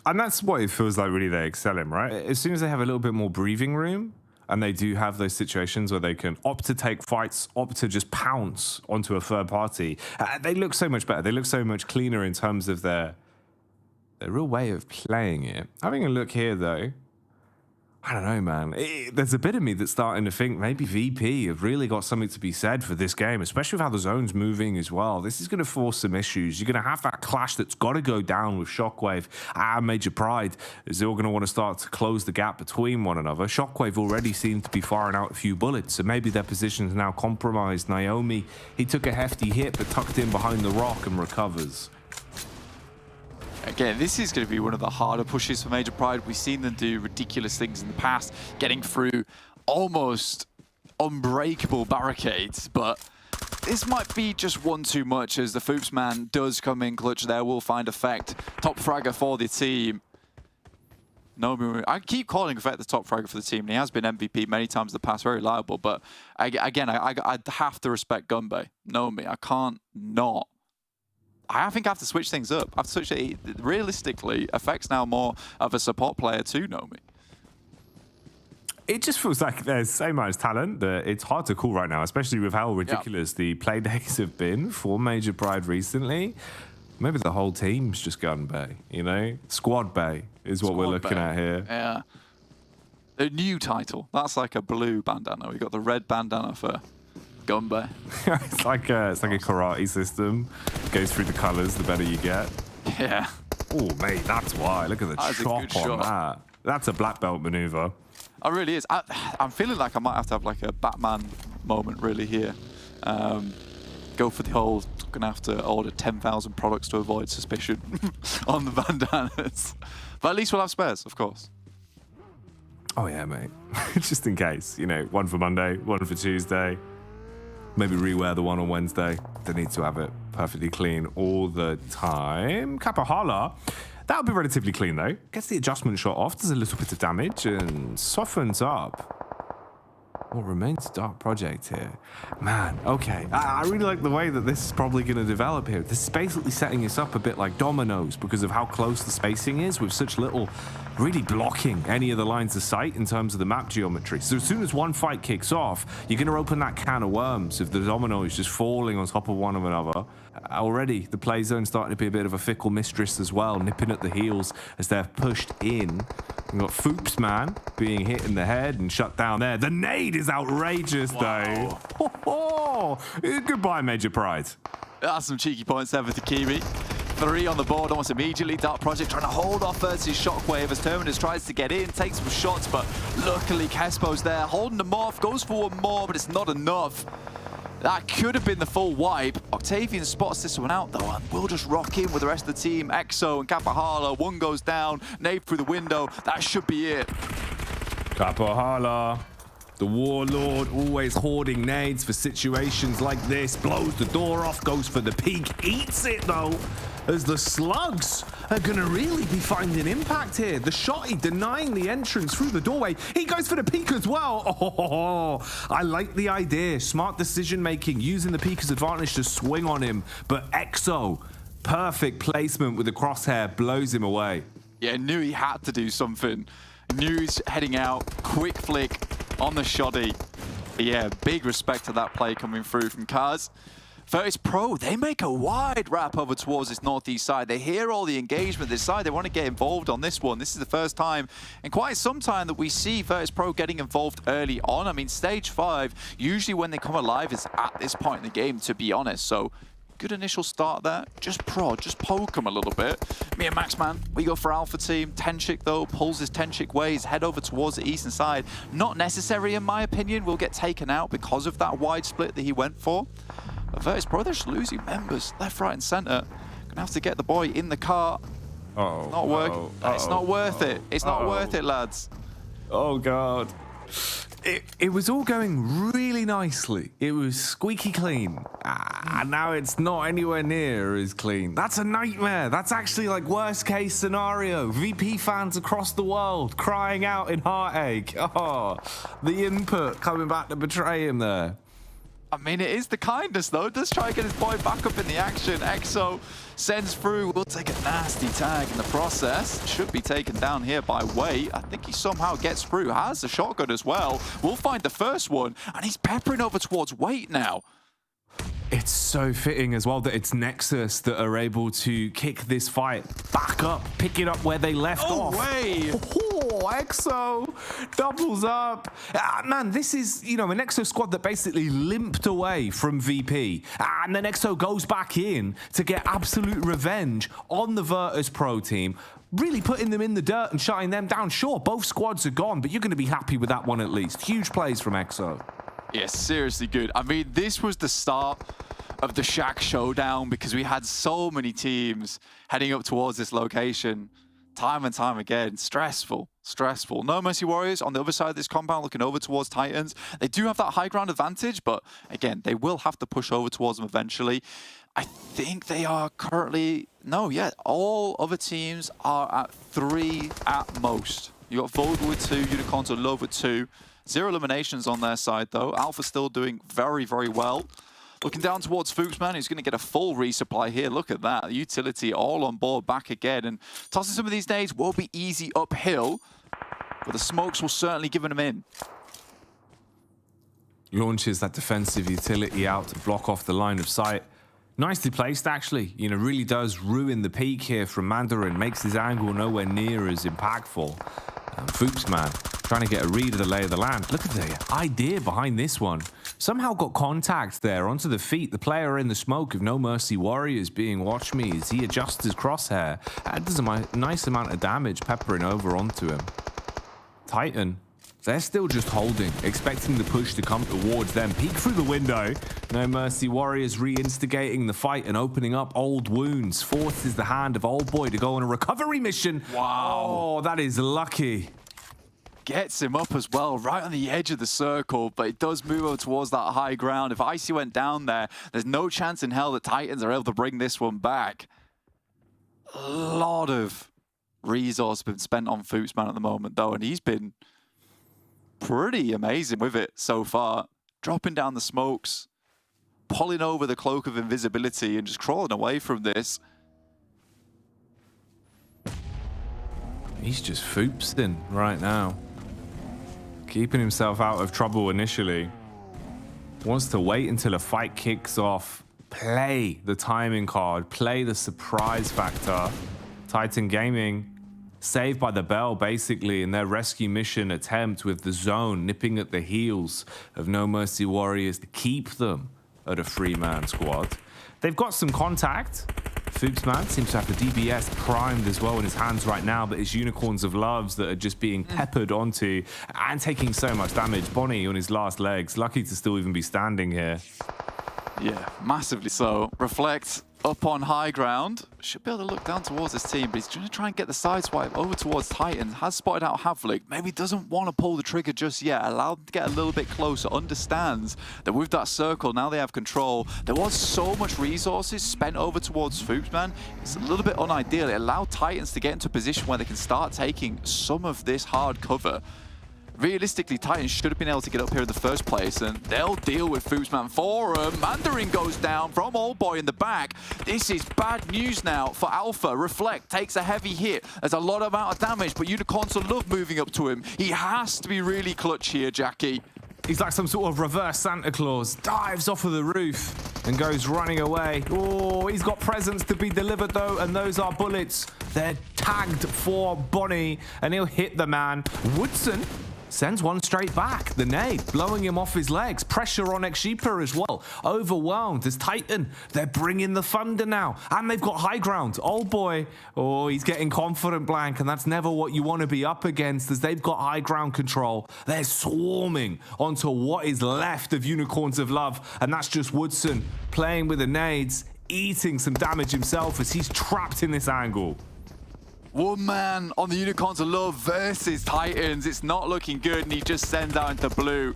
And that's what it feels like really they excel in, right? As soon as they have a little bit more breathing room, and they do have those situations where they can opt to take fights, opt to just pounce onto a third party, they look so much better. They look so much cleaner in terms of their real way of playing it. Having a look here, though, I don't know, man. There's a bit of me that's starting to think maybe VP have really got something to be said for this game, especially with how the zone's moving as well. This is going to force some issues. You're going to have that clash that's got to go down with Shockwave and Major Pride, as they're all going to want to start to close the gap between one another. Shockwave already seemed to be firing out a few bullets, so maybe their position's now compromised. Naomi, he took a hefty hit, but tucked in behind the rock and recovers. Again, this is going to be one of the harder pushes for Major Pride. We've seen them do ridiculous things in the past, getting through almost unbreakable barricades, but this might be just one too much, as the Foops man does come in clutch there, will find Effect. Top fragger for the team. No, I keep calling Effect the top fragger for the team, and he has been MVP many times in the past, very reliable, but again, I have to respect Gunbay. No, I can't not. I think I have to switch things up. I have to switch it. Realistically, Effect's now more of a support player too, Nomi. It just feels like there's so much talent that it's hard to call right now, especially with how ridiculous the play days have been for Major Pride recently. Maybe the whole team's just Gunbay, you know? Squad Bay is what we're looking at here. Yeah. A new title. That's like a blue bandana. We got the red bandana for Gunbay. It's like a karate system. Goes through the colors, the better you get. Yeah. Oh, mate, that's why. Look at the chop on that. That's a black belt maneuver. Oh, really is. I'm feeling like I might have to have like a Batman moment really here. Go for the whole, gonna have to order 10,000 products to avoid suspicion on the bandanas. But at least we'll have spares, of course. Oh, yeah, mate. Just in case. You know, one for Monday, one for Tuesday. Maybe rewear the one on Wednesday. They need to have it perfectly clean all the time. Kapahala, that'll be relatively clean though. Gets the adjustment shot off, does a little bit of damage, and softens up. What remains a dark project here. Man, okay. I really like the way that this is probably going to develop here. This is basically setting us up a bit like dominoes because of how close the spacing is, with such little really blocking any of the lines of sight in terms of the map geometry. So as soon as one fight kicks off, you're going to open that can of worms of the dominoes just falling on top of one another. Already, the play zone's starting to be a bit of a fickle mistress as well, nipping at the heels as they're pushed in. We've got Foops man being hit in the head and shut down there. The nade is outrageous, though. Goodbye, Major Pride. That's some cheeky points there for Takimi. 3 on the board almost immediately. Dark Project trying to hold off versus Shockwave as Terminus tries to get in, takes some shots, but luckily Kespo's there, holding them off, goes for one more, but it's not enough. That could have been the full wipe. Octavian spots this one out, though, and will just rock in with the rest of the team. Exo and Kapahala, one goes down, nade through the window. That should be it. Kapahala, the warlord, always hoarding nades for situations like this. Blows the door off, goes for the peek, eats it, though, as the slugs are going to really be finding impact here. The shotty denying the entrance through the doorway. He goes for the peek as well. Oh, I like the idea. Smart decision-making, using the peek as advantage to swing on him. But Exo, perfect placement with the crosshair, blows him away. Yeah, knew he had to do something. Knew he's heading out. Quick flick on the shotty. But yeah, big respect to that play coming through from Kaz. VIRTUS.PRO, they make a wide wrap over towards this northeast side. They hear all the engagement this side. They want to get involved on this one. This is the first time in quite some time that we see VIRTUS.PRO getting involved early on. I mean, stage 5, usually when they come alive is at this point in the game, to be honest. So good initial start there. Just prod, just poke them a little bit. Me and Maxman, we go for Alpha team. Tenchik, though, pulls his Tenchik ways, head over towards the eastern side. Not necessary, in my opinion. Will get taken out because of that wide split that he went for. But VIRTUS.PRO, they're just losing members left, right, and center. Gonna have to get the boy in the car. Not working. It's not worth it. It's not worth it, lads. Oh, God. It was all going really nicely. It was squeaky clean. And now it's not anywhere near as clean. That's a nightmare. That's actually like worst case scenario. VP fans across the world crying out in heartache. Oh, the input coming back to betray him there. I mean, it is the kindness, though. Does try to get his boy back up in the action. Exo sends through. Will take a nasty tag in the process. Should be taken down here by Wait. I think he somehow gets through. Has the shotgun as well. We'll find the first one. And he's peppering over towards Wait now. It's so fitting as well that it's Nexus that are able to kick this fight back up, pick it up where they left off. Way. Oh, Exo doubles up. Man, this is, you know, an Exo squad that basically limped away from VP. And then Exo goes back in to get absolute revenge on the VIRTUS.PRO team, really putting them in the dirt and shutting them down. Sure, both squads are gone, but you're going to be happy with that one at least. Huge plays from Exo. Yeah, seriously good. I mean, this was the start of the Shack showdown because we had so many teams heading up towards this location time and time again. Stressful, stressful. No Mercy Warriors on the other side of this compound looking over towards Titans. They do have that high ground advantage, but again, they will have to push over towards them eventually. I think they are currently... No, yeah, all other teams are at 3 at most. You got VULGAR with 2, Unicorns are Love with 2. 0 eliminations on their side, though. Alpha still doing very, very well. Looking down towards Fuchsman, who's going to get a full resupply here. Look at that. Utility all on board back again. And tossing some of these nades will be easy uphill, but the smokes will certainly give them in. Launches that defensive utility out to block off the line of sight. Nicely placed, actually. You know, really does ruin the peak here from Mandarin. Makes his angle nowhere near as impactful. Fuchsman trying to get a read of the lay of the land. Look at the idea behind this one. Somehow got contact there onto the feet. The player in the smoke of No Mercy Warriors being watch me as he adjusts his crosshair. And does a nice amount of damage peppering over onto him. Titan, they're still just holding, expecting the push to come towards them. Peek through the window. No Mercy Warriors re-instigating the fight and opening up old wounds. Forces the hand of old boy to go on a recovery mission. Wow. Oh, that is lucky. Gets him up as well, right on the edge of the circle, but it does move over towards that high ground. If Icy went down there, there's no chance in hell that Titans are able to bring this one back. A lot of resource been spent on Fuchsman at the moment, though, and he's been pretty amazing with it so far. Dropping down the smokes, pulling over the cloak of invisibility, and just crawling away from this. He's just foopsing right now. Keeping himself out of trouble initially. Wants to wait until a fight kicks off. Play the timing card. Play the surprise factor. Titan Gaming saved by the bell, basically, in their rescue mission attempt with the zone nipping at the heels of No Mercy Warriors to keep them at a 3-man squad. They've got some contact. Fuchsman seems to have the DBS primed as well in his hands right now, but it's Unicorns of Loves that are just being peppered onto and taking so much damage. Bonnie on his last legs, lucky to still even be standing here. Yeah, massively so. Reflect up on high ground. Should be able to look down towards this team, but he's going to try and get the side swipe over towards Titans. Has spotted out Havlik. Maybe doesn't want to pull the trigger just yet. Allowed them to get a little bit closer. Understands that with that circle, now they have control. There was so much resources spent over towards Fuchsman. It's a little bit unideal. It allowed Titans to get into a position where they can start taking some of this hard cover. Realistically, Titans should have been able to get up here in the first place, and they'll deal with Fuchsman for him. Mandarin goes down from Old Boy in the back. This is bad news now for Alpha. Reflect takes a heavy hit. There's a lot of amount of damage, but Unicorns of Love moving up to him. He has to be really clutch here, Jackie. He's like some sort of reverse Santa Claus. Dives off of the roof and goes running away. Oh, he's got presents to be delivered though, and those are bullets. They're tagged for Bonnie, and he'll hit the man. Woodson sends one straight back. The nade blowing him off his legs. Pressure on Exeeper as well. Overwhelmed as Titan. They're bringing the thunder now. And they've got high ground. Old boy. Oh, he's getting confident, Blank. And that's never what you want to be up against, as they've got high ground control. They're swarming onto what is left of Unicorns of Love. And that's just Woodson playing with the nades, eating some damage himself as he's trapped in this angle. One man on the Unicorns of Love versus Titans. It's not looking good, and he just sends out into blue.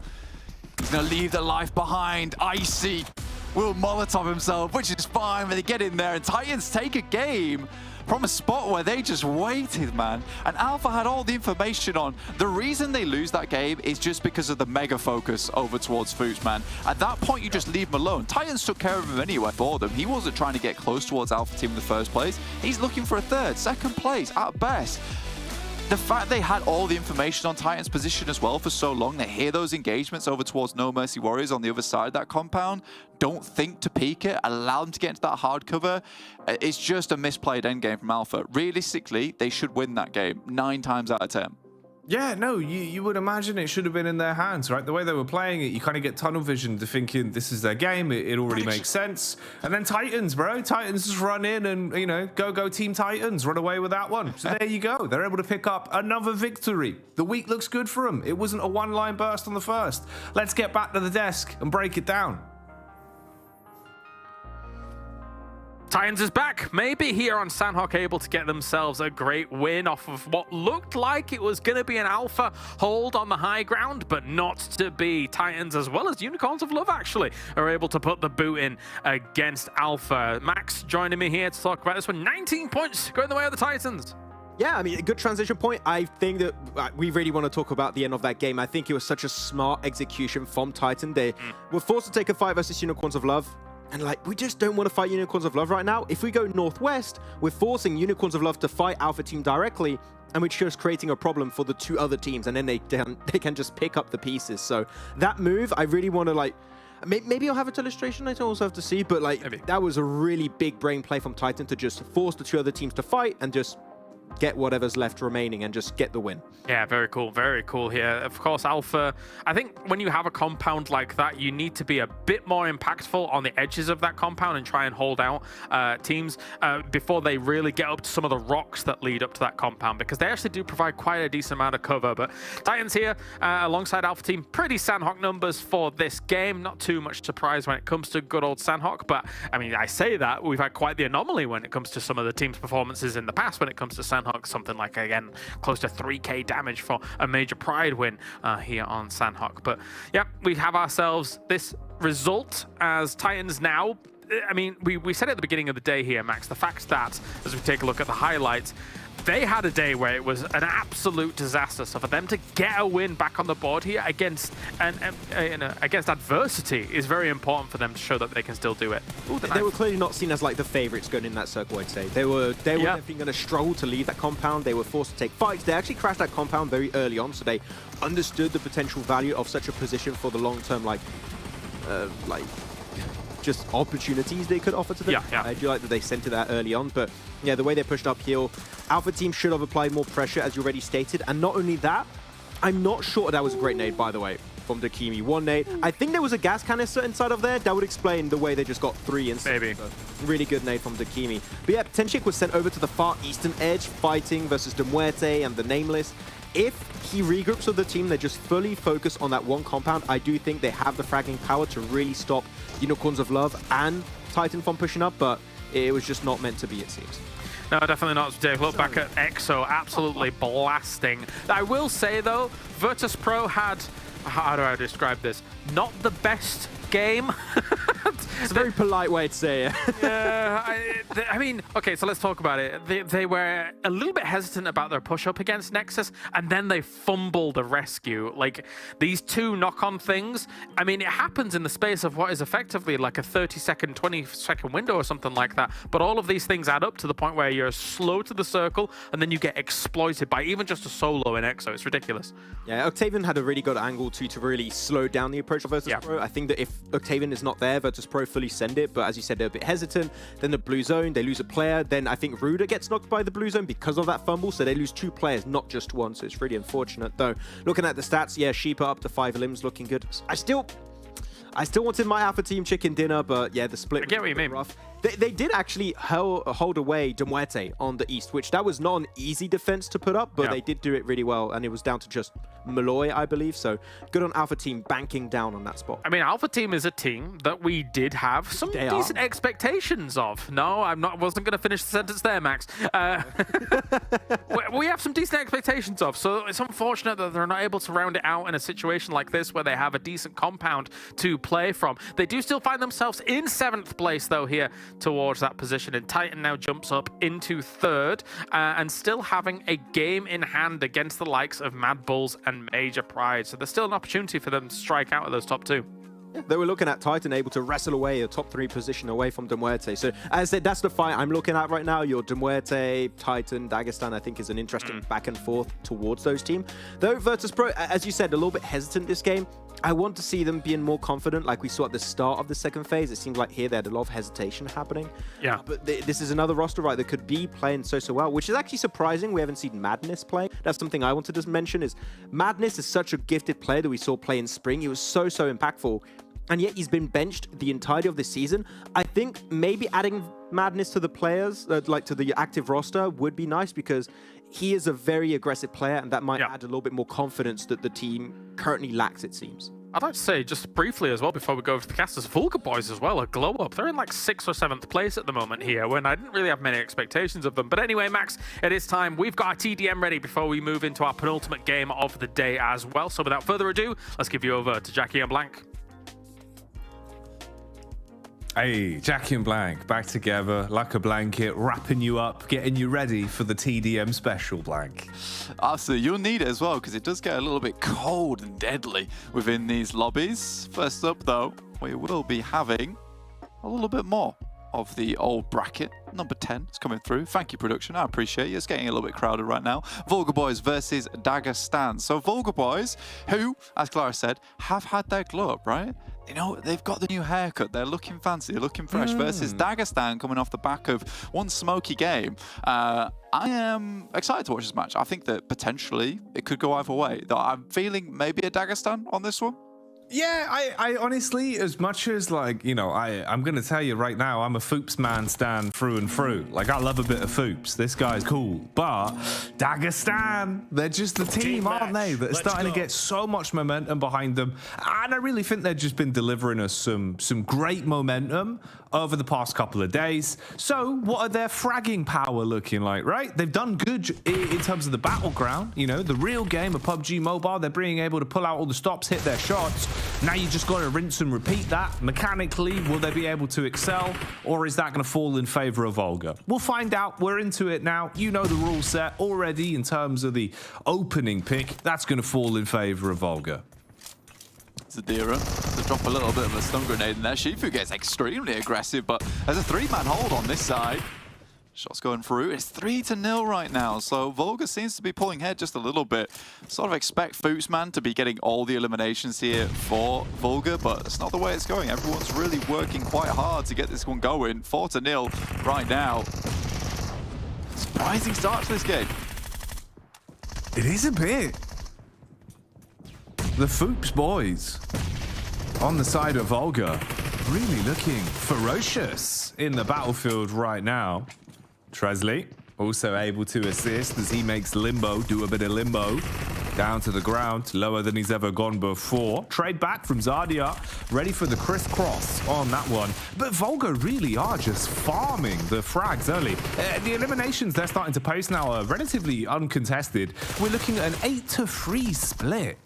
He's going to leave the life behind. Icy will Molotov himself, which is fine, but they get in there, and Titans take a game from a spot where they just waited, man. And Alpha had all the information on. The reason they lose that game is just because of the mega focus over towards Fuchs, man. At that point, you just leave him alone. Titans took care of him anyway for them. He wasn't trying to get close towards Alpha Team in the first place. He's looking for a third, second place at best. The fact they had all the information on Titan's position as well for so long, they hear those engagements over towards No Mercy Warriors on the other side of that compound, don't think to peek it, allow them to get into that hard cover. It's just a misplayed endgame from Alpha. Realistically, they should win that game 9 times out of 10. Yeah, no, you would imagine it should have been in their hands, right? The way they were playing it, you kind of get tunnel vision to thinking this is their game. It already makes sense. And then Titans, bro. Titans just run in and, you know, go Team Titans. Run away with that one. So there you go. They're able to pick up another victory. The week looks good for them. It wasn't a one-line burst on the first. Let's get back to the desk and break it down. Titans is back. Maybe here on Sanhok able to get themselves a great win off of what looked like it was going to be an Alpha hold on the high ground, but not to be. Titans, as well as Unicorns of Love, actually, are able to put the boot in against Alpha. Max joining me here to talk about this one. 19 points going the way of the Titans. Yeah, I mean, a good transition point. I think that we really want to talk about the end of that game. I think it was such a smart execution from Titan. They were forced to take a fight versus Unicorns of Love. And like, we just don't want to fight Unicorns of Love right now. If we go northwest, we're forcing Unicorns of Love to fight Alpha Team directly, and we're just creating a problem for the 2 other teams, and then they can just pick up the pieces. So that move, I really want to like, maybe I'll have an illustration I also have to see, but like, maybe. That was a really big brain play from Titan to just force the 2 other teams to fight and just get whatever's left remaining and just get the win. Yeah, very cool here. Of course, Alpha, I think when you have a compound like that, you need to be a bit more impactful on the edges of that compound and try and hold out teams before they really get up to some of the rocks that lead up to that compound, because they actually do provide quite a decent amount of cover. But Titans here alongside Alpha Team, pretty Sanhok numbers for this game. Not too much surprise when it comes to good old Sanhok, but I mean, I say that, we've had quite the anomaly when it comes to some of the team's performances in the past when it comes to Sanhok. Something like, again, close to 3k damage for a major pride win here on Sanhok. But yeah, we have ourselves this result as Titans now. I mean, we said at the beginning of the day here, Max, the fact that, as we take a look at the highlights, they had a day where it was an absolute disaster. So for them to get a win back on the board here against against adversity is very important for them to show that they can still do it. Ooh, they were clearly not seen as like the favorites going in that circle, I'd say. They were definitely going to struggle to leave that compound. They were forced to take fights. They actually crashed that compound very early on, so they understood the potential value of such a position for the long term, like just opportunities they could offer to them. Yeah. I do like that they centered that early on, but yeah, the way they pushed uphill, Alpha Team should have applied more pressure, as you already stated. And not only that, I'm not sure that was a great nade, by the way, from Dakimi. 1 nade. I think there was a gas canister inside of there. That would explain the way they just got 3 instances. Maybe. So, really good nade from Dakimi. But yeah, Tenchik was sent over to the far eastern edge, fighting versus the MUERTE and the Nameless. If he regroups with the team, they just fully focus on that one compound, I do think they have the fragging power to really stop Unicorns of Love and Titan from pushing up, but it was just not meant to be, it seems. No, definitely not today. Look back at EXO, absolutely blasting. I will say, though, VIRTUS.PRO had, how do I describe this? Not the best game. It's a very polite way to say it. Yeah, I mean, okay, so let's talk about it. They were a little bit hesitant about their push up against Nexus, and then they fumbled the rescue. Like, these two knock-on things, I mean, it happens in the space of what is effectively like a 30-second, 20-second window or something like that. But all of these things add up to the point where you're slow to the circle, and then you get exploited by even just a solo in EXO. It's ridiculous. Yeah, Octavian had a really good angle to really slow down the approach of VIRTUS.PRO. I think that if Octavian is not there, VIRTUS.PRO fully send it. But as you said, they're a bit hesitant. Then the blue zone, they lose a player. Then I think Ruda gets knocked by the blue zone because of that fumble. So they lose 2 players, not just one. So it's really unfortunate. Though, looking at the stats, yeah, Sheep up to 5 limbs, looking good. I still wanted my Alpha Team chicken dinner, but yeah, the split I get what you mean. rough. They did actually hold away MUERTE on the east, which that was not an easy defense to put up, but they did do it really well, and it was down to just Malloy, I believe. So good on Alpha Team banking down on that spot. I mean, Alpha Team is a team that we did have some decent expectations of. No, wasn't going to finish the sentence there, Max. We have some decent expectations of, so it's unfortunate that they're not able to round it out in a situation like this where they have a decent compound to play from. They do still find themselves in 7th place, though, here towards that position, and Titan now jumps up into 3rd and still having a game in hand against the likes of MADBULLS and Major Pride. So there's still an opportunity for them to strike out of those top 2. They were looking at Titan able to wrestle away a top 3 position away from MUERTE. So as I said, that's the fight I'm looking at right now. Your MUERTE, Titan, Dagestan, I think is an interesting back and forth towards those teams. Though VIRTUS.PRO, as you said, a little bit hesitant this game. I want to see them being more confident like we saw at the start of the 2nd phase. It seems like here they had a lot of hesitation happening. Yeah. But this is another roster, right, that could be playing so well, which is actually surprising. We haven't seen Madness play. That's something I wanted to mention is Madness is such a gifted player that we saw play in spring. He was so impactful. And yet he's been benched the entirety of the season. I think maybe adding Madness to the players, like to the active roster, would be nice because he is a very aggressive player, and that might add a little bit more confidence that the team currently lacks, it seems. I'd like to say, just briefly as well, before we go over to the casters, VULGAR boys as well, a glow up. They're in like 6th or 7th place at the moment here, when I didn't really have many expectations of them. But anyway, Max, it is time. We've got our TDM ready before we move into our penultimate game of the day as well. So without further ado, let's give you over to Jackie and Blank. Hey, Jackie and Blank, back together like a blanket, wrapping you up, getting you ready for the TDM special, Blank. Absolutely, you'll need it as well because it does get a little bit cold and deadly within these lobbies. First up, though, we will be having a little bit more of the old bracket. Number 10 is coming through. Thank you, production. I appreciate you. It's getting a little bit crowded right now. VULGAR boys versus Dagestan. So VULGAR boys, who, as Clara said, have had their glow up, right? You know, they've got the new haircut. They're looking fancy. They're looking fresh. Versus Dagestan coming off the back of one smoky game. I am excited to watch this match. I think that potentially it could go either way. Though I'm feeling maybe a Dagestan on this one. Yeah, I honestly, as much as like, you know, I'm going to tell you right now, I'm a Foops man stan through and through. Like, I love a bit of Foops. This guy's cool. But Dagestan, they're just the team, aren't they? That are starting to get so much momentum behind them. And I really think they've just been delivering us some great momentum over the past couple of days. So what are their fragging power looking like, right? They've done good in terms of the battleground, you know, the real game of PUBG Mobile. They're being able to pull out all the stops, hit their shots. Now you just got to rinse and repeat that. Mechanically, will they be able to excel, or is that going to fall in favor of VULGAR? We'll find out. We're into it now. You know the rule set already in terms of the opening pick. That's going to fall in favor of VULGAR. Zadira to drop a little bit of a stun grenade in there. Shifu gets extremely aggressive, but there's a 3-man hold on this side. Shots going through. It's 3-0 right now, so VULGAR seems to be pulling ahead just a little bit. Sort of expect Footsman to be getting all the eliminations here for VULGAR, but it's not the way it's going. Everyone's really working quite hard to get this one going. 4-0 right now. Surprising start to this game. It is a bit. The Foops boys on the side of VULGAR really looking ferocious in the battlefield right now. Tresley also able to assist as he makes Limbo do a bit of limbo. Down to the ground, lower than he's ever gone before. Trade back from Zardia, ready for the crisscross on that one. But VULGAR really are just farming the frags early. The eliminations they're starting to post now are relatively uncontested. We're looking at an 8-3 split.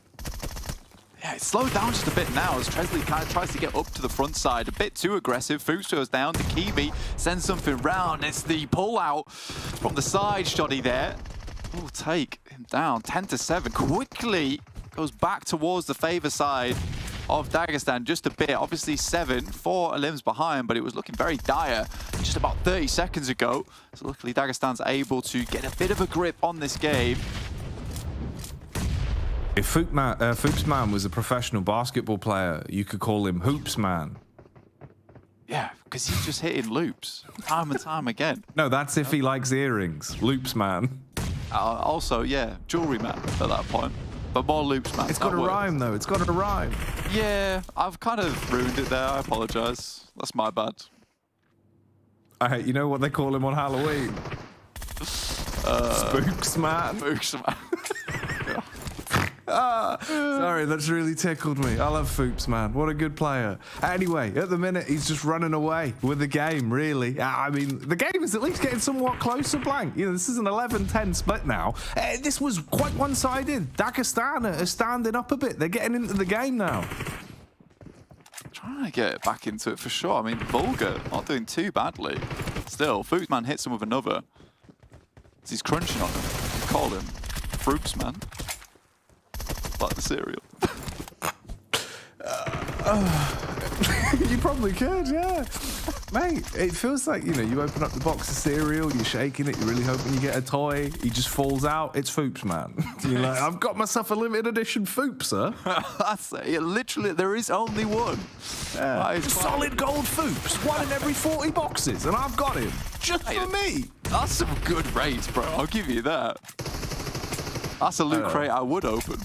Yeah, it slowed down just a bit now as Tresley kind of tries to get up to the front side. A bit too aggressive. Fuchs goes down. Dikibi sends something round. It's the pull-out from the side. Shoddy there will take him down. 10-7. Quickly goes back towards the favor side of Dagestan just a bit. Obviously 7, 4 limbs behind, but it was looking very dire just about 30 seconds ago. So luckily Dagestan's able to get a bit of a grip on this game. If Fuchs Man was a professional basketball player, you could call him Hoops Man. Yeah, because he's just hitting loops time and time again. No, that's if he likes earrings. Loops Man. Also, yeah, jewelry man at that point. But more loops man. It's got a rhyme, though. It's got a rhyme. Yeah, I've kind of ruined it there. I apologize. That's my bad. You know what they call him on Halloween? Spooks Man. Spooks man. Sorry, that's really tickled me. I love Fuchs, man. What a good player. Anyway, at the minute, he's just running away with the game, really. I mean, the game is at least getting somewhat close to blank. You know, this is an 11-10 split now. This was quite one-sided. Dagestan are standing up a bit. They're getting into the game now. Trying to get back into it for sure. I mean, VULGAR not doing too badly. Still, Fuchs man hits him with another. As he's crunching on him. You call him Fruits man. Like the cereal. You probably could, yeah. Mate, it feels like, you know, you open up the box of cereal, you're shaking it, you're really hoping you get a toy, he just falls out, it's Foops, man. You're like, I've got myself a limited edition Foops, sir. That's it. Literally, there is only one. Yeah. Solid gold Foops, 1 in every 40 boxes, and I've got him, just for me. That's some good rates, bro. I'll give you that. That's a loot crate I would open.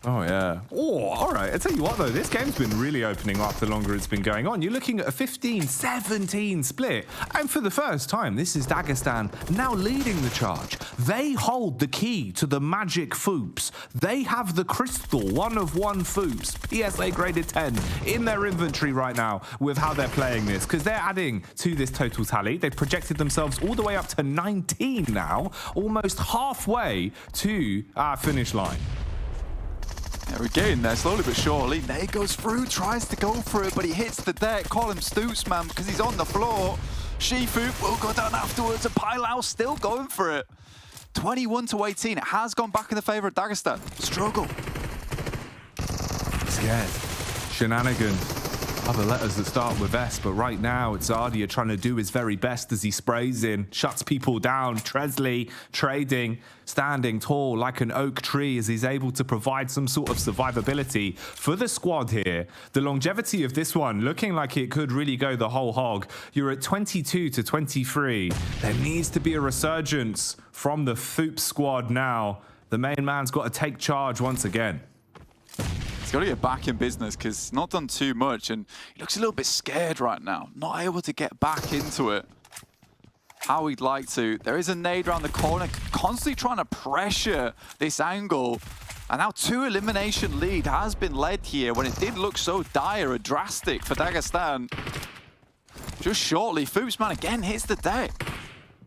Oh, yeah. Oh, all right. I tell you what, though, this game's been really opening up the longer it's been going on. You're looking at a 15-17 split. And for the first time, this is Dagestan now leading the charge. They hold the key to the magic Foops. They have the crystal 1-of-1 Foops, PSA graded 10, in their inventory right now with how they're playing this, because they're adding to this total tally. They've projected themselves all the way up to 19 now, almost halfway to our finish line. Yeah, we're getting there slowly but surely. Nate goes through, tries to go for it, but he hits the deck. Call him Stoops, man, because he's on the floor. Shifu will go down afterwards, and Pilao still going for it. 21-18. It has gone back in the favor of Dagestan. Struggle. Scared. Shenanigan. Other letters that start with S, but right now it's Ardia trying to do his very best as he sprays in, shuts people down. Tresley trading, standing tall like an oak tree as he's able to provide some sort of survivability for the squad here. The longevity of this one looking like it could really go the whole hog. You're at 22-23. There needs to be a resurgence from the Foop squad now. The main man's got to take charge once again. He's got to get back in business because he's not done too much and he looks a little bit scared right now. Not able to get back into it how he'd like to. There is a nade around the corner, constantly trying to pressure this angle. And now 2 elimination lead has been led here when it did look so dire and drastic for Dagestan. Just shortly, Foopsman again hits the deck.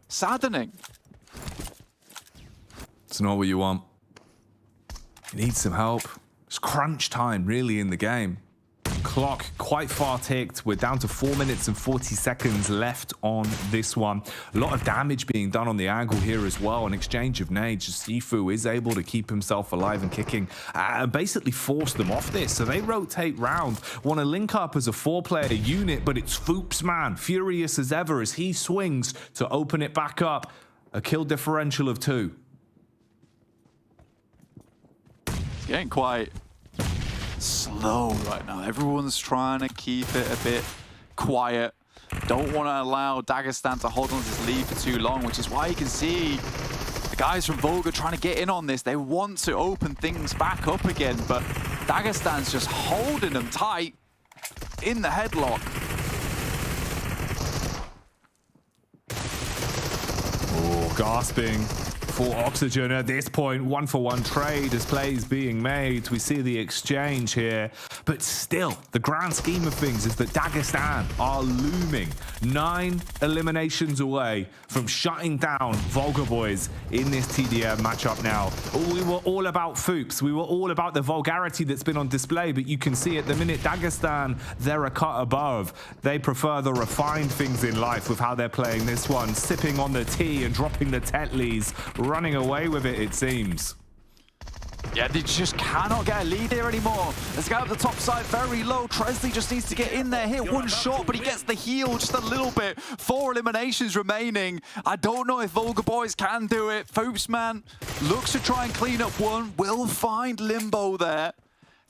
Saddening. It's not what you want. You need some help. It's crunch time, really, in the game. Clock quite far ticked. We're down to 4 minutes and 40 seconds left on this one. A lot of damage being done on the angle here as well. An exchange of nades. Sifu is able to keep himself alive and kicking and basically force them off this. So they rotate round. Want to link up as a 4-player unit, but it's Foops, man. Furious as ever as he swings to open it back up. A kill differential of 2. It's getting quite slow right now. Everyone's trying to keep it a bit quiet. Don't want to allow Dagestan to hold on to this lead for too long, which is why you can see the guys from VULGAR trying to get in on this. They want to open things back up again, but Dagestan's just holding them tight in the headlock. Oh, gasping. for Oxygen at this point. 1-for-1 trade as plays being made. We see the exchange here, but still, the grand scheme of things is that Dagestan are looming 9 eliminations away from shutting down VULGAR boys in this TDM matchup now. We were all about Foops. We were all about the vulgarity that's been on display, but you can see at the minute Dagestan, they're a cut above. They prefer the refined things in life with how they're playing this one, sipping on the tea and dropping the Tetleys, running away with it, it seems. Yeah, they just cannot get a lead here anymore. Let's go up the top side very low. Tresley just needs to get in there, hit one shot, but he gets the heal just a little bit. 4 eliminations remaining. I don't know if VULGAR boys can do it. Foops, man, looks to try and clean up one. Will find Limbo there.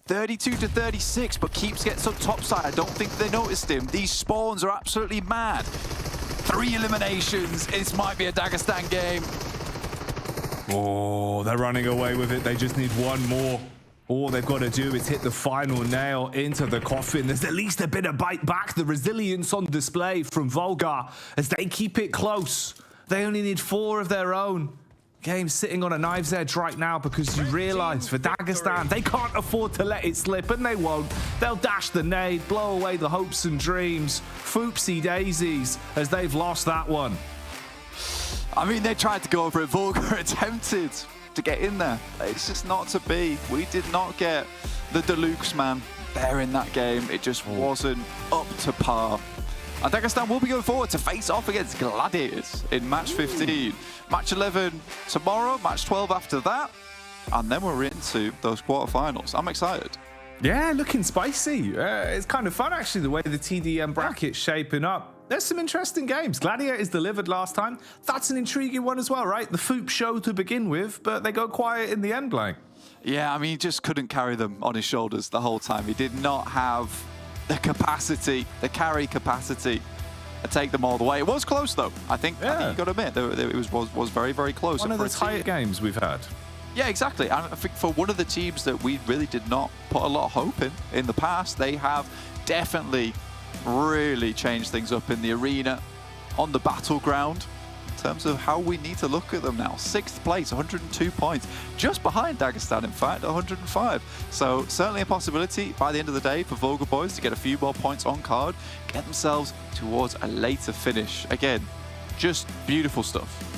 32-36, but keeps gets up top side. I don't think they noticed him. These spawns are absolutely mad. 3 eliminations. This might be a Dagestan game. Oh, they're running away with it. They just need one more. All they've got to do is hit the final nail into the coffin. There's at least a bit of bite back. The resilience on display from VULGAR as they keep it close. They only need 4 of their own. Game sitting on a knife's edge right now because you realize for Dagestan, they can't afford to let it slip, and they won't. They'll dash the nade, blow away the hopes and dreams. Foopsie daisies as they've lost that one. I mean, they tried to go over it. VULGAR attempted to get in there. It's just not to be. We did not get the Deluxe, man, there in that game. It just wasn't up to par. And Dagestan will be going forward to face off against Gladiators in match 15. Match 11 tomorrow, match 12 after that. And then we're into those quarterfinals. I'm excited. Yeah, looking spicy. It's kind of fun, actually, the way the TDM bracket's shaping up. There's some interesting games. Gladiators delivered last time. That's an intriguing one as well, right? The Foop show to begin with, but they go quiet in the end, Blank. Yeah, I mean, he just couldn't carry them on his shoulders the whole time. He did not have the capacity, the carry capacity to take them all the way. It was close, though. I think you got to admit, it was very, very close. One of the tight games we've had. Yeah, exactly. And I think for one of the teams that we really did not put a lot of hope in the past, they have definitely really changed things up in the arena, on the battleground, in terms of how we need to look at them now. 6th place, 102 points, just behind Dagestan, in fact, 105. So certainly a possibility by the end of the day for VULGAR boys to get a few more points on card, get themselves towards a later finish. Again, just beautiful stuff.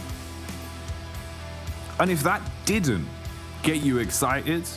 And if that didn't get you excited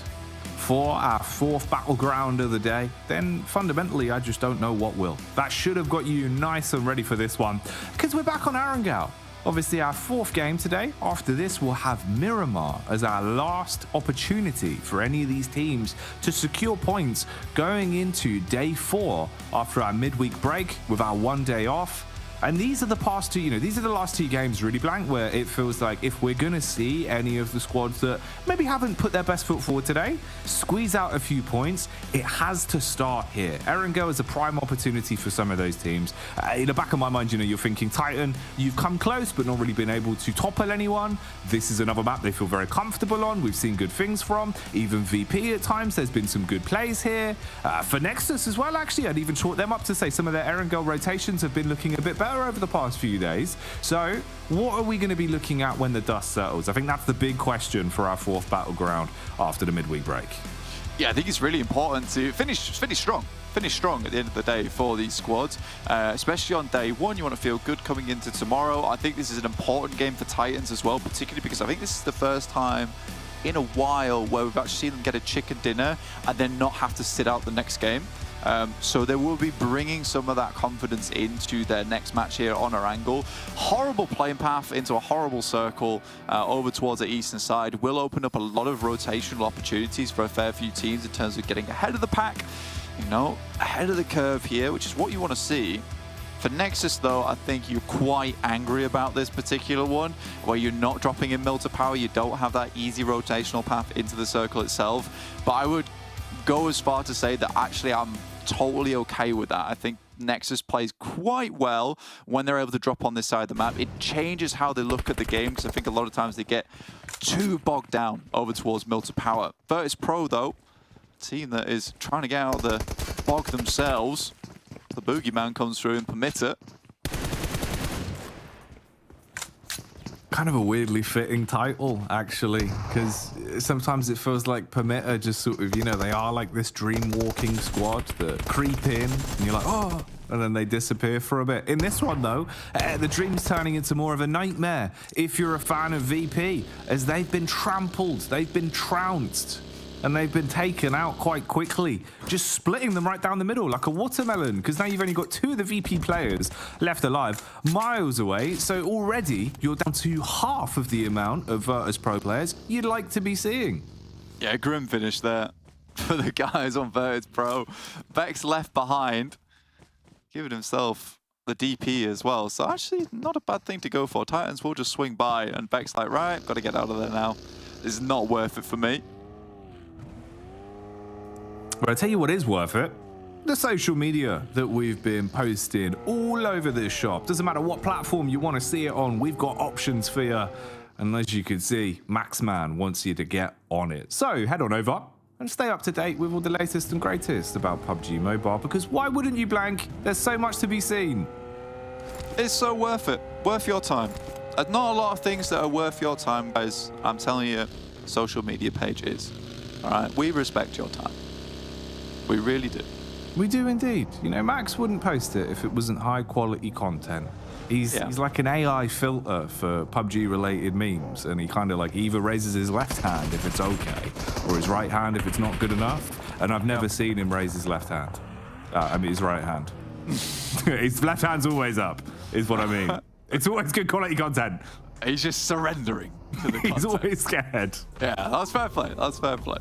for our 4th battleground of the day, then fundamentally I just don't know what will. That should have got you nice and ready for this one, because we're back on Erangel. Obviously our 4th game today. After this we'll have Miramar as our last opportunity for any of these teams to secure points going into day 4 after our midweek break with our 1 day off. And these are the past 2, these are the last 2 games really, Blank, where it feels like if we're going to see any of the squads that maybe haven't put their best foot forward today, squeeze out a few points, it has to start here. Erangel is a prime opportunity for some of those teams. In the back of my mind, you're thinking, Titan, you've come close, but not really been able to topple anyone. This is another map they feel very comfortable on. We've seen good things from. Even VP at times, there's been some good plays here. For NEXUS as well, actually, I'd even chalk them up to say some of their Erangel rotations have been looking a bit better over the past few days. So what are we going to be looking at when the dust settles? I think that's the big question for our 4th battleground after the midweek break. Yeah, I think it's really important to finish strong. Finish strong at the end of the day for these squads, especially on day 1. You want to feel good coming into tomorrow. I think this is an important game for Titans as well, particularly because I think this is the first time in a while where we've actually seen them get a chicken dinner and then not have to sit out the next game. So they will be bringing some of that confidence into their next match here on Erangel. Horrible playing path into a horrible circle over towards the eastern side will open up a lot of rotational opportunities for a fair few teams in terms of getting ahead of the pack, ahead of the curve here, which is what you want to see. For NEXUS, though, I think you're quite angry about this particular one, where you're not dropping in MUERTE power. You don't have that easy rotational path into the circle itself. But I would go as far to say that actually I'm totally okay with that. I think NEXUS plays quite well when they're able to drop on this side of the map. It changes how they look at the game, because I think a lot of times they get too bogged down over towards MUERTE power. VIRTUS.PRO, though, a team that is trying to get out of the bog themselves. The boogeyman comes through and PERMITTA. kind of a weirdly fitting title, actually, because sometimes it feels like PERMITTA just sort of, you know, they are like this dream walking squad that creep in and you're like, oh, and then they disappear for a bit. In this one, though, the dream's turning into more of a nightmare if you're a fan of VP, as they've been trampled, they've been trounced, and they've been taken out quite quickly, just splitting them right down the middle like a watermelon, because now you've only got 2 of the VP players left alive, miles away, so already you're down to half of the amount of VIRTUS.PRO players you'd like to be seeing. Yeah, grim finish there for the guys on VIRTUS.PRO. Bex left behind, giving himself the DP as well, so actually not a bad thing to go for. Titans will just swing by, and Bex like, right, got to get out of there now. This is not worth it for me. But I tell you what is worth it. The social media that we've been posting all over this shop. Doesn't matter what platform you want to see it on, we've got options for you. And as you can see, Maxman wants you to get on it. So head on over and stay up to date with all the latest and greatest about PUBG Mobile, because why wouldn't you, Blank? There's so much to be seen. It's so worth it. Worth your time. Not a lot of things that are worth your time, guys. I'm telling you, social media page is. All right, we respect your time. We really do. We do indeed. You know, Max wouldn't post it if it wasn't high quality content. He's like an AI filter for PUBG related memes, and he kind of like either raises his left hand if it's okay, or his right hand if it's not good enough. And I've never seen him raise his left hand. I mean his right hand. His left hand's always up, is what I mean. It's always good quality content. He's just surrendering to the content. He's always scared. Yeah, that's fair play. That's fair play.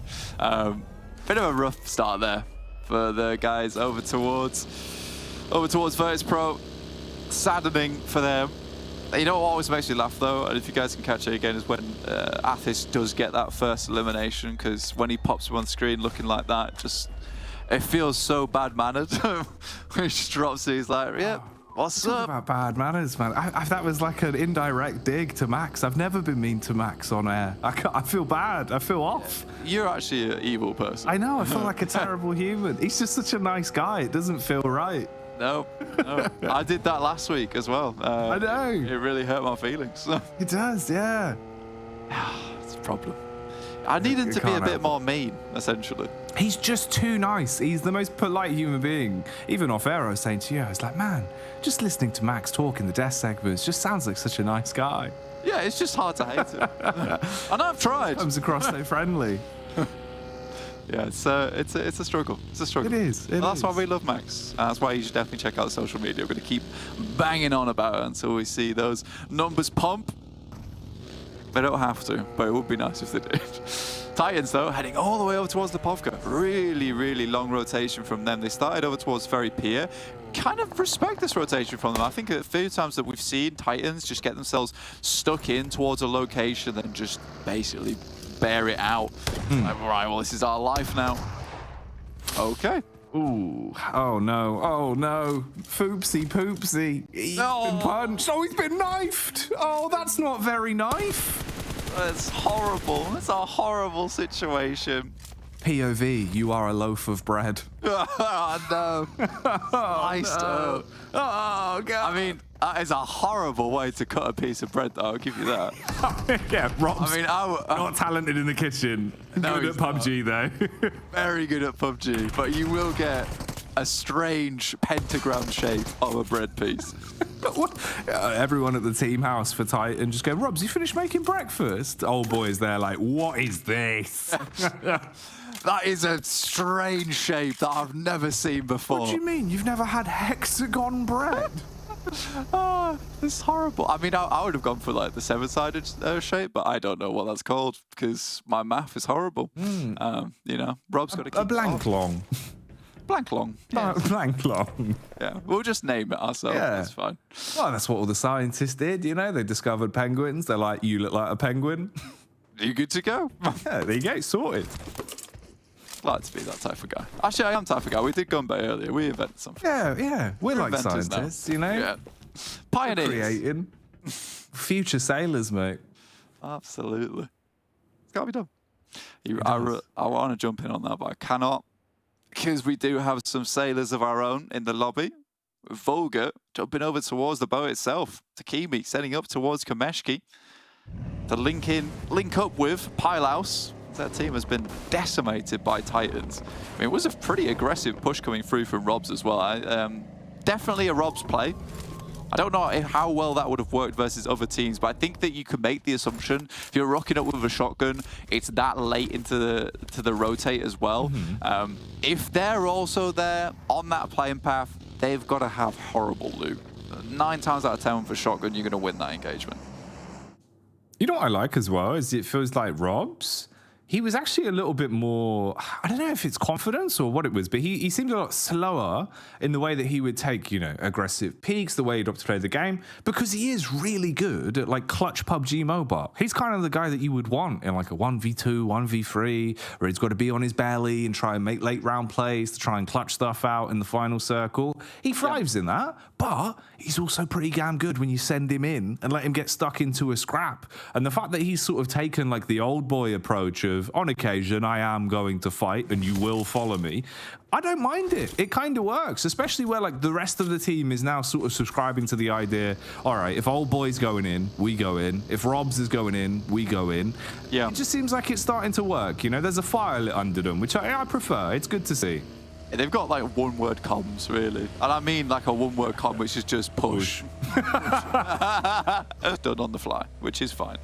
Bit of a rough start there for the guys over towards VIRTUS.PRO. Saddening for them. You know what always makes me laugh though, and if you guys can catch it again, is when Athis does get that first elimination, because when he pops up on screen looking like that, just it feels so bad-mannered. When he just drops it, he's like, yeah, what's Talk up? about bad manners, man. That was like an indirect dig to Max. I've never been mean to Max on air. I feel bad. I feel off. You're actually an evil person. I know. I feel like a terrible human. He's just such a nice guy. It doesn't feel right. No. I did that last week as well. I know. It really hurt my feelings. It does, yeah. It's a problem. I need him to be a bit more mean, essentially. He's just too nice. He's the most polite human being. Even off air, I was saying to you, I was like, man, just listening to Max talk in the death segments just sounds like such a nice guy. Yeah, it's just hard to hate him. And I've tried. Comes across so friendly. Yeah, it's a struggle. It's a struggle. It is. That's why we love Max. That's why you should definitely check out the social media. We're going to keep banging on about it until we see those numbers pump. They don't have to, but it would be nice if they did. Titans, though, heading all the way over towards the Povka. Really, really long rotation from them. They started over towards Ferry Pier. Kind of respect this rotation from them. I think a few times that we've seen Titans just get themselves stuck in towards a location and just basically bear it out. Like, right, well, this is our life now. Okay. Ooh, oh no, oh no. Foopsie poopsie. He's been punched. Oh, he's been knifed. Oh, that's not very knife. That's horrible. That's a horrible situation. POV, you are a loaf of bread. Oh, no. Sliced up. Oh, God. I mean, that is a horrible way to cut a piece of bread, though. I'll give you that. Yeah, Rob's I mean, not talented in the kitchen. No, Good at PUBG, though. very good at PUBG, but you will get a strange pentagram shape of a bread piece. Everyone at the team house for Titan just go, Robs, you finished making breakfast? Old boys there like, what is this? That is a strange shape that I've never seen before. What do you mean? You've never had hexagon bread? Oh, it's horrible. I mean, I would have gone for like the seven-sided shape, but I don't know what that's called because my math is horrible. You know, Rob's got to keep a blank long. Blank long. Yeah. Blank long. Yeah, we'll just name it ourselves. Yeah. That's fine. Well, that's what all the scientists did, you know? They discovered penguins. They're like, you look like a penguin. You good to go? Yeah, there you go. Sorted. Like to be that type of guy. Actually, I am type of guy. We did Gunbay earlier. We invented something. Yeah. We're like scientists, you know? Yeah. Pioneers. Creating. Future sailors, mate. Absolutely. It's got to be done. I want to jump in on that, but I cannot. Because we do have some sailors of our own in the lobby. VULGAR jumping over towards the boat itself. Takimi setting up towards Kameshki. to link up with Pylaus. That team has been decimated by Titans. I mean, it was a pretty aggressive push coming through from Robs as well. Definitely a Robs play. I don't know how well that would have worked versus other teams, but I think that you can make the assumption if you're rocking up with a shotgun, it's that late into the rotate as well. If they're also there on that playing path, they've got to have horrible loot. 9 times out of 10 for shotgun, you're going to win that engagement. You know what I like as well is it feels like Robs. He was actually a little bit more, I don't know if it's confidence or what it was, but he seemed a lot slower in the way that he would take, you know, aggressive peaks, the way he'd opt to play the game, because he is really good at like clutch PUBG mobile. He's kind of the guy that you would want in like a 1v2, 1v3, where he's got to be on his belly and try and make late round plays to try and clutch stuff out in the final circle. He thrives in that, but he's also pretty damn good when you send him in and let him get stuck into a scrap. And the fact that he's sort of taken like the old boy approach of, on occasion, I am going to fight and you will follow me, I don't mind it. It kind of works, especially where like the rest of the team is now sort of subscribing to the idea, all right, if old boy's going in, we go in. If Robs is going in, we go in. Yeah. It just seems like it's starting to work. You know, there's a fire lit under them, which I prefer. It's good to see. They've got like one-word comms, really. And I mean like a one-word comm, which is just push. Done on the fly, which is fine.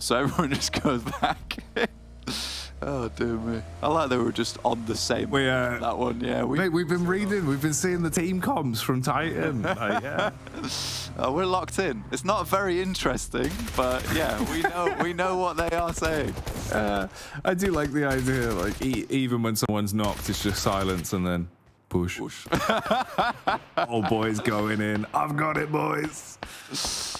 So everyone just goes back. Oh, dear me. I like they were just on the same that one. Yeah, we've been reading, we've been seeing the team comms from Titan. Yeah. We're locked in. It's not very interesting, but yeah, we know what they are saying. I do like the idea, like even when someone's knocked, it's just silence and then push. Old boy's going in. I've got it, boys. It's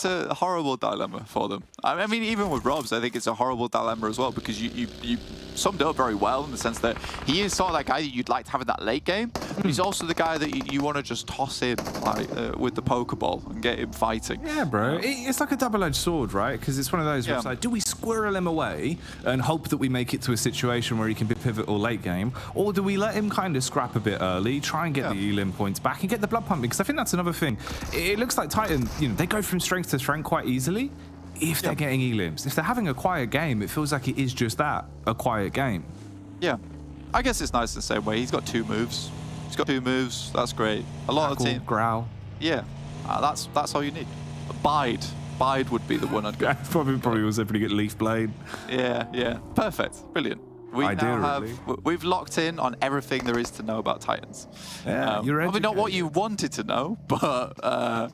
a horrible dilemma for them. I mean, even with Robs, I think it's a horrible dilemma as well, because you summed it up very well in the sense that he is sort of that guy that you'd like to have in that late game, but he's also the guy that you want to just toss in like with the Pokeball and get him fighting. Yeah, bro. It's like a double-edged sword, right? Because it's one of those where it's like, do we squirrel him away and hope that we make it to a situation where he can be pivotal late game, or do we let him kind of scrap a bit early, try and get the elim points back and get the blood pumping? Because I think that's another thing. It looks like Titan, you know, they go from strength to strength quite easily if they're getting elims. If they're having a quiet game, it feels like it is just that, a quiet game. Yeah. I guess it's nice the same way. He's got 2 moves. He's got 2 moves. That's great. A lot of team. Growl. Yeah. That's all you need. Bide. Bide would be the one I'd go. probably was able to get Leaf Blade. Yeah. Perfect. Brilliant. We've locked in on everything there is to know about Titans. Yeah, you're probably not what you wanted to know, but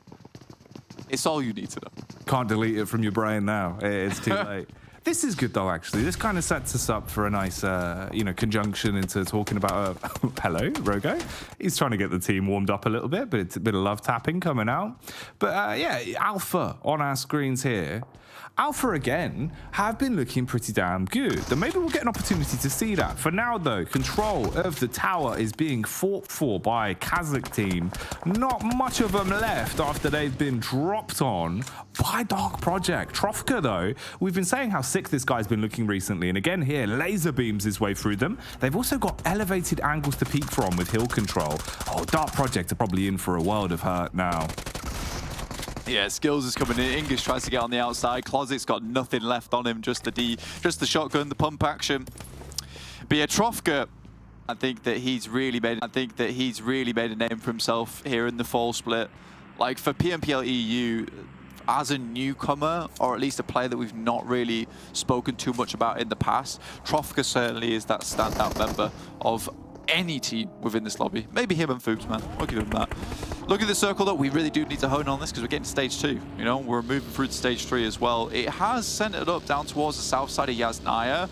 it's all you need to know. Can't delete it from your brain now. It's too late. This is good though, actually. This kind of sets us up for a nice, you know, conjunction into talking about. Hello, Rogo. He's trying to get the team warmed up a little bit, but it's a bit of love tapping coming out. But yeah, Alpha on our screens here. Alpha again have been looking pretty damn good. And maybe we'll get an opportunity to see that. For now though, control of the tower is being fought for by a KASIK team. Not much of them left after they've been dropped on by Dark Project. Trofka though, we've been saying how sick this guy's been looking recently. And again here, laser beams his way through them. They've also got elevated angles to peek from with hill control. Oh, Dark Project are probably in for a world of hurt now. Yeah, Skills is coming in. English tries to get on the outside. Closet's got nothing left on him, just the shotgun, the pump action. But yeah, Trofka, I think that he's really made a name for himself here in the fall split. Like for PMPL EU, as a newcomer, or at least a player that we've not really spoken too much about in the past, Trofka certainly is that standout member of any team within this lobby. Maybe him and Fuchs, man. I'll give him that. Look at the circle, though. We really do need to hone on this because we're getting to stage 2. You know, we're moving through to stage 3 as well. It has centered up down towards the south side of Yasnaya.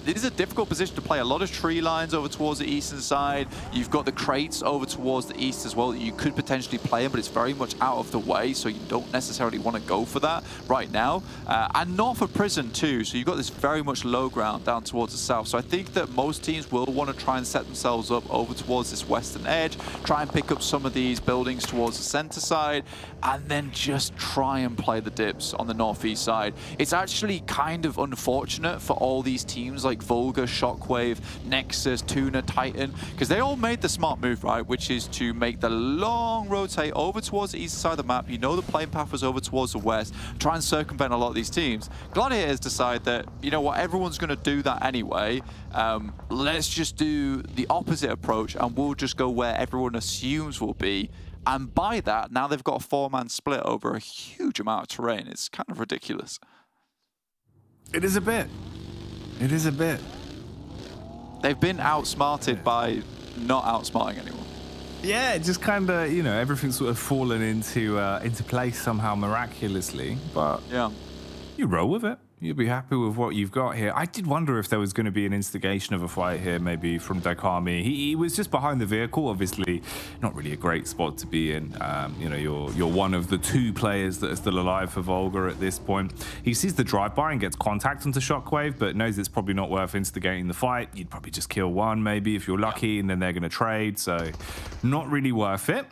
It is a difficult position to play. A lot of tree lines over towards the eastern side. You've got the crates over towards the east as well that you could potentially play in, but it's very much out of the way, so you don't necessarily want to go for that right now. And north of prison, too. So you've got this very much low ground down towards the south. So I think that most teams will want to try and set themselves up over towards this western edge, try and pick up some of these buildings buildings towards the center side, and then just try and play the dips on the northeast side. It's actually kind of unfortunate for all these teams like VULGAR, SHOCKWAVE, NEXUS, TUNA, Titan, because they all made the smart move, right, which is to make the long rotate over towards the east side of the map. You know the playing path was over towards the west, try and circumvent a lot of these teams. Gladiators decide that, you know what, everyone's going to do that anyway. Let's just do the opposite approach, and we'll just go where everyone assumes will be. And by that, now they've got a 4-man split over a huge amount of terrain. It's kind of ridiculous. It is a bit. It is a bit. They've been outsmarted by not outsmarting anyone. Yeah, just kind of, you know, everything's sort of fallen into place somehow miraculously. But yeah, you roll with it. You'll be happy with what you've got here. I did wonder if there was going to be an instigation of a fight here, maybe from Dakami. He was just behind the vehicle, obviously not really a great spot to be in. You know, you're one of the 2 players that are still alive for VULGAR at this point. He sees the drive-by and gets contact onto SHOCKWAVE, but knows it's probably not worth instigating the fight. You'd probably just kill one, maybe, if you're lucky, and then they're going to trade, so not really worth it.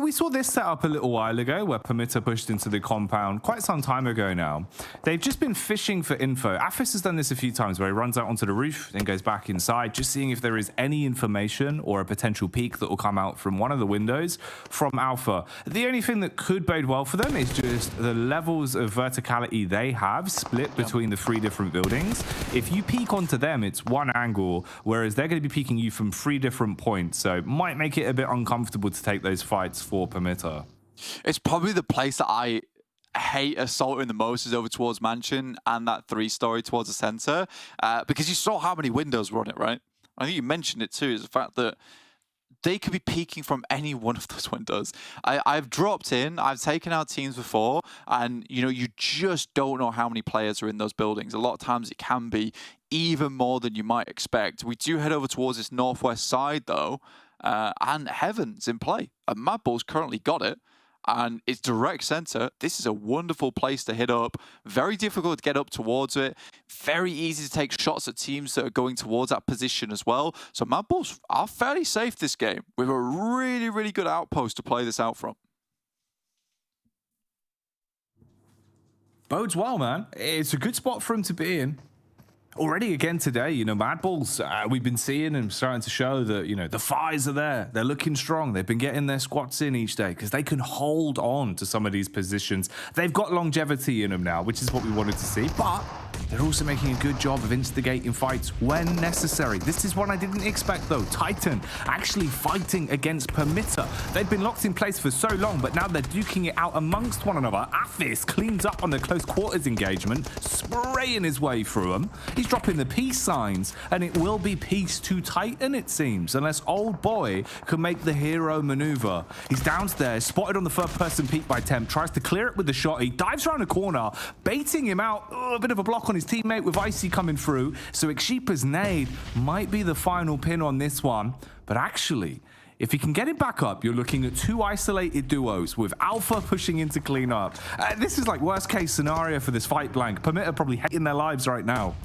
We saw this setup a little while ago, where PERMITTA pushed into the compound quite some time ago now. They've just been fishing for info. Aphis has done this a few times, where he runs out onto the roof, then goes back inside, just seeing if there is any information or a potential peek that will come out from one of the windows from Alpha. The only thing that could bode well for them is just the levels of verticality they have split between the 3 different buildings. If you peek onto them, it's one angle, whereas they're going to be peeking you from 3 different points, so it might make it a bit uncomfortable to take those fights for PERMITTA. It's probably the place that I hate assaulting the most is over towards Mansion and that 3-story towards the center, because you saw how many windows were on it, right? I think you mentioned it too, is the fact that they could be peeking from any one of those windows. I've dropped in, I've taken out teams before, and you know, you just don't know how many players are in those buildings. A lot of times it can be even more than you might expect. We do head over towards this northwest side though, and Heaven's in play. And MADBULLS currently got it, and it's direct center. This is a wonderful place to hit up. Very difficult to get up towards it. Very easy to take shots at teams that are going towards that position as well. So MADBULLS are fairly safe this game, with a really, really good outpost to play this out from. Bodes well, man. It's a good spot for him to be in. Already again today, you know, MADBULLS, we've been seeing and starting to show that, you know, the fires are there. They're looking strong. They've been getting their squats in each day because they can hold on to some of these positions. They've got longevity in them now, which is what we wanted to see. But they're also making a good job of instigating fights when necessary. This is one I didn't expect, though. Titan actually fighting against PERMITTA. They've been locked in place for so long, but now they're duking it out amongst one another. Aphis cleans up on the close quarters engagement, spraying his way through them. He's dropping the peace signs, and it will be peace to Titan, it seems, unless old boy can make the hero maneuver. He's downstairs, spotted on the third-person peek by Temp, tries to clear it with the shot. He dives around the corner, baiting him out. A bit of a block on his teammate with Icy coming through, so Xsheepa's nade might be the final pin on this one. But actually, if he can get it back up, you're looking at 2 isolated duos with Alpha pushing in to clean up. This is like worst case scenario for this fight blank. PERMITTA probably hating their lives right now.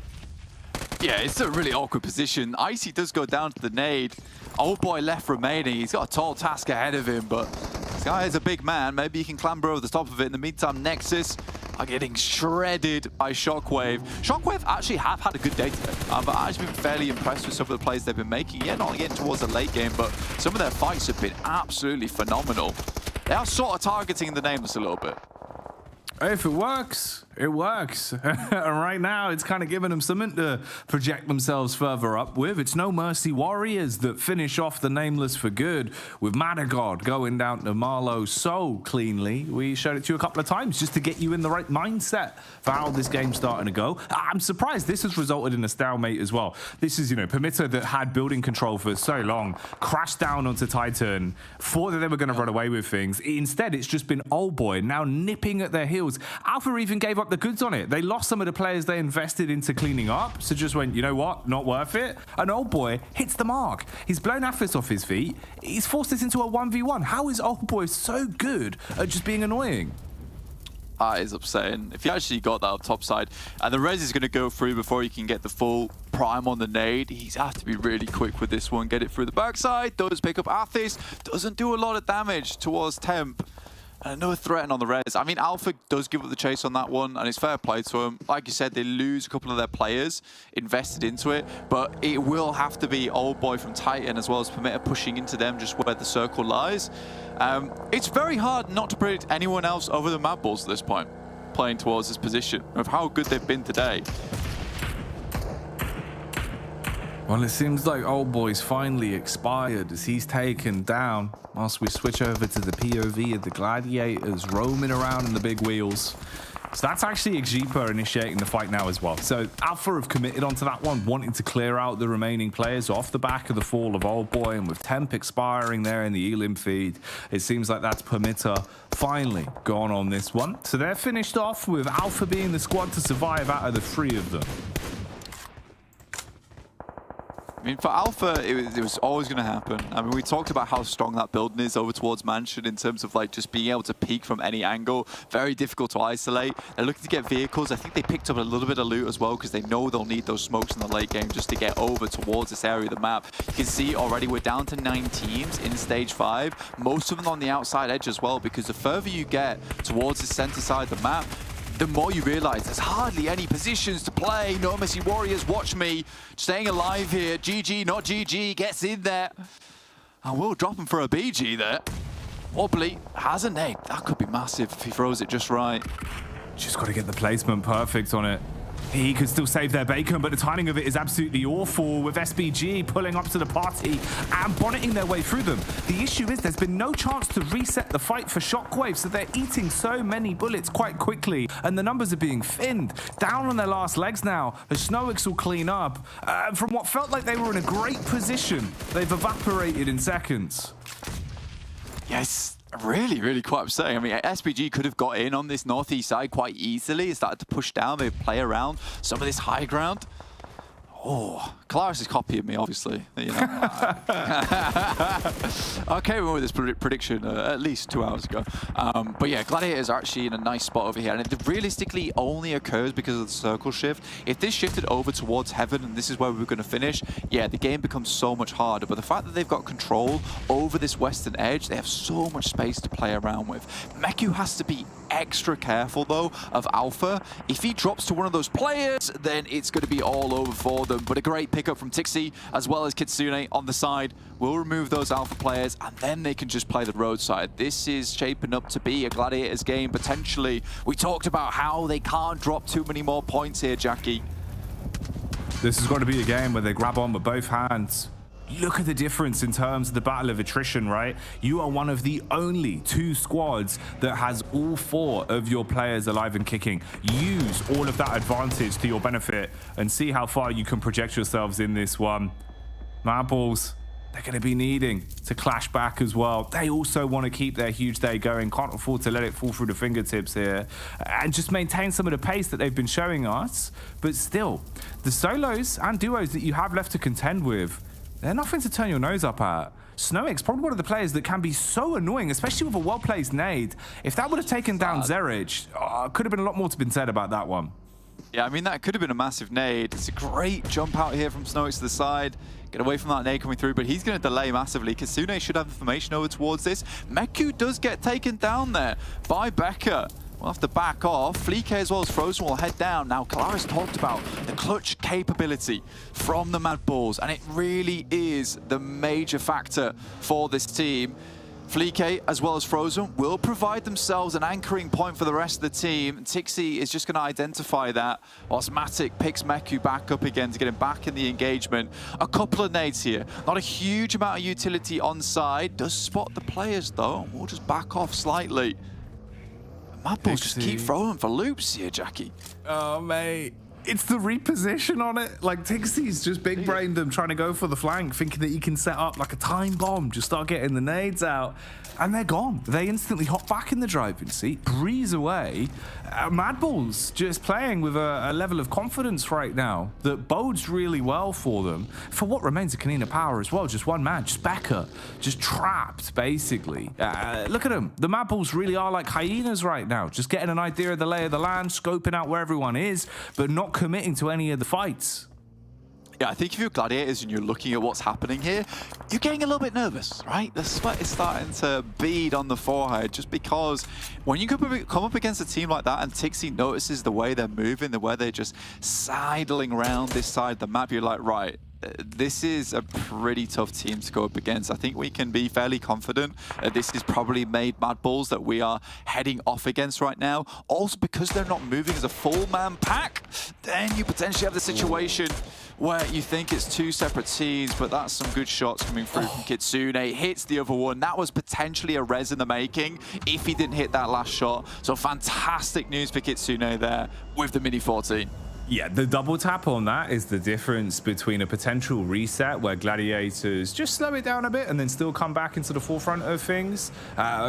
Yeah, it's a really awkward position. Icy does go down to the nade. Old boy left remaining. He's got a tall task ahead of him, but this guy is a big man. Maybe he can clamber over the top of it. In the meantime, NEXUS are getting shredded by SHOCKWAVE. SHOCKWAVE actually have had a good day today. I've actually been fairly impressed with some of the plays they've been making. Yeah, not getting towards the late game, but some of their fights have been absolutely phenomenal. They are sort of targeting the Nameless a little bit. If it works, it works. And right now, it's kind of giving them something to project themselves further up with. It's No Mercy Warriors that finish off the Nameless for good, with Madagod going down to Marlow so cleanly. We showed it to you a couple of times just to get you in the right mindset for how this game's starting to go. I'm surprised this has resulted in a stalemate as well. This is, you know, PERMITTA that had building control for so long, crashed down onto Titan, thought that they were going to run away with things. Instead, it's just been Old Boy now nipping at their heels. Alpha even gave up the goods on it. They lost some of the players they invested into cleaning up, so just went, you know what, not worth it. And Old Boy hits the mark. He's blown Aphis off his feet. He's forced us into a 1v1. How is Old Boy so good at just being annoying? That is upsetting. If you actually got that up top side, and the res is going to go through before you can get the full prime on the nade. He's have to be really quick with this one. Get it through the backside. Does pick up Athis. Doesn't do a lot of damage towards Temp. And another threat on the res. I mean, Alpha does give up the chase on that one, and it's fair play to them. Like you said, they lose a couple of their players invested into it, but it will have to be Old Boy from Titan as well as PERMITTA pushing into them just where the circle lies. It's very hard not to predict anyone else other than MADBULLS at this point, playing towards this position of how good they've been today. Well, it seems like Old Boy's finally expired as he's taken down. Whilst we switch over to the POV of the Gladiators roaming around in the big wheels. So that's actually Xepa initiating the fight now as well. So Alpha have committed onto that one, wanting to clear out the remaining players off the back of the fall of Old Boy, and with Temp expiring there in the Elim feed, it seems like that's PERMITTA finally gone on this one. So they're finished off with Alpha being the squad to survive out of the 3 of them. I mean, for Alpha, it was always going to happen. I mean, we talked about how strong that building is over towards Mansion in terms of like just being able to peek from any angle. Very difficult to isolate. They're looking to get vehicles. I think they picked up a little bit of loot as well because they know they'll need those smokes in the late game just to get over towards this area of the map. You can see already we're down to 9 teams in Stage 5. Most of them on the outside edge as well, because the further you get towards the center side of the map, the more you realize there's hardly any positions to play. No Messy Warriors, watch me. Staying alive here. GG, not GG, gets in there. And we'll drop him for a BG there. Wobbly has a nade. That could be massive if he throws it just right. Just got to get the placement perfect on it. He could still save their bacon, but the timing of it is absolutely awful, with SBG pulling up to the party and bonneting their way through them. The issue is there's been no chance to reset the fight for SHOCKWAVE, so they're eating so many bullets quite quickly, and the numbers are being thinned. Down on their last legs now, the Snowix will clean up. From what felt like they were in a great position, they've evaporated in seconds. Yes. Really, really quite upsetting. I mean, SPG could have got in on this northeast side quite easily. It started to push down, maybe play around some of this high ground. Oh, Claris is copying me, obviously. You know. I came in with this prediction at least 2 hours ago. But yeah, Gladiators are actually in a nice spot over here. And it realistically only occurs because of the circle shift. If this shifted over towards Heaven and this is where we were going to finish, yeah, the game becomes so much harder. But the fact that they've got control over this western edge, they have so much space to play around with. Meku has to be extra careful, though, of Alpha. If he drops to one of those players, then it's going to be all over for them. But a great pickup from Tixi, as well as Kitsune on the side. We'll remove those Alpha players, and then they can just play the roadside. This is shaping up to be a Gladiators game, potentially. We talked about how they can't drop too many more points here, Jackie. This is going to be a game where they grab on with both hands. Look at the difference in terms of the battle of attrition, right? You are one of the only 2 squads that has all 4 of your players alive and kicking. Use all of that advantage to your benefit and see how far you can project yourselves in this one. MADBULLS, they're going to be needing to clash back as well. They also want to keep their huge day going. Can't afford to let it fall through the fingertips here and just maintain some of the pace that they've been showing us. But still, the solos and duos that you have left to contend with, they're nothing to turn your nose up at. Snowix, probably one of the players that can be so annoying, especially with a well-placed nade. If that would have taken down Zerich, could have been a lot more to be said about that one. Yeah, I mean, that could have been a massive nade. It's a great jump out here from Snowix to the side. Get away from that nade coming through, but he's going to delay massively. Kitsune should have information over towards this. Meku does get taken down there by Becca. We'll have to back off. Fleek as well as Frozen will head down. Now, Claris talked about the clutch capability from the MADBULLS, and it really is the major factor for this team. Fleek as well as Frozen will provide themselves an anchoring point for the rest of the team. Tixi is just going to identify that, whilst Matic picks Meku back up again to get him back in the engagement. A couple of nades here. Not a huge amount of utility on side. Does spot the players, though. We'll just back off slightly. MADBULLS just keep throwing for loops here, Jackie. Oh, mate. It's the reposition on it. Like, Tixi's just big-brained them, trying to go for the flank, thinking that he can set up like a time bomb, just start getting the nades out. And they're gone. They instantly hop back in the driving seat, breeze away. MADBULLS just playing with a level of confidence right now that bodes really well for them. For what remains of KONINA power as well, just one man, just Becca, just trapped, basically. Look at them. The MADBULLS really are like hyenas right now, just getting an idea of the lay of the land, scoping out where everyone is, but not committing to any of the fights. Yeah, I think if you're Gladiators and you're looking at what's happening here, you're getting a little bit nervous, right? The sweat is starting to bead on the forehead just because when you come up against a team like that and TIXI notices the way they're moving, the way they're just sidling around this side of the map, you're like, right, this is a pretty tough team to go up against. I think we can be fairly confident this is probably MADBULLS that we are heading off against right now. Also, because they're not moving as a full-man pack, then you potentially have the situation where you think it's two separate teams, but that's some good shots coming through from Kitsune. Hits the other one. That was potentially a res in the making if he didn't hit that last shot. So fantastic news for Kitsune there with the Mini 14. Yeah, the double tap on that is the difference between a potential reset where Gladiators just slow it down a bit and then still come back into the forefront of things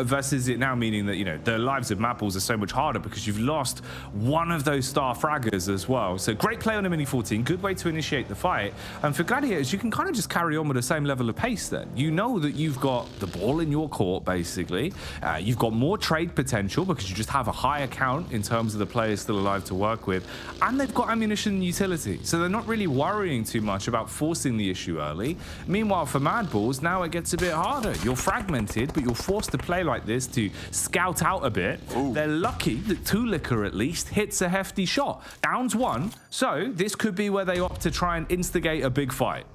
versus it now meaning that, you know, the lives of MADBULLS are so much harder because you've lost one of those star fraggers as well. So great play on a Mini 14, good way to initiate the fight. And for Gladiators, you can kind of just carry on with the same level of pace then. You know that you've got the ball in your court, basically. You've got more trade potential because you just have a higher count in terms of the players still alive to work with. And they've got ammunition and utility, so they're not really worrying too much about forcing the issue early. Meanwhile, for MADBULLS, now it gets a bit harder. You're fragmented, but you're forced to play like this to scout out a bit. Ooh. They're lucky that Tulica at least hits a hefty shot. Downs one, so this could be where they opt to try and instigate a big fight.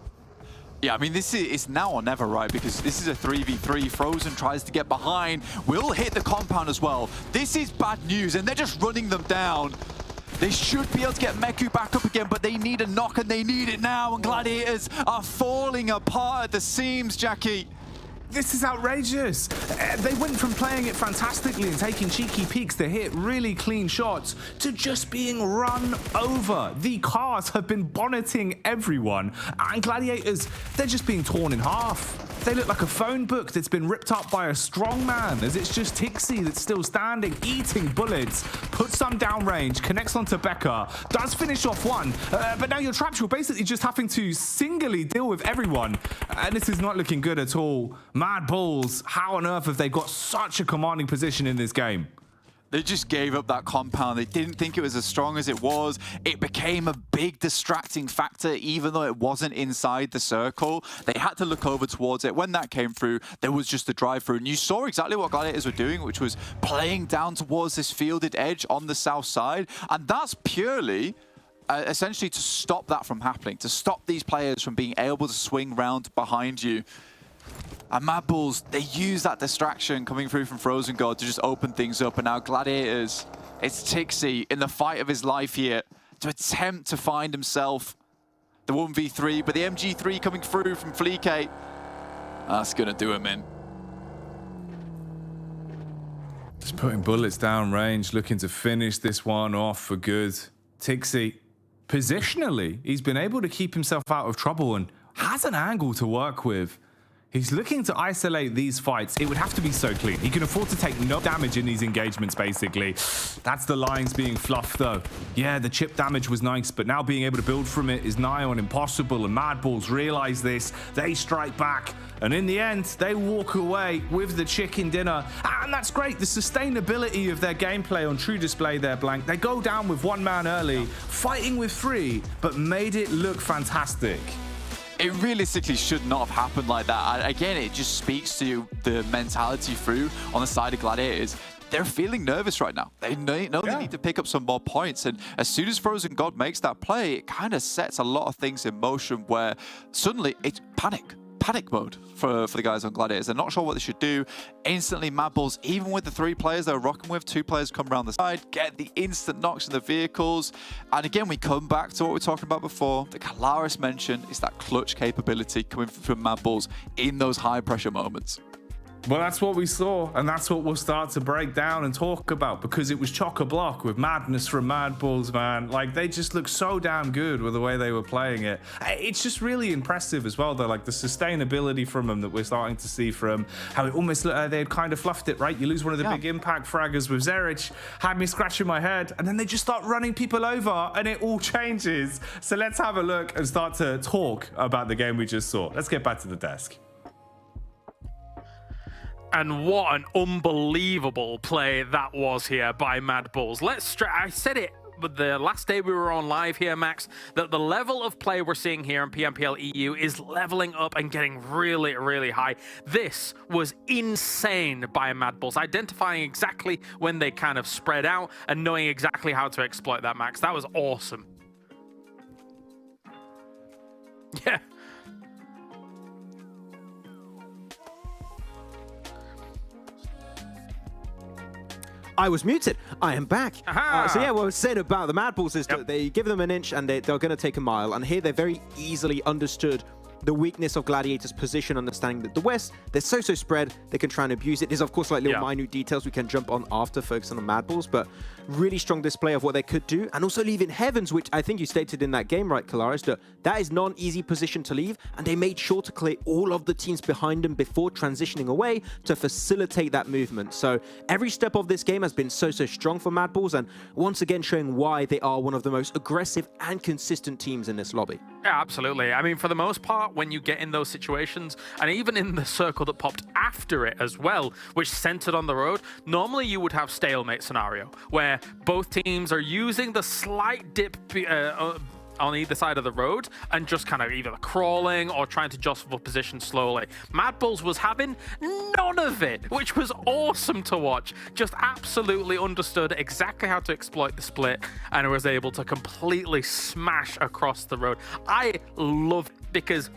Yeah, I mean, this is it's now or never, right? Because this is a 3v3. Frozen tries to get behind. Will hit the compound as well. This is bad news, and they're just running them down. They should be able to get Meku back up again, but they need a knock, and they need it now, and Gladiators are falling apart at the seams, Jackie. This is outrageous. They went from playing it fantastically and taking cheeky peeks to hit really clean shots to just being run over. The cars have been bonneting everyone, and Gladiators, they're just being torn in half. They look like a phone book that's been ripped up by a strong man, as it's just TIXI that's still standing, eating bullets, puts some downrange, connects onto Becca, does finish off one, but now you're trapped. You're basically just having to singly deal with everyone, and this is not looking good at all. MADBULLS, how on earth have they got such a commanding position in this game? They just gave up that compound. They didn't think it was as strong as it was. It became a big distracting factor, even though it wasn't inside the circle. They had to look over towards it. When that came through, there was just a drive through. And you saw exactly what Gladiators were doing, which was playing down towards this fielded edge on the south side. And that's purely essentially to stop that from happening, to stop these players from being able to swing round behind you. And MADBULLS, they use that distraction coming through from Frozen God to just open things up. And now Gladiators, it's TIXI in the fight of his life here to attempt to find himself the 1v3. But the MG3 coming through from Fleeke, that's going to do him in. Just putting bullets down range, looking to finish this one off for good. TIXI, positionally, he's been able to keep himself out of trouble and has an angle to work with. He's looking to isolate these fights. It would have to be so clean. He can afford to take no damage in these engagements, basically. That's the lines being fluffed, though. Yeah, the chip damage was nice, but now being able to build from it is nigh on impossible, and MADBULLS realize this. They strike back, and in the end, they walk away with the chicken dinner. And that's great. The sustainability of their gameplay on true display there, Blank. They go down with one man early, fighting with three, but made it look fantastic. It realistically should not have happened like that. Again, it just speaks to the mentality through on the side of Gladiators. They're feeling nervous right now. They know they need to pick up some more points. And as soon as Frozen God makes that play, it kind of sets a lot of things in motion where suddenly it's panic mode for the guys on Gladiators. They're not sure what they should do. Instantly, MADBULLS, even with the 3 players they're rocking with, 2 players come around the side, get the instant knocks in the vehicles. And again, we come back to what we were talking about before. The Kalaris mentioned is that clutch capability coming from MADBULLS in those high pressure moments. Well, that's what we saw, and that's what we'll start to break down and talk about, because it was chock-a-block with madness from MADBULLS, man. Like, they just look so damn good with the way they were playing it. It's just really impressive as well, though, like the sustainability from them that we're starting to see from how it almost looked like they had kind of fluffed it, right? You lose one of the big impact fraggers with Zerich, had me scratching my head, and then they just start running people over, and it all changes. So let's have a look and start to talk about the game we just saw. Let's get back to the desk. And what an unbelievable play that was here by MADBULLS. I said it the last day we were on live here, Max, that the level of play we're seeing here in PMPL EU is leveling up and getting really, really high. This was insane by MADBULLS, identifying exactly when they kind of spread out and knowing exactly how to exploit that, Max. That was awesome. Yeah. I was muted. I am back. So yeah, what I was saying about the MADBULLS is that they give them an inch and they're going to take a mile. And here they very easily understood the weakness of Gladiator's position, understanding that the West, they're so spread, they can try and abuse it. There's, of course, like little minute details we can jump on after focusing on MADBULLS, but really strong display of what they could do. And also leaving Heavens, which I think you stated in that game, right, Kalaris, that is not an easy position to leave. And they made sure to clear all of the teams behind them before transitioning away to facilitate that movement. So every step of this game has been so strong for MADBULLS, and once again showing why they are one of the most aggressive and consistent teams in this lobby. Yeah, absolutely. I mean, for the most part, when you get in those situations, and even in the circle that popped after it as well, which centered on the road, normally you would have stalemate scenario, where both teams are using the slight dip on either side of the road and just kind of either crawling or trying to jostle for position slowly. MADBULLS was having none of it, which was awesome to watch. Just absolutely understood exactly how to exploit the split and was able to completely smash across the road. I love it because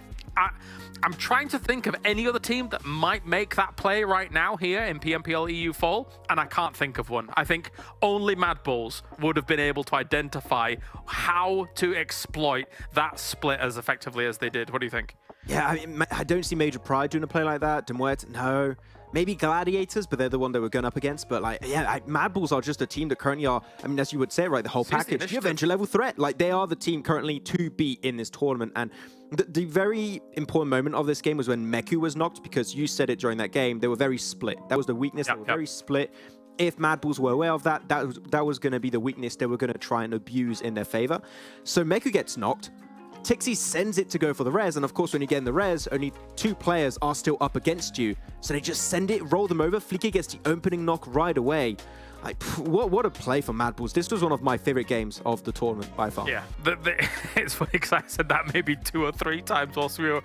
I'm trying to think of any other team that might make that play right now here in PMPL EU Fall, and I can't think of one. I think only MADBULLS would have been able to identify how to exploit that split as effectively as they did. What do you think? Yeah, I mean, I don't see Major Pride doing a play like that. MUERTE, no. Maybe Gladiators, but they're the one they were going up against. But like, yeah, MADBULLS are just a team that currently are, I mean, as you would say, right, the whole package. You have entry-level threat. Like, they are the team currently to beat in this tournament. And the very important moment of this game was when Meku was knocked, because you said it during that game, they were very split. That was the weakness. They were very split. If MADBULLS were aware of that, that was going to be the weakness they were going to try and abuse in their favor. So Meku gets knocked. Tixi sends it to go for the res, and of course when you get in the res, only 2 players are still up against you. So they just send it, roll them over. Fleeky gets the opening knock right away. Like, what a play for MADBULLS. This was one of my favorite games of the tournament by far. Yeah, it's funny because I said that maybe 2 or 3 times whilst we were,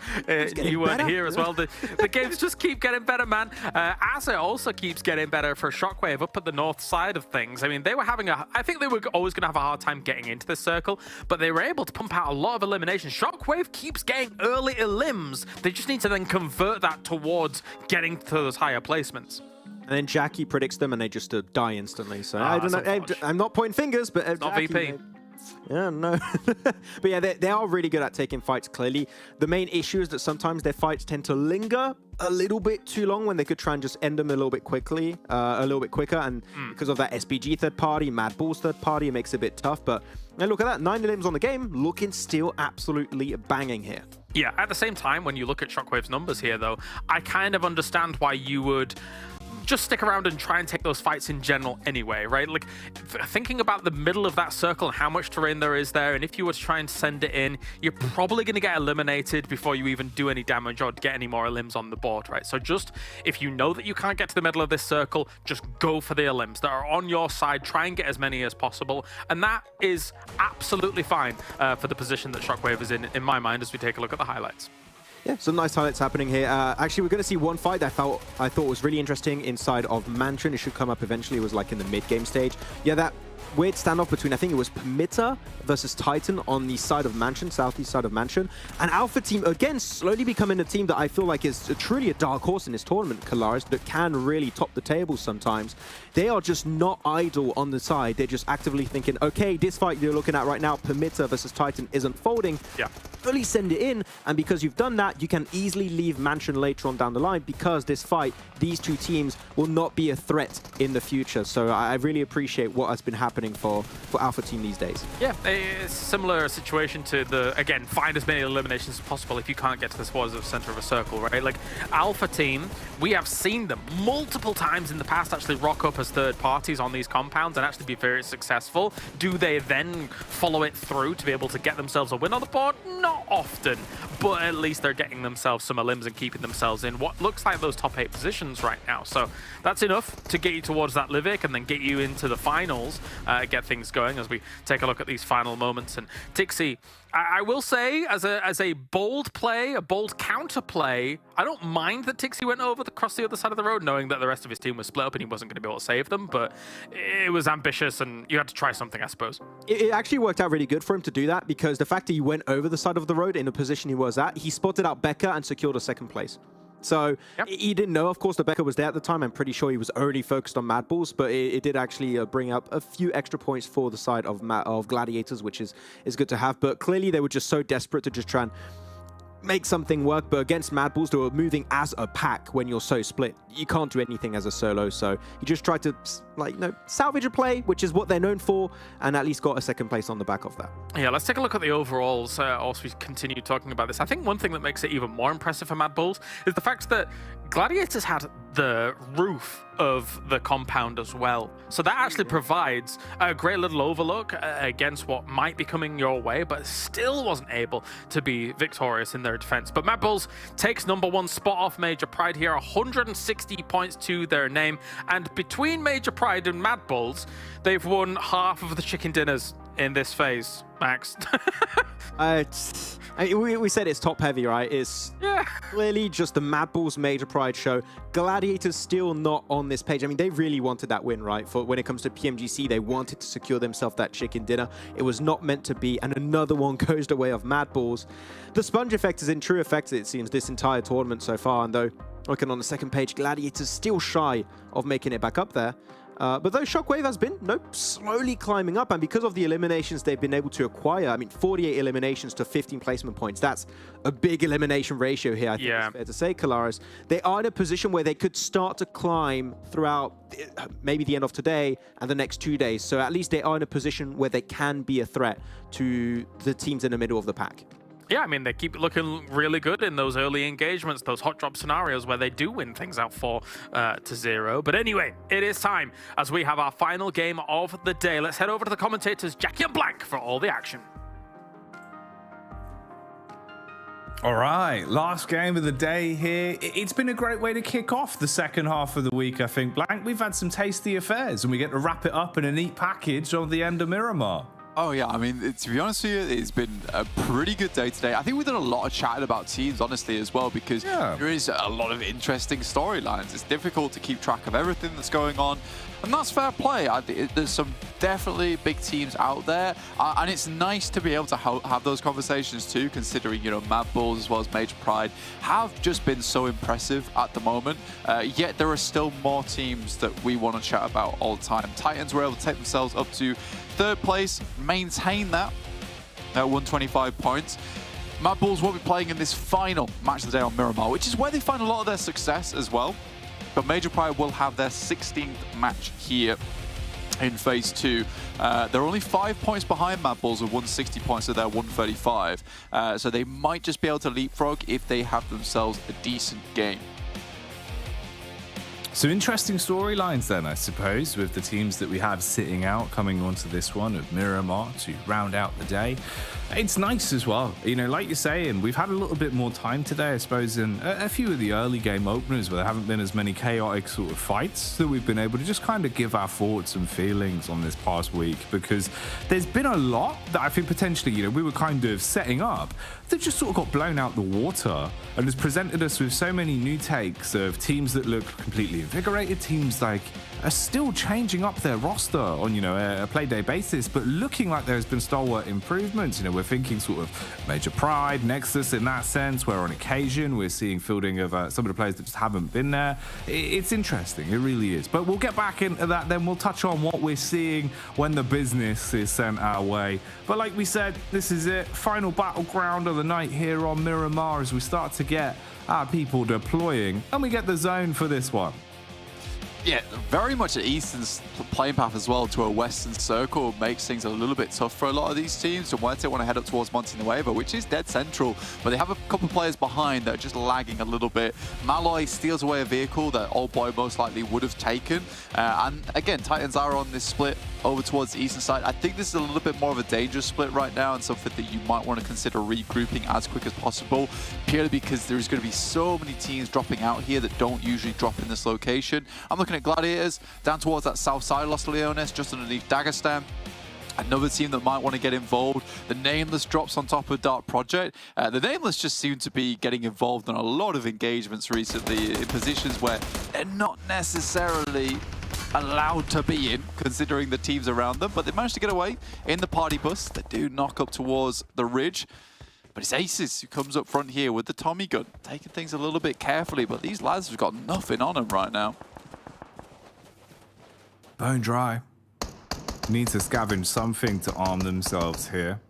you weren't here as well. The games just keep getting better, man. As it also keeps getting better for SHOCKWAVE up at the north side of things. I mean, they were having I think they were always going to have a hard time getting into this circle, but they were able to pump out a lot of eliminations. SHOCKWAVE keeps getting early elims. They just need to then convert that towards getting to those higher placements. And then Jackie predicts them, and they just die instantly. So I don't know. I'm not pointing fingers, but not Jackie, VP. Yeah, no. But yeah, they are really good at taking fights, clearly. The main issue is that sometimes their fights tend to linger a little bit too long when they could try and just end them a little bit quicker. And because of that SPG third party, MADBULLS third party, it makes it a bit tough. But look at that, 9 elims on the game, looking still absolutely banging here. Yeah, at the same time, when you look at SHOCKWAVE's numbers here, though, I kind of understand why you would just stick around and try and take those fights in general anyway, right? Like, thinking about the middle of that circle and how much terrain there is there, and if you were to try and send it in, you're probably going to get eliminated before you even do any damage or get any more elims on the board, right? So just, if you know that you can't get to the middle of this circle, just go for the elims that are on your side, try and get as many as possible, and that is absolutely fine for the position that SHOCKWAVE is in my mind, as we take a look at the highlights. Yeah, some nice highlights happening here. Actually, we're going to see one fight that I thought was really interesting inside of Mansion. It should come up eventually. It was like in the mid-game stage. Yeah, that weird standoff between, I think it was PERMITTA versus Titan on the side of Mansion, southeast side of Mansion. And Alpha Team, again, slowly becoming a team that I feel like is truly a dark horse in this tournament, Kalaris, that can really top the table sometimes. They are just not idle on the side. They're just actively thinking, okay, this fight you're looking at right now, PERMITTA versus Titan, isn't folding. Yeah. Fully send it in, and because you've done that, you can easily leave Mansion later on down the line, because this fight, these 2 teams will not be a threat in the future. So I really appreciate what has been happening for Alpha Team these days. Yeah, it's a similar situation to the, again, find as many eliminations as possible if you can't get to this was the center of a circle, right? Like, Alpha Team, we have seen them multiple times in the past actually rock up as third parties on these compounds and actually be very successful. Do they then follow it through to be able to get themselves a win on the board? Not often, but at least they're getting themselves some elims and keeping themselves in what looks like those top 8 positions right now. So that's enough to get you towards that Livic and then get you into the finals. get things going as we take a look at these final moments. And Dixie, I will say, as a bold play, a bold counter play, I don't mind that Tixie went over across the other side of the road, knowing that the rest of his team was split up and he wasn't going to be able to save them. But it was ambitious, and you had to try something, I suppose. It actually worked out really good for him to do that, because the fact that he went over the side of the road in the position he was at, he spotted out Becca and secured a second place. So he didn't know, of course, that Becca was there at the time. I'm pretty sure he was only focused on MADBULLS, but it did actually bring up a few extra points for the side of Gladiators, which is good to have. But clearly they were just so desperate to just try and make something work. But against MADBULLS, they were moving as a pack when you're so split. You can't do anything as a solo. So he just tried to, like, salvage a play, which is what they're known for, and at least got a second place on the back of that. Yeah, let's take a look at the overalls as we continue talking about this. I think one thing that makes it even more impressive for MADBULLS is the fact that Gladiators had the roof of the compound as well. So that actually provides a great little overlook against what might be coming your way, but still wasn't able to be victorious in their defense. But MADBULLS takes #1 spot off Major Pride here, 160 points to their name. And between Major Pride and MADBULLS, they've won half of the chicken dinners in this phase, Max. We said it's top heavy, right? It's clearly just the MADBULLS Major Pride show. Gladiators still not on this page. I mean, they really wanted that win, right? For when it comes to PMGC, they wanted to secure themselves that chicken dinner. It was not meant to be, and another one goes the way of MADBULLS. The sponge effect is in true effect, it seems, this entire tournament so far. And though, looking on the second page, Gladiators still shy of making it back up there. But though SHOCKWAVE has been slowly climbing up, and because of the eliminations they've been able to acquire, I mean, 48 eliminations to 15 placement points, that's a big elimination ratio here, I think it's fair to say, Kalaris. They are in a position where they could start to climb throughout maybe the end of today and the next 2 days. So at least they are in a position where they can be a threat to the teams in the middle of the pack. Yeah, I mean, they keep looking really good in those early engagements, those hot drop scenarios where they do win things out 4-0. But anyway, it is time as we have our final game of the day. Let's head over to the commentators, Jackie and Blank, for all the action. All right, last game of the day here. It's been a great way to kick off the second half of the week, I think. Blank, we've had some tasty affairs, and we get to wrap it up in a neat package on the end of Miramar. Oh, yeah. I mean, to be honest with you, it's been a pretty good day today. I think we've done a lot of chatting about teams, honestly, as well, because there is a lot of interesting storylines. It's difficult to keep track of everything that's going on, and that's fair play. There's some definitely big teams out there, and it's nice to be able to have those conversations too, considering, you know, MADBULLS as well as Major Pride have just been so impressive at the moment, yet there are still more teams that we want to chat about all the time. Titans were able to take themselves up to 3rd place, maintain that at 125 points. MADBULLS will be playing in this final match of the day on Miramar, which is where they find a lot of their success as well. But Major Pride will have their 16th match here in phase 2. They're only 5 points behind MADBULLS with 160 points to their 135. So they might just be able to leapfrog if they have themselves a decent game. Some interesting storylines then, I suppose, with the teams that we have sitting out coming onto this one of Miramar to round out the day. It's nice as well, you know, like you're saying, we've had a little bit more time today, I suppose, in a few of the early game openers where there haven't been as many chaotic sort of fights, that we've been able to just kind of give our thoughts and feelings on this past week, because there's been a lot that I think potentially, you know, we were kind of setting up that just sort of got blown out the water and has presented us with so many new takes of teams that look completely invigorated, teams like are still changing up their roster on, you know, a play day basis, but looking like there's been stalwart improvements. You know, we're thinking sort of Major Pride, NEXUS in that sense, where on occasion we're seeing fielding of some of the players that just haven't been there. It's interesting, it really is. But we'll get back into that, then we'll touch on what we're seeing when the business is sent our way. But like we said, this is it, final battleground of the night here on Miramar as we start to get our people deploying, and we get the zone for this one. Yeah, very much an eastern playing path as well to a western circle makes things a little bit tough for a lot of these teams. So MUERTE want to head up towards Monte Nuevo, which is dead central, but they have a couple of players behind that are just lagging a little bit. Malloy steals away a vehicle that Old Boy most likely would have taken. And again, Titans are on this split over towards the eastern side. I think this is a little bit more of a dangerous split right now and something that you might want to consider regrouping as quick as possible, purely because there's going to be so many teams dropping out here that don't usually drop in this location. I'm looking looking at Gladiators, down towards that south side of Los Leones, just underneath Dagestan. Another team that might want to get involved. The Nameless drops on top of Dark Project. The Nameless just seem to be getting involved in a lot of engagements recently in positions where they're not necessarily allowed to be in, considering the teams around them, but they managed to get away in the party bus. They do knock up towards the ridge, but it's Aces who comes up front here with the Tommy gun, taking things a little bit carefully, but these lads have got nothing on them right now. Bone dry. Need to scavenge something to arm themselves here.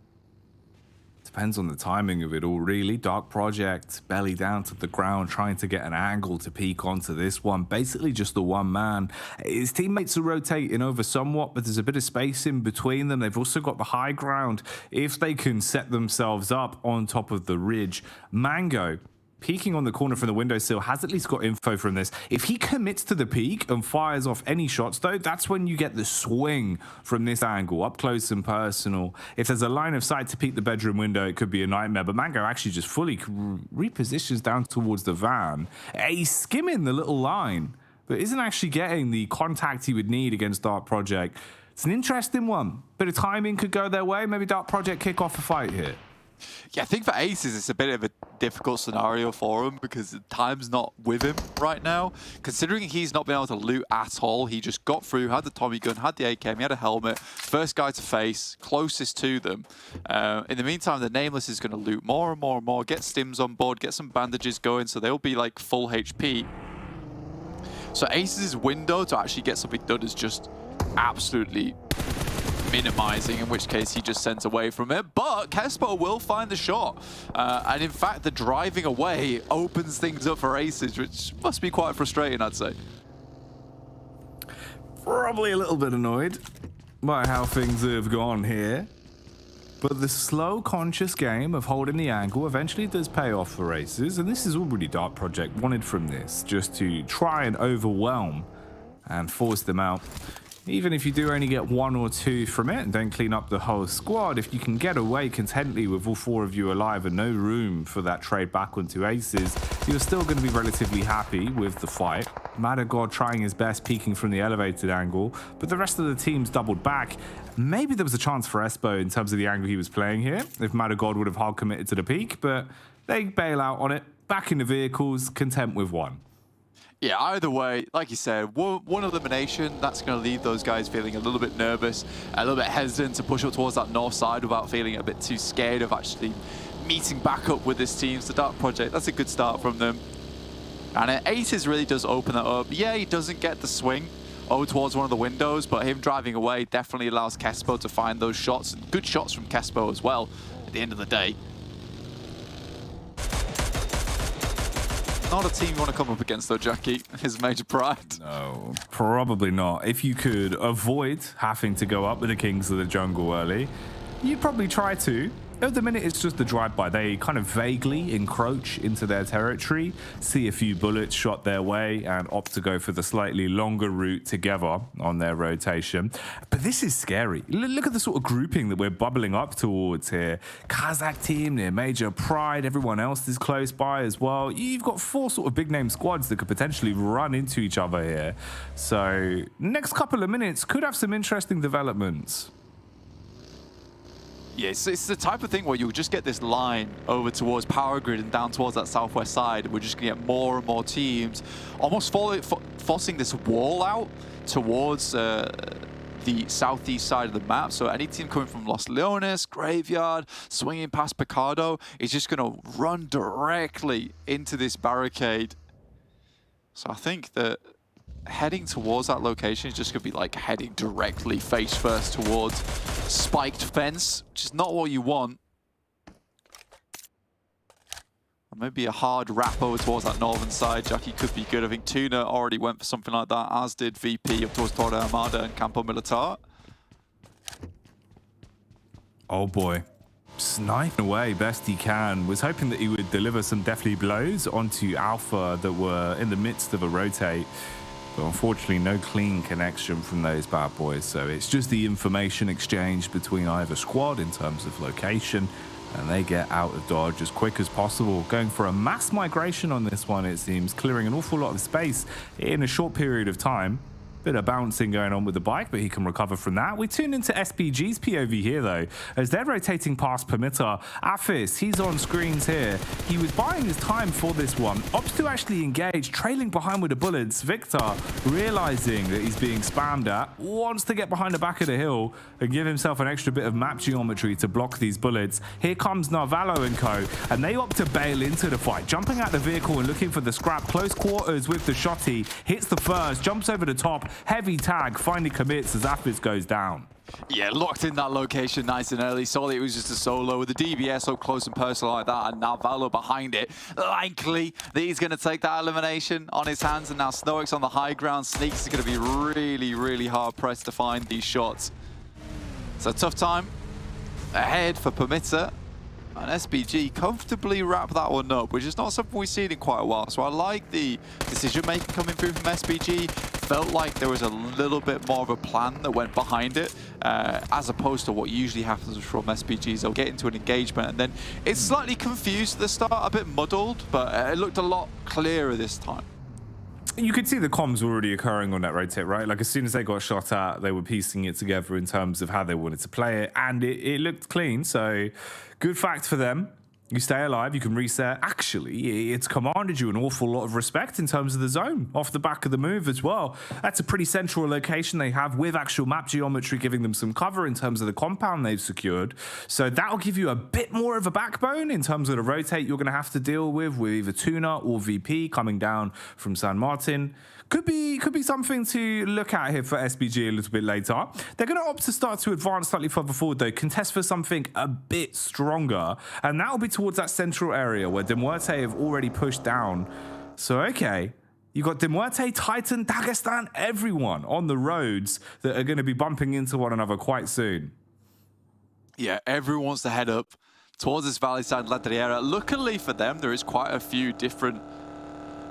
Depends on the timing of it all, really. Dark Project, belly down to the ground, trying to get an angle to peek onto this one. Basically just the one man. His teammates are rotating over somewhat, but there's a bit of space in between them. They've also got the high ground. If they can set themselves up on top of the ridge, Mango, peeking on the corner from the windowsill, has at least got info from this. If he commits to the peak and fires off any shots, though, that's when you get the swing from this angle, up close and personal. If there's a line of sight to peek the bedroom window, it could be a nightmare, but Mango actually just fully repositions down towards the van. He's skimming the little line, but isn't actually getting the contact he would need against Dark Project. It's an interesting one. Bit of timing could go their way. Maybe Dark Project kick off a fight here. Yeah, I think for Aces, it's a bit of a difficult scenario for him because the time's not with him right now. Considering he's not been able to loot at all, he just got through, had the Tommy gun, had the AKM, he had a helmet, first guy to face, closest to them. In the meantime, the Nameless is going to loot more and more and more, get stims on board, get some bandages going, so they'll be like full HP. So Aces' window to actually get something done is just absolutely minimizing, in which case he just sends away from it. But Kespo will find the shot. And in fact, the driving away opens things up for Aces, which must be quite frustrating, I'd say. Probably a little bit annoyed by how things have gone here. But the slow, conscious game of holding the angle eventually does pay off for Aces. And this is all really Dark Project wanted from this, just to try and overwhelm and force them out. Even if you do only get one or two from it and don't clean up the whole squad, if you can get away contently with all four of you alive and no room for that trade back onto Aces, you're still going to be relatively happy with the fight. Madagod trying his best, peeking from the elevated angle, but the rest of the team's doubled back. Maybe there was a chance for Espo in terms of the angle he was playing here, if Madagod would have hard committed to the peak, but they bail out on it, back in the vehicles, content with one. Yeah, either way, like you said, one elimination, that's going to leave those guys feeling a little bit nervous, a little bit hesitant to push up towards that north side without feeling a bit too scared of actually meeting back up with this team. So Dark Project, that's a good start from them. And Aces really does open that up. Yeah, he doesn't get the swing over towards one of the windows, but him driving away definitely allows Kespo to find those shots. And good shots from Kespo as well at the end of the day. Not a team you want to come up against though, Jackie. His major pride. No, probably not. If you could avoid having to go up with the Kings of the Jungle early, you'd probably try to. At the minute, it's just the drive-by. They kind of vaguely encroach into their territory, see a few bullets shot their way, and opt to go for the slightly longer route together on their rotation. But this is scary. Look at the sort of grouping that we're bubbling up towards here. Kazakh team near Major Pride. Everyone else is close by as well. You've got four sort of big-name squads that could potentially run into each other here. So next couple of minutes could have some interesting developments. Yeah, it's the type of thing where you'll just get this line over towards Power Grid and down towards that southwest side. And we're just going to get more and more teams almost forcing this wall out towards the southeast side of the map. So any team coming from Los Leones, Graveyard, swinging past Picado is just going to run directly into this barricade. So I think that heading towards that location is just going to be like heading directly face first towards spiked fence, which is not what you want. Or maybe a hard wrap over towards that northern side. Jackie could be good. I think Tuna already went for something like that, as did VP up towards Torre Armada and Campo Militar. Oh boy. Sniping away best he can. Was hoping that he would deliver some deathly blows onto Alpha that were in the midst of a rotate. But unfortunately, no clean connection from those bad boys. So it's just the information exchange between either squad in terms of location. And they get out of dodge as quick as possible. Going for a mass migration on this one, it seems. Clearing an awful lot of space in a short period of time. Bit of bouncing going on with the bike, but he can recover from that. We tune into SPG's POV here, though, as they're rotating past PERMITTA. Afis, he's on screens here. He was buying his time for this one. Opts to actually engage, trailing behind with the bullets. Victor, realizing that he's being spammed at, wants to get behind the back of the hill and give himself an extra bit of map geometry to block these bullets. Here comes Narvalo and co, and they opt to bail into the fight, jumping out the vehicle and looking for the scrap. Close quarters with the shotty, hits the first, jumps over the top. Heavy tag, finally commits as Afis goes down. Yeah, locked in that location nice and early. Saw that it was just a solo with the DBS up close and personal like that, and now Valo behind it. Likely that he's going to take that elimination on his hands, and now Snowick's on the high ground. Sneaks is going to be really, really hard pressed to find these shots. It's a tough time ahead for PERMITTA. And SPG comfortably wrap that one up, which is not something we've seen in quite a while. So I like the decision-making coming through from SPG. Felt like there was a little bit more of a plan that went behind it, as opposed to what usually happens from SPGs. They'll get into an engagement, and then it's slightly confused at the start, a bit muddled, but it looked a lot clearer this time. You could see the comms already occurring on that rotate, right? Like, as soon as they got shot at, they were piecing it together in terms of how they wanted to play it, and it looked clean. So, good fact for them. You stay alive, you can reset. Actually, it's commanded you an awful lot of respect in terms of the zone off the back of the move as well. That's a pretty central location they have with actual map geometry giving them some cover in terms of the compound they've secured. So that'll give you a bit more of a backbone in terms of the rotate you're going to have to deal with either TUNA or VP coming down from San Martin. Could be something to look at here for SPG a little bit later. They're going to opt to start to advance slightly further forward, though, contest for something a bit stronger, and that will be towards that central area where MUERTE have already pushed down. So, okay, you got MUERTE, Titan, Dagestan, everyone on the roads that are going to be bumping into one another quite soon. Yeah, everyone wants to head up towards this valley side Ladriera. Luckily for them, there is quite a few different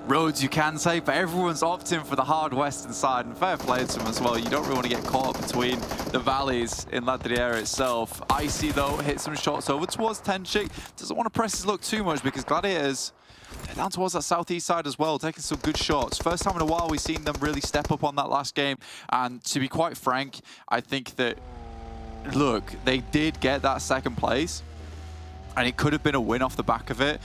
roads you can take, but everyone's opting for the hard western side, and fair play to them as well. You don't really want to get caught up between the valleys in Ladriera itself. Icy, though, hits some shots over towards Tenchik. Doesn't want to press his luck too much because Gladiators, they're down towards that southeast side as well, taking some good shots. First time in a while we've seen them really step up on that last game, and to be quite frank, I think that, look, they did get that second place, and it could have been a win off the back of it.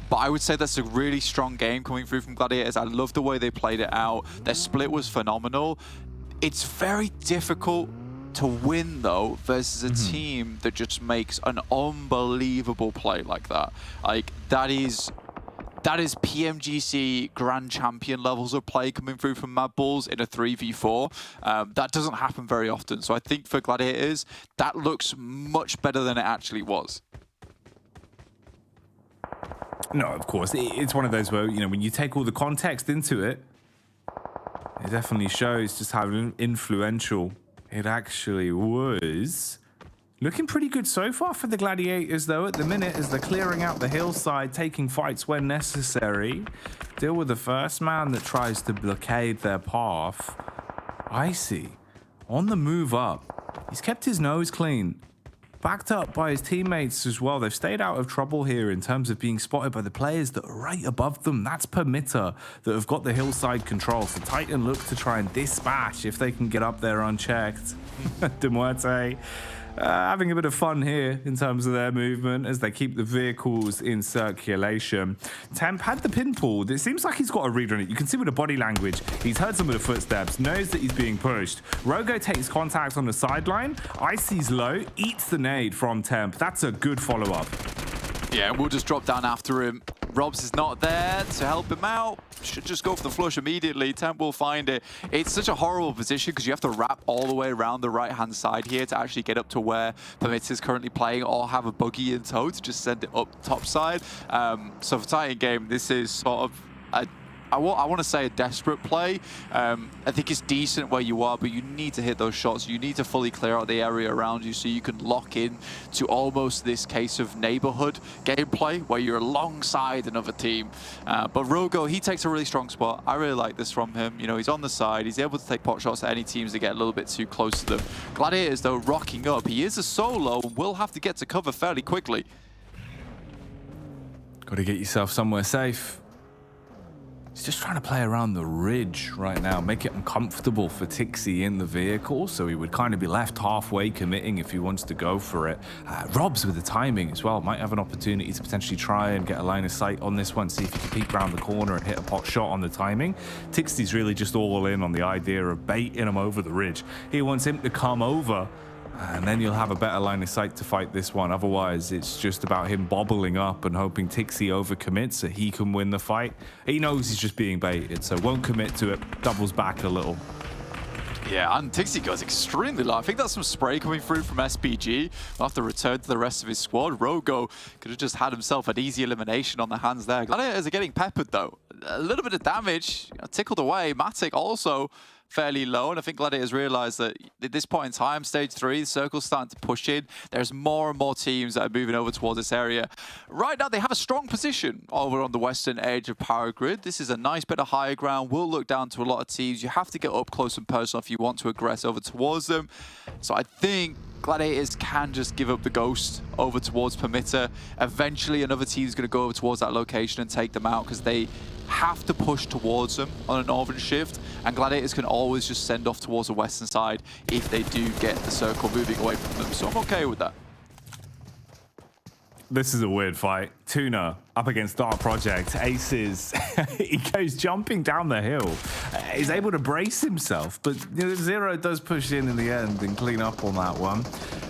But I would say that's a really strong game coming through from Gladiators. I love the way they played it out. Their split was phenomenal. It's very difficult to win, though, versus a team that just makes an unbelievable play like that. Like, that is PMGC Grand Champion levels of play coming through from MADBULLS in a 3v4. That doesn't happen very often. So I think for Gladiators, that looks much better than it actually was. No, of course. It's one of those where, you know, when you take all the context into it, it definitely shows just how influential it actually was. Looking pretty good so far for the Gladiators, though, at the minute, as they're clearing out the hillside, taking fights when necessary. Deal with the first man that tries to blockade their path. Icy, on the move up. He's kept his nose clean. Backed up by his teammates as well. They've stayed out of trouble here in terms of being spotted by the players that are right above them. That's PERMITTA that have got the hillside control. So Titan look to try and dispatch if they can get up there unchecked. MUERTE having a bit of fun here in terms of their movement as they keep the vehicles in circulation. Temp had the pin pulled. It seems like he's got a read on it. You can see with the body language, he's heard some of the footsteps, knows that he's being pushed. Rogo takes contact on the sideline. Icy's low, eats the nade from Temp. That's a good follow-up. Yeah, we'll just drop down after him. Robs is not there to help him out. Should just go for the flush immediately. Temp will find it. It's such a horrible position because you have to wrap all the way around the right-hand side here to actually get up to where PERMITTA is currently playing, or have a buggy in tow to just send it up top side. So for Titan game, this is sort of a I want to say a desperate play. I think it's decent where you are, but you need to hit those shots. You need to fully clear out the area around you so you can lock in to almost this case of neighborhood gameplay where you're alongside another team. But Rogo, he takes a really strong spot. I really like this from him. You know, he's on the side. He's able to take pot shots at any teams that get a little bit too close to them. Gladiators, though, rocking up. He is a solo and will have to get to cover fairly quickly. Got to get yourself somewhere safe. He's just trying to play around the ridge right now, make it uncomfortable for Tixi in the vehicle, so he would kind of be left halfway committing if he wants to go for it. Robs with the timing as well, might have an opportunity to potentially try and get a line of sight on this one, see if he can peek around the corner and hit a pot shot on the timing. Tixi's really just all in on the idea of baiting him over the ridge. He wants him to come over, and then you'll have a better line of sight to fight this one. Otherwise, it's just about him bobbling up and hoping Tixi overcommits so he can win the fight. He knows he's just being baited, so won't commit to it, doubles back a little. Yeah, and Tixi goes extremely low. I think that's some spray coming through from SPG. We'll have to return to the rest of his squad. Rogo could have just had himself an easy elimination on the hands there. Gladiators are getting peppered, though. A little bit of damage, tickled away. Matic also fairly low, and I think Gladiators realize that at this point in time, stage 3, the circle's starting to push in. There's more and more teams that are moving over towards this area. Right now, they have a strong position over on the western edge of Power Grid. This is a nice bit of higher ground. Will look down to a lot of teams. You have to get up close and personal if you want to aggress over towards them. So I think Gladiators can just give up the ghost over towards PERMITTA. Eventually, another team's going to go over towards that location and take them out because they have to push towards them on a northern shift, and Gladiators can always just send off towards the western side if they do get the circle moving away from them. So I'm okay with that. This is a weird fight. TUNA up against Dark Project. Aces, he goes jumping down the hill. He's able to brace himself, but Zero does push in the end and clean up on that one.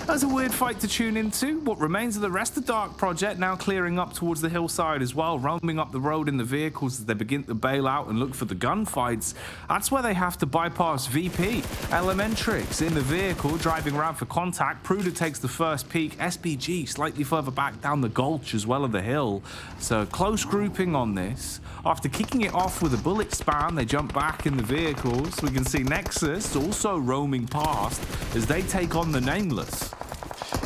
That's a weird fight to tune into. What remains of the rest of Dark Project now clearing up towards the hillside as well, roaming up the road in the vehicles as they begin to bail out and look for the gunfights. That's where they have to bypass VP. Elementrix in the vehicle, driving around for contact. Pruda takes the first peek. SPG slightly further back down the gulch as well of the hill. So close grouping on this. After kicking it off with a bullet spam, they jump back in the vehicles. We can see Nexus also roaming past as they take on the Nameless.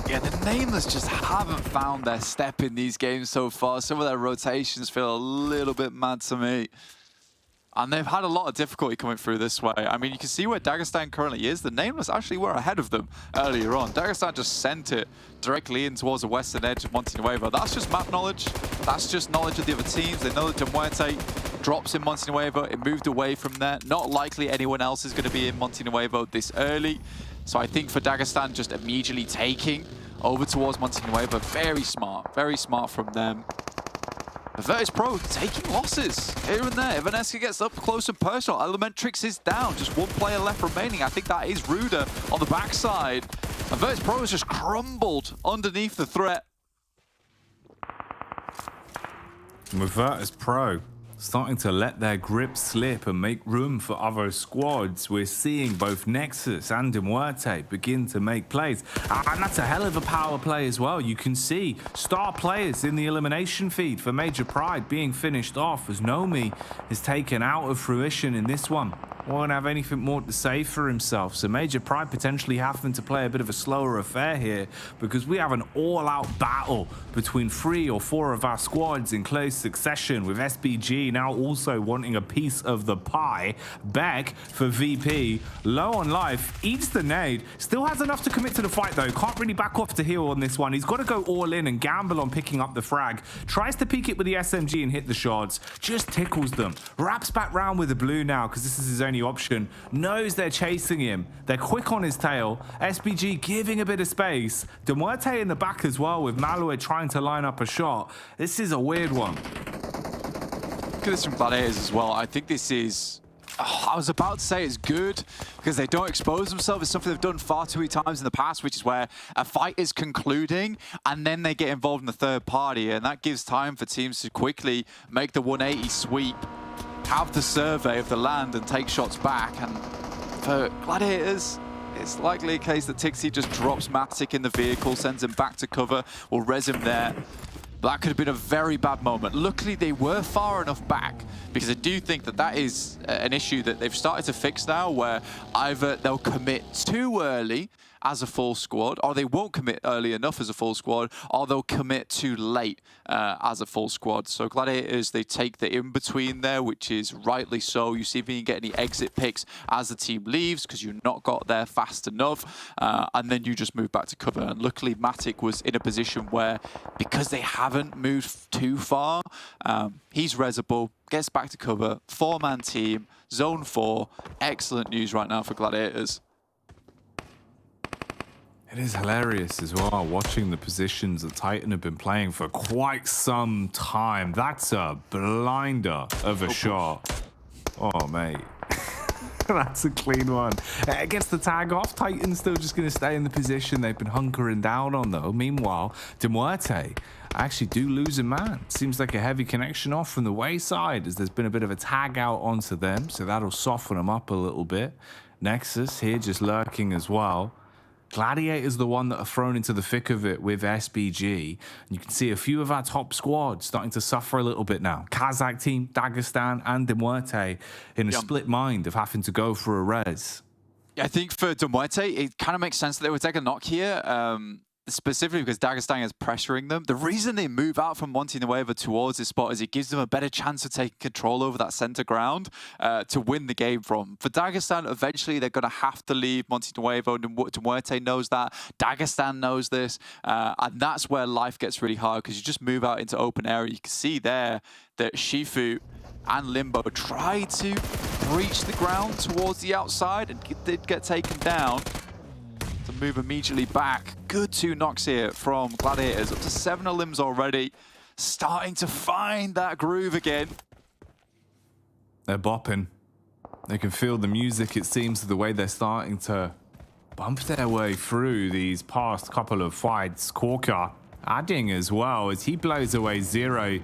Yeah, the Nameless just haven't found their step in these games so far. Some of their rotations feel a little bit mad to me. And they've had a lot of difficulty coming through this way. I mean, you can see where Dagestan currently is. The Nameless actually were ahead of them earlier on. Dagestan just sent it directly in towards the western edge of Monte Nuevo. That's just map knowledge. That's just knowledge of the other teams. They know that MUERTE drops in Monte Nuevo. It moved away from there. Not likely anyone else is going to be in Monte Nuevo this early. So I think for Dagestan just immediately taking over towards Monte Nuevo, very smart from them. VIRTUS.PRO taking losses here and there. Evanesca gets up close and personal. Elementrix is down. Just one player left remaining. I think that is Ruda on the backside. And VIRTUS.PRO has just crumbled underneath the threat. With VIRTUS.PRO starting to let their grip slip and make room for other squads, we're seeing both Nexus and MUERTE begin to make plays. And that's a hell of a power play as well. You can see star players in the elimination feed for Major Pride being finished off as Nomi is taken out of fruition in this one. Won't have anything more to say for himself. So Major Pride potentially having to play a bit of a slower affair here because we have an all-out battle between 3 or 4 of our squads in close succession, with SPG now also wanting a piece of the pie. Beck for VP, low on life, eats the nade, still has enough to commit to the fight though. Can't really back off to heal on this one. He's got to go all in and gamble on picking up the frag. Tries to peek it with the SMG and hit the shots, just tickles them. Wraps back round with the blue now because this is his only option. Knows they're chasing him. They're quick on his tail. SPG giving a bit of space. MUERTE in the back as well, with Malue trying to line up a shot. This is a weird one. Look at this from Gladiators as well. I think this is... I was about to say it's good because they don't expose themselves. It's something they've done far too many times in the past, which is where a fight is concluding and then they get involved in the third party, and that gives time for teams to quickly make the 180 sweep, have the survey of the land and take shots back. And for Gladiators, it's likely a case that Tixi just drops Matic in the vehicle, sends him back to cover, or res him there. But that could have been a very bad moment. Luckily, they were far enough back, because I do think that that is an issue that they've started to fix now, where either they'll commit too early as a full squad, or they won't commit early enough as a full squad, or they'll commit too late as a full squad. So Gladiators, they take the in-between there, which is rightly so. You see if you can get any exit picks as the team leaves, because you've not got there fast enough, and then you just move back to cover. And luckily, Matic was in a position where, because they haven't moved too far, he's resable, gets back to cover, 4-man team, zone 4. Excellent news right now for Gladiators. It is hilarious as well, watching the positions that Titan have been playing for quite some time. That's a blinder of a shot. Oh, mate. That's a clean one. Gets the tag off. Titan's still just going to stay in the position they've been hunkering down on, though. Meanwhile, MUERTE actually do lose a man. Seems like a heavy connection off from the wayside, as there's been a bit of a tag out onto them, so that'll soften them up a little bit. NEXUS here just lurking as well. Gladiator's the one that are thrown into the thick of it with SBG. And you can see a few of our top squads starting to suffer a little bit now. KASIK team, Dagestan, and MUERTE in a split mind of having to go for a res. I think for MUERTE, it kind of makes sense that they would take a knock here. Specifically because Dagestan is pressuring them. The reason they move out from Montinuevo towards this spot is it gives them a better chance of taking control over that center ground to win the game from. For Dagestan, eventually they're going to have to leave Montinuevo. MUERTE knows that. Dagestan knows this. And that's where life gets really hard, because you just move out into open area. You can see there that Shifu and Limbo tried to breach the ground towards the outside and did get taken down. To move immediately back. Good 2 knocks here from Gladiators. Up to 7 limbs already. Starting to find that groove again. They're bopping. They can feel the music, it seems, the way they're starting to bump their way through these past couple of fights. Corker adding as well as he blows away Zero.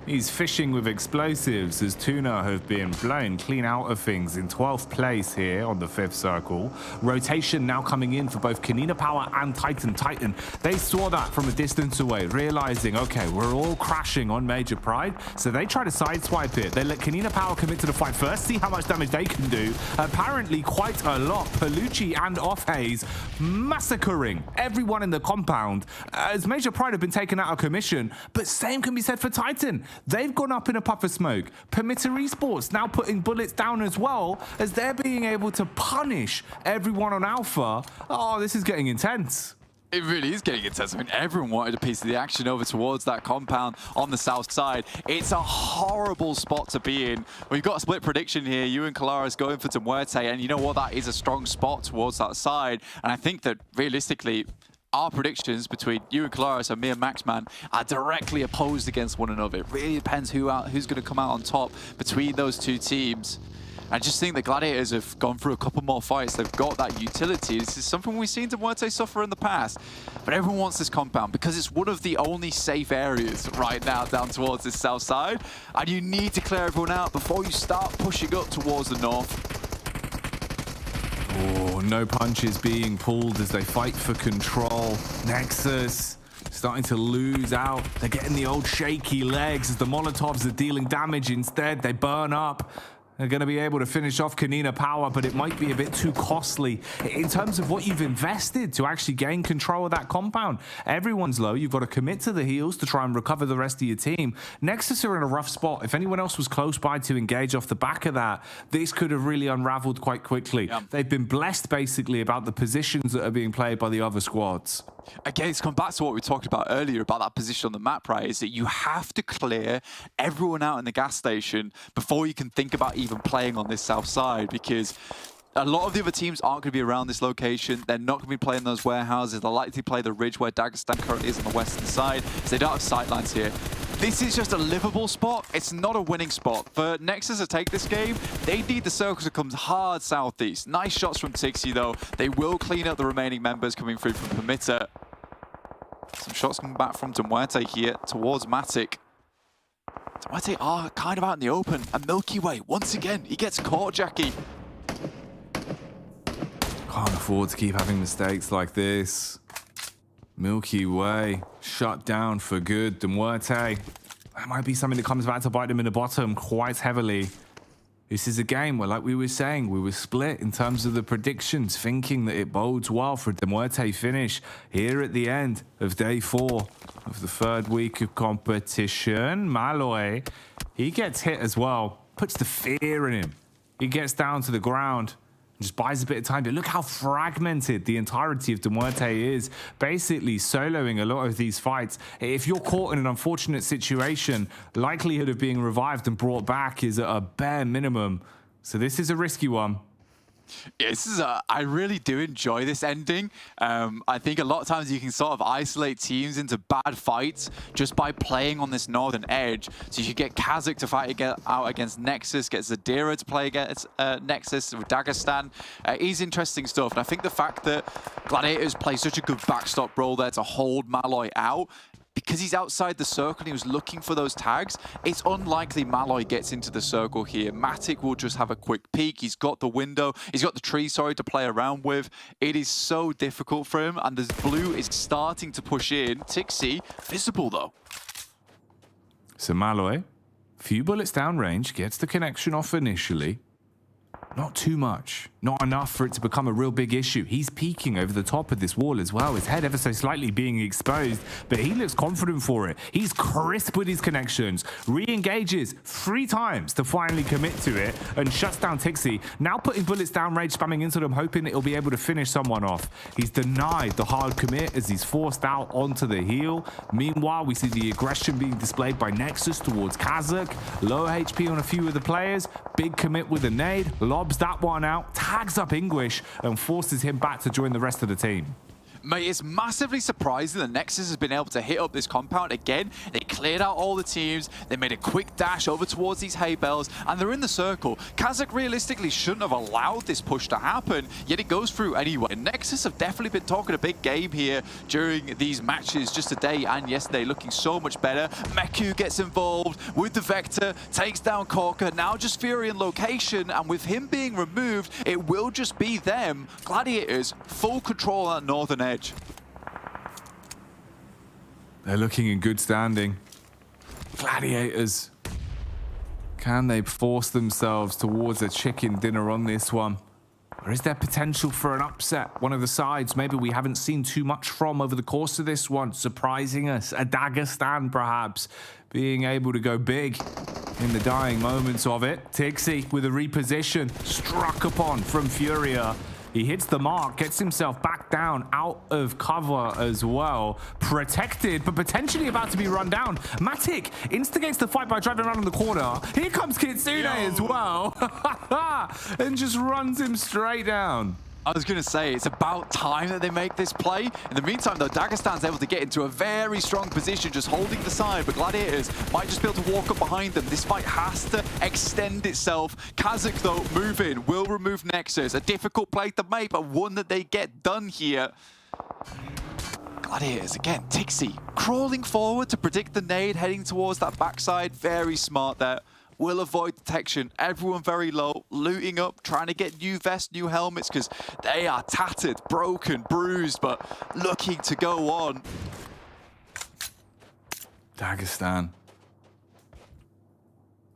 He's fishing with explosives as TUNA have been blown clean out of things in 12th place here on the 5th circle. Rotation now coming in for both KONINA Power and Titan. Titan, they saw that from a distance away, realizing, okay, we're all crashing on Major Pride, so they try to sideswipe it. They let KONINA Power commit to the fight first, see how much damage they can do. Apparently quite a lot. Palucci and Offhaze massacring everyone in the compound as Major Pride have been taken out of commission, but same can be said for Titan. They've gone up in a puff of smoke. PERMITTA Esports now putting bullets down as well, as they're being able to punish everyone on Alpha. Oh, this is getting intense. It really is getting intense. I mean, everyone wanted a piece of the action over towards that compound on the south side. It's a horrible spot to be in. We've got a split prediction here. You and Kalaris going for MUERTE, and you know what? That is a strong spot towards that side. And I think that realistically, our predictions between you and Kalaris and me and Maxman are directly opposed against one another. It really depends who's going to come out on top between those two teams. I just think the Gladiators have gone through a couple more fights. They've got that utility. This is something we've seen MUERTE suffer in the past. But everyone wants this compound because it's one of the only safe areas right now down towards this south side. And you need to clear everyone out before you start pushing up towards the north. Oh, no punches being pulled as they fight for control. NEXUS starting to lose out. They're getting the old shaky legs as the Molotovs are dealing damage instead. They burn up. They're going to be able to finish off KONINA Power, but it might be a bit too costly in terms of what you've invested to actually gain control of that compound. Everyone's low. You've got to commit to the heals to try and recover the rest of your team. NEXUS are in a rough spot. If anyone else was close by to engage off the back of that, this could have really unraveled quite quickly. Yeah. They've been blessed, basically, about the positions that are being played by the other squads. Again, it's come back to what we talked about earlier about that position on the map, right? Is that you have to clear everyone out in the gas station before you can think about even playing on this south side, because a lot of the other teams aren't going to be around this location. They're not going to be playing those warehouses. They're likely to play the ridge where Dagestan currently is on the western side, so they don't have sightlines here. This is just a livable spot. It's not a winning spot. For NEXUS to take this game, they need the circle to come hard southeast. Nice shots from Tixi, though. They will clean up the remaining members coming through from PERMITTA. Some shots coming back from MUERTE here towards Matic. MUERTE are kind of out in the open. And Milky Way, once again, he gets caught, Jackie. Can't afford to keep having mistakes like this. Milky Way shut down for good. The MUERTE, that might be something that comes back to bite them in the bottom quite heavily. This is a game where, like we were saying, we were split in terms of the predictions, thinking that it bodes well for the MUERTE finish here at the end of day 4 of the 3rd week of competition. Malloy, he gets hit as well, puts the fear in him. He gets down to the ground, just buys a bit of time. But look how fragmented the entirety of the MUERTE is, basically soloing a lot of these fights. If you're caught in an unfortunate situation, likelihood of being revived and brought back is at a bare minimum. So this is a risky one. Yeah, this is I really do enjoy this ending. I think a lot of times you can sort of isolate teams into bad fights just by playing on this northern edge. So you should get KASIK to fight out against NEXUS, get Zadira to play against NEXUS with Dagestan. Is interesting stuff. And I think the fact that Gladiators play such a good backstop role there to hold Malloy out, because he's outside the circle and he was looking for those tags, it's unlikely Malloy gets into the circle here. Matic will just have a quick peek. He's got the window. He's got the tree, sorry, to play around with. It is so difficult for him, and the blue is starting to push in. Tixi, visible though. So Malloy, few bullets downrange, gets the connection off initially. Not too much. Not enough for it to become a real big issue. He's peeking over the top of this wall as well. His head ever so slightly being exposed, but he looks confident for it. He's crisp with his connections. Re-engages 3 times to finally commit to it and shuts down Tixi. Now putting bullets downrange, spamming into them, hoping that he'll be able to finish someone off. He's denied the hard commit as he's forced out onto the heel. Meanwhile, we see the aggression being displayed by NEXUS towards KASIK. Low HP on a few of the players. Big commit with a nade. Lobs that one out. Tags up English and forces him back to join the rest of the team. Mate, it's massively surprising that NEXUS has been able to hit up this compound again. They cleared out all the teams. They made a quick dash over towards these hay bales, and they're in the circle. KASIK realistically shouldn't have allowed this push to happen, yet it goes through anyway. NEXUS have definitely been talking a big game here during these matches, just today and yesterday, looking so much better. Meku gets involved with the Vector, takes down Corker, now just Fury in location, and with him being removed, it will just be them. Gladiators, full control on that northern edge. They're looking in good standing. Gladiators. Can they force themselves towards a chicken dinner on this one? Or is there potential for an upset? One of the sides maybe we haven't seen too much from over the course of this one, surprising us. A Dagestan perhaps being able to go big in the dying moments of it. Tixi with a reposition, struck upon from Furia. He hits the mark, gets himself back down out of cover as well. Protected, but potentially about to be run down. Matic instigates the fight by driving around in the corner. Here comes Kitsune as well. And just runs him straight down. I was going to say, it's about time that they make this play. In the meantime, though, Dagestan's able to get into a very strong position, just holding the side, but Gladiators might just be able to walk up behind them. This fight has to extend itself. KASIK, though, moving, will remove NEXUS. A difficult play to make, but one that they get done here. Gladiators, again, Tixi, crawling forward to predict the nade, heading towards that backside. Very smart there. Will avoid detection. Everyone very low, looting up, trying to get new vests, new helmets, because they are tattered, broken, bruised, but looking to go on. Dagestan.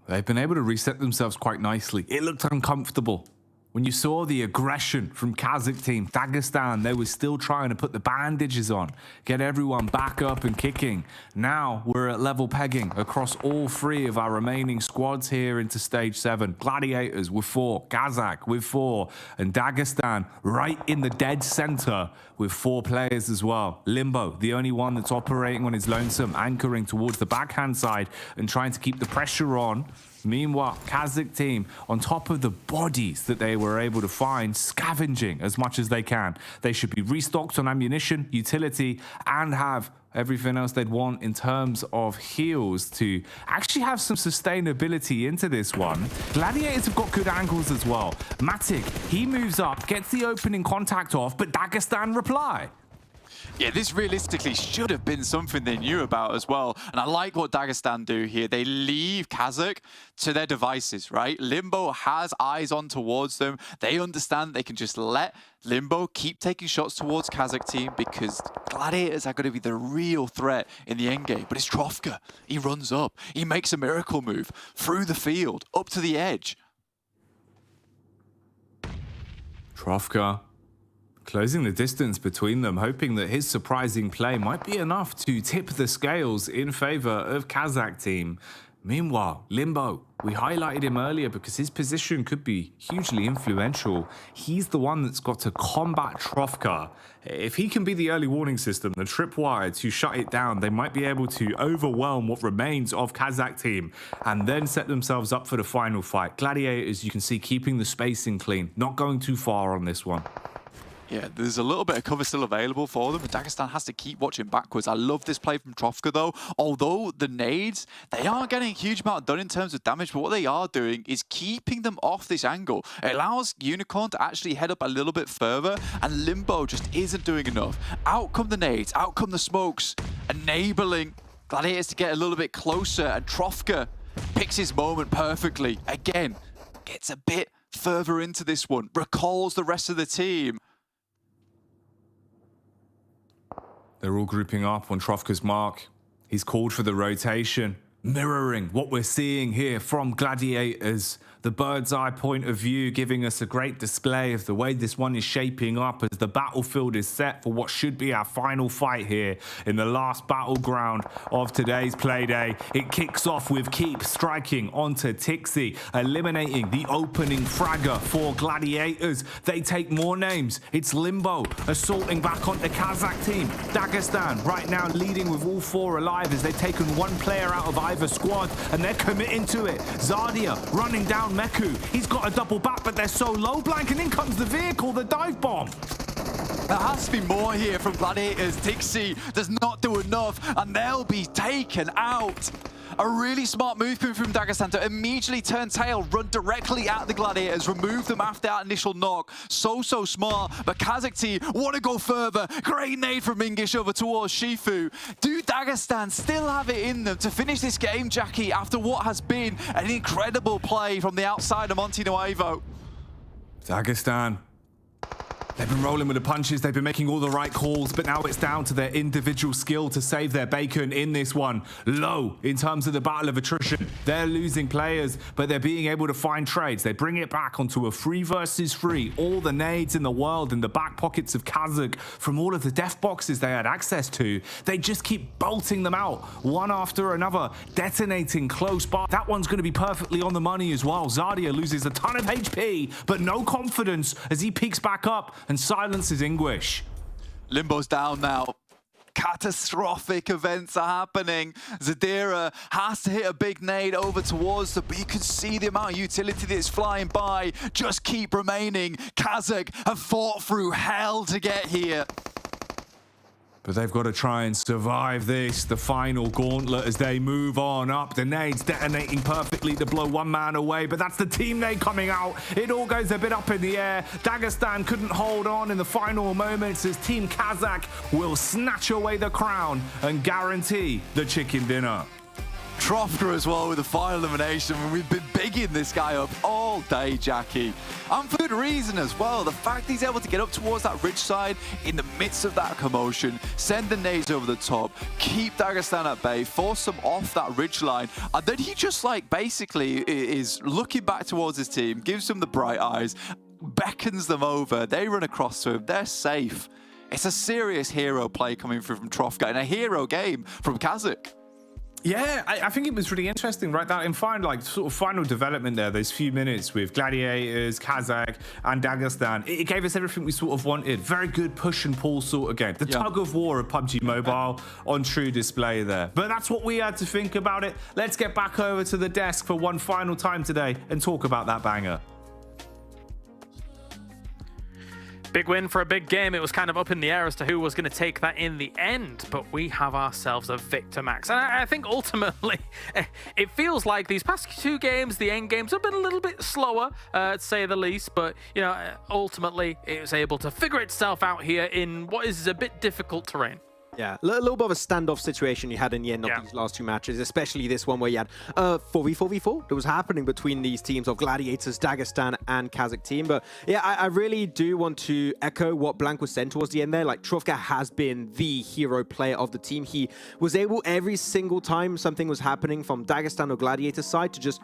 They've been able to reset themselves quite nicely. It looked uncomfortable. When you saw the aggression from KASIK team, Dagestan, they were still trying to put the bandages on, get everyone back up and kicking. Now we're at level pegging across all 3 of our remaining squads here into stage 7. Gladiators with 4, KASIK with 4, and Dagestan right in the dead center with 4 players as well. Limbo, the only one that's operating on his lonesome, anchoring towards the backhand side and trying to keep the pressure on. Meanwhile, KASIK team, on top of the bodies that they were able to find, scavenging as much as they can. They should be restocked on ammunition, utility, and have everything else they'd want in terms of heals to actually have some sustainability into this one. Gladiators have got good angles as well. Matic, he moves up, gets the opening contact off, but Dagestan reply. Yeah, this realistically should have been something they knew about as well. And I like what Dagestan do here. They leave KASIK to their devices, right? Limbo has eyes on towards them. They understand they can just let Limbo keep taking shots towards KASIK team because Gladiators are going to be the real threat in the endgame. But it's Trofka. He runs up. He makes a miracle move through the field, up to the edge. Trofka closing the distance between them, hoping that his surprising play might be enough to tip the scales in favor of Kazakh team. Meanwhile, Limbo, we highlighted him earlier because his position could be hugely influential. He's the one that's got to combat Trofka. If he can be the early warning system, the tripwire to shut it down, they might be able to overwhelm what remains of Kazakh team and then set themselves up for the final fight. Gladiators, you can see, keeping the spacing clean, not going too far on this one. Yeah, there's a little bit of cover still available for them, but Dagestan has to keep watching backwards. I love this play from Trofka, though. Although the nades, they aren't getting a huge amount done in terms of damage, but what they are doing is keeping them off this angle. It allows Unicorn to actually head up a little bit further, and Limbo just isn't doing enough. Out come the nades, out come the smokes, enabling Gladiators to get a little bit closer, and Trofka picks his moment perfectly. Again, gets a bit further into this one, recalls the rest of the team. They're all grouping up on Trofka's mark. He's called for the rotation, mirroring what we're seeing here from Gladiators. The bird's eye point of view giving us a great display of the way this one is shaping up as the battlefield is set for what should be our final fight here in the last battleground of today's playday. It kicks off with Keep striking onto Tixi, eliminating the opening fragger for Gladiators. They take more names. It's Limbo assaulting back onto Kazakh team. Dagestan right now leading with all four alive as they've taken one player out of either squad and they're committing to it. Zardia running down Meku. He's got a double back, but they're so low blank, and in comes the vehicle, the dive bomb. There has to be more here from Gladiators. Tixi does not do enough, and they'll be taken out. A really smart move from Dagestan to immediately turn tail, run directly at the Gladiators, remove them after that initial knock. So smart, but Kazakh team want to go further. Great nade from Mingish over towards Shifu. Do Dagestan still have it in them to finish this game, Jackie, after what has been an incredible play from the outside of Monty Nuevo? Dagestan. They've been rolling with the punches, they've been making all the right calls, but now it's down to their individual skill to save their bacon in this one. Low in terms of the battle of attrition. They're losing players, but they're being able to find trades. They bring it back onto a 3 versus 3. All the nades in the world in the back pockets of Kazakh from all of the death boxes they had access to. They just keep bolting them out, one after another, detonating close by. That one's going to be perfectly on the money as well. Zardia loses a ton of HP, but no confidence as he peeks back up and silences Ingwish. Limbo's down now. Catastrophic events are happening. Zadira has to hit a big nade over towards them, but you can see the amount of utility that's flying by. Just keep remaining. Kazakh have fought through hell to get here. But they've got to try and survive this, the final gauntlet, as they move on up. The nades detonating perfectly to blow one man away, but that's the team nade coming out. It all goes a bit up in the air. Dagestan couldn't hold on in the final moments as Team Kazakh will snatch away the crown and guarantee the chicken dinner. Trofka as well with the final elimination. We've been bigging this guy up all day, Jackie. And for good reason as well. The fact he's able to get up towards that ridge side in the midst of that commotion, send the nades over the top, keep Dagestan at bay, force them off that ridge line, and then he just like basically is looking back towards his team, gives them the bright eyes, beckons them over, they run across to him, they're safe. It's a serious hero play coming through from Trofka and a hero game from Kazakh. Yeah, I think it was really interesting, right? That in final development there, those few minutes with Gladiators, Kazakh, and Dagestan, it gave us everything we sort of wanted. Very good push and pull sort of game. The tug of war of PUBG Mobile on true display there. But that's what we had to think about it. Let's get back over to the desk for one final time today and talk about that banger. Big win for a big game. It was kind of up in the air as to who was going to take that in the end, but we have ourselves a victor, Max. And I think ultimately, it feels like these past 2 games, the end games have been a little bit slower, to say the least, but, you know, ultimately it was able to figure itself out here in what is a bit difficult terrain. Yeah, a little bit of a standoff situation you had in the end of these last 2 matches, especially this one where you had 4v4v4 that was happening between these teams of Gladiators, Dagestan, and KASIK team. But yeah, I really do want to echo what Blank was saying towards the end there. Like, Trofka has been the hero player of the team. He was able every single time something was happening from Dagestan or Gladiator side to just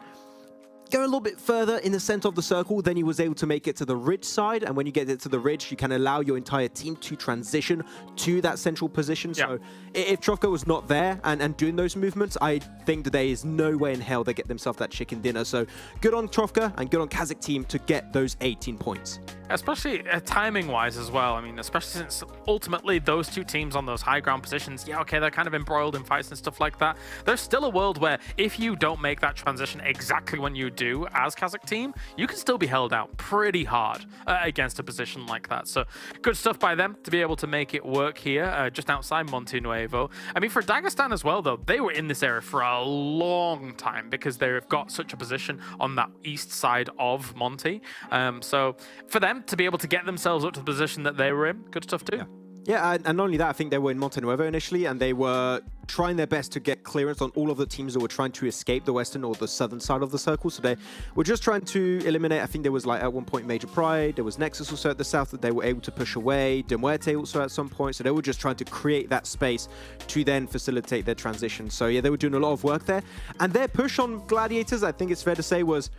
go a little bit further in the center of the circle. Then he was able to make it to the ridge side, and when you get it to the ridge, you can allow your entire team to transition to that central position. So if Trofka was not there and doing those movements, I think that there is no way in hell they get themselves that chicken dinner. So good on Trofka and good on KASIK team to get those 18 points. Especially timing-wise as well. I mean, especially since ultimately those 2 teams on those high ground positions, yeah, okay, they're kind of embroiled in fights and stuff like that. There's still a world where if you don't make that transition exactly when you do as KASIK team, you can still be held out pretty hard against a position like that. So good stuff by them to be able to make it work here just outside Monte Nuevo. I mean, for Dagestan as well, though, they were in this area for a long time because they've got such a position on that east side of Monte. So for them to be able to get themselves up to the position that they were in, good stuff too. Yeah, and not only that, I think they were in Monte Nuevo initially, and they were trying their best to get clearance on all of the teams that were trying to escape the western or the southern side of the circle. So they were just trying to eliminate, I think there was like at one point Major Pride, there was Nexus also at the south that they were able to push away, MUERTE also at some point. So they were just trying to create that space to then facilitate their transition. So yeah, they were doing a lot of work there. And their push on Gladiators, I think it's fair to say, was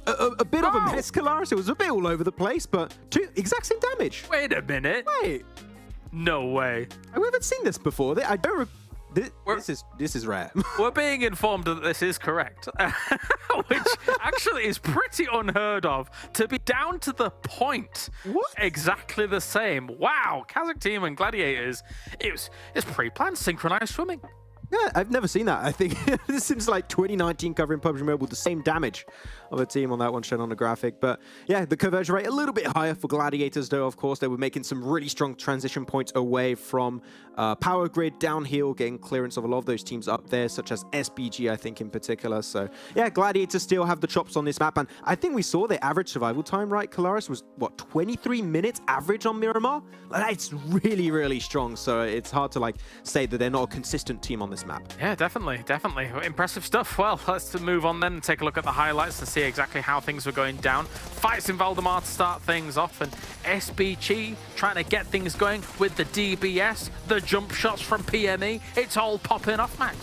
a bit of a mess, Kalaris. It was a bit all over the place, but 2 exact same damage. Wait a minute. Wait. No way. I haven't seen this before. I don't. This is rare. We're being informed that this is correct, which actually is pretty unheard of. To be down to the point, exactly the same. Wow, KASIK team and Gladiators. It's pre-planned synchronized swimming. Yeah, I've never seen that. I think since like 2019 covering PUBG Mobile, the same damage of a team on that one shown on the graphic. But yeah, the conversion rate a little bit higher for Gladiators though, of course. They were making some really strong transition points away from power grid, downhill, getting clearance of a lot of those teams up there, such as SBG, I think, in particular. So yeah, Gladiators still have the chops on this map. And I think we saw the average survival time, right, Kalaris, was, what, 23 minutes average on Miramar? Like, that's really, really strong. So it's hard to, like, say that they're not a consistent team on this map. Yeah, definitely. Impressive stuff. Well, let's move on then and take a look at the highlights and see exactly how things were going down. Fights in Valdemar to start things off, and SBG trying to get things going with the DBS, the jump shots from PME. It's all popping off, Max.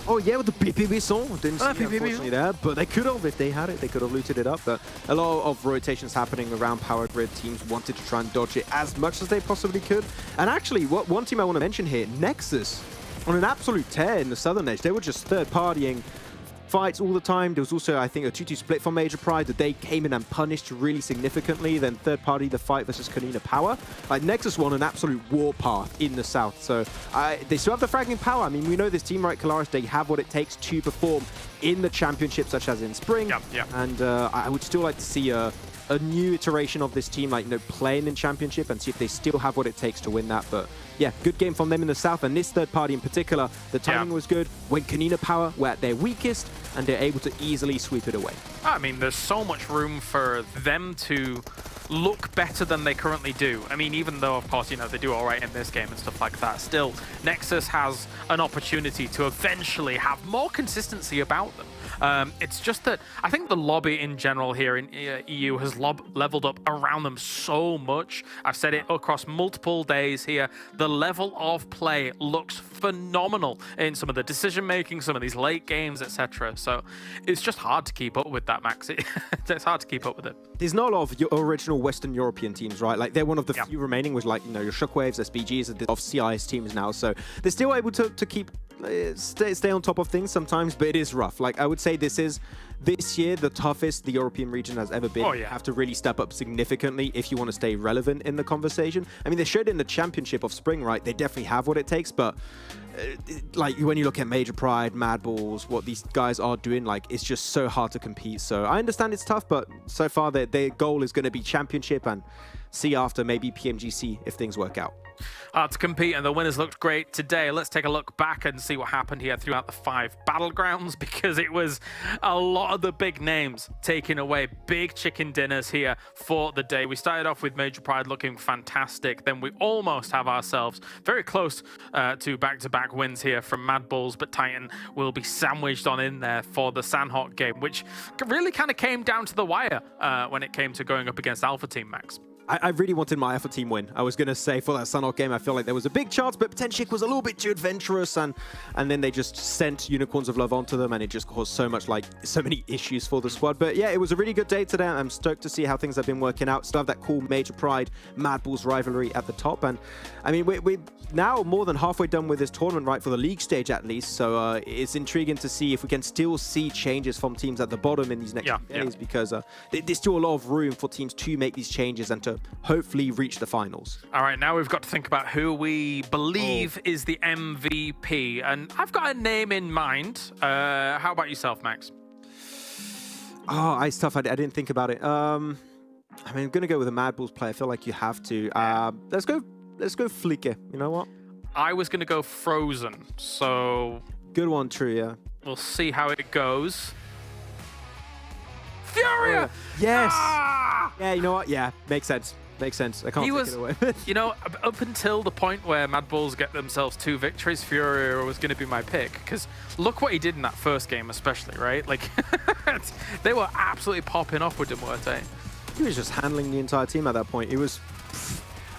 Oh yeah, with the PPB song. Didn't see it, unfortunately, there, but they could have, if they had it, they could have looted it up. But a lot of rotations happening around power grid. Teams wanted to try and dodge it as much as they possibly could. And actually, one team I want to mention here, Nexus, on an absolute tear in the southern edge. They were just third-partying fights all the time. There was also, I think, a 2-2 split from Major Pride that they came in and punished really significantly. Then third-party the fight versus KONINA Power. Like, Nexus won an absolute warpath in the south. So they still have the fragging power. I mean, we know this team, right, Kalaris, they have what it takes to perform in the championship, such as in spring. And I would still like to see a new iteration of this team, like, you know, playing in championship and see if they still have what it takes to win that. But yeah, good game from them in the south, and this third party in particular, the timing was good. When KONINA Power were at their weakest, and they're able to easily sweep it away. I mean, there's so much room for them to look better than they currently do. I mean, even though, of course, you know, they do all right in this game and stuff like that, still, Nexus has an opportunity to eventually have more consistency about them. It's just that I think the lobby in general here in EU has leveled up around them so much. I've said it across multiple days here. The level of play looks phenomenal in some of the decision making, some of these late games, etc. So it's just hard to keep up with that, Max. It's hard to keep up with it. There's not a lot of your original Western European teams, right? Like, they're one of the few remaining with, like, you know, your SHOCKWAVEs, SBGs of CIS teams now. So they're still able to keep stay on top of things sometimes, but it is rough. Like, I would say this year the toughest the European region has ever been. You have to really step up significantly if you want to stay relevant in the conversation. I mean, they showed in the championship of spring, right? They definitely have what it takes, but like, when you look at Major Pride, MADBULLS, what these guys are doing, like, it's just so hard to compete. So I understand it's tough, but so far their goal is going to be championship, and see after maybe PMGC if things work out. Hard to compete, and the winners looked great today. Let's take a look back and see what happened here throughout the 5 battlegrounds, because it was a lot of the big names taking away big chicken dinners here for the day. We started off with Major Pride looking fantastic. Then we almost have ourselves very close to back-to-back wins here from MADBULLS, but Titan will be sandwiched on in there for the Sanhok game, which really kind of came down to the wire when it came to going up against Alpha Team, Max. I really wanted my Alpha Team win. I was going to say for that Sanhok game, I feel like there was a big chance, but Potentic was a little bit too adventurous, and then they just sent Unicorns of Love onto them, and it just caused so many issues for the squad. But yeah, it was a really good day today. I'm stoked to see how things have been working out. Still have that cool Major Pride MADBULLS rivalry at the top, and I mean, we're now more than halfway done with this tournament, right, for the league stage at least. So it's intriguing to see if we can still see changes from teams at the bottom in these next days, because there's still a lot of room for teams to make these changes and to hopefully reach the finals. All right, now we've got to think about who we believe is the MVP, and I've got a name in mind. How about yourself, Max? Oh, it's tough. I didn't think about it. I mean, I'm gonna go with a MADBULLS player. I feel like you have to. Let's go Flicker. You know what? I was gonna go Frozen. So good one, true. Yeah. We'll see how it goes. Furia! Yes! Ah! Yeah, you know what? Yeah, makes sense. Makes sense. I can't take it away. You know, up until the point where MADBULLS get themselves 2 victories, Furia was going to be my pick. Because look what he did in that first game, especially, right? Like, they were absolutely popping off with MUERTE. He was just handling the entire team at that point. It was...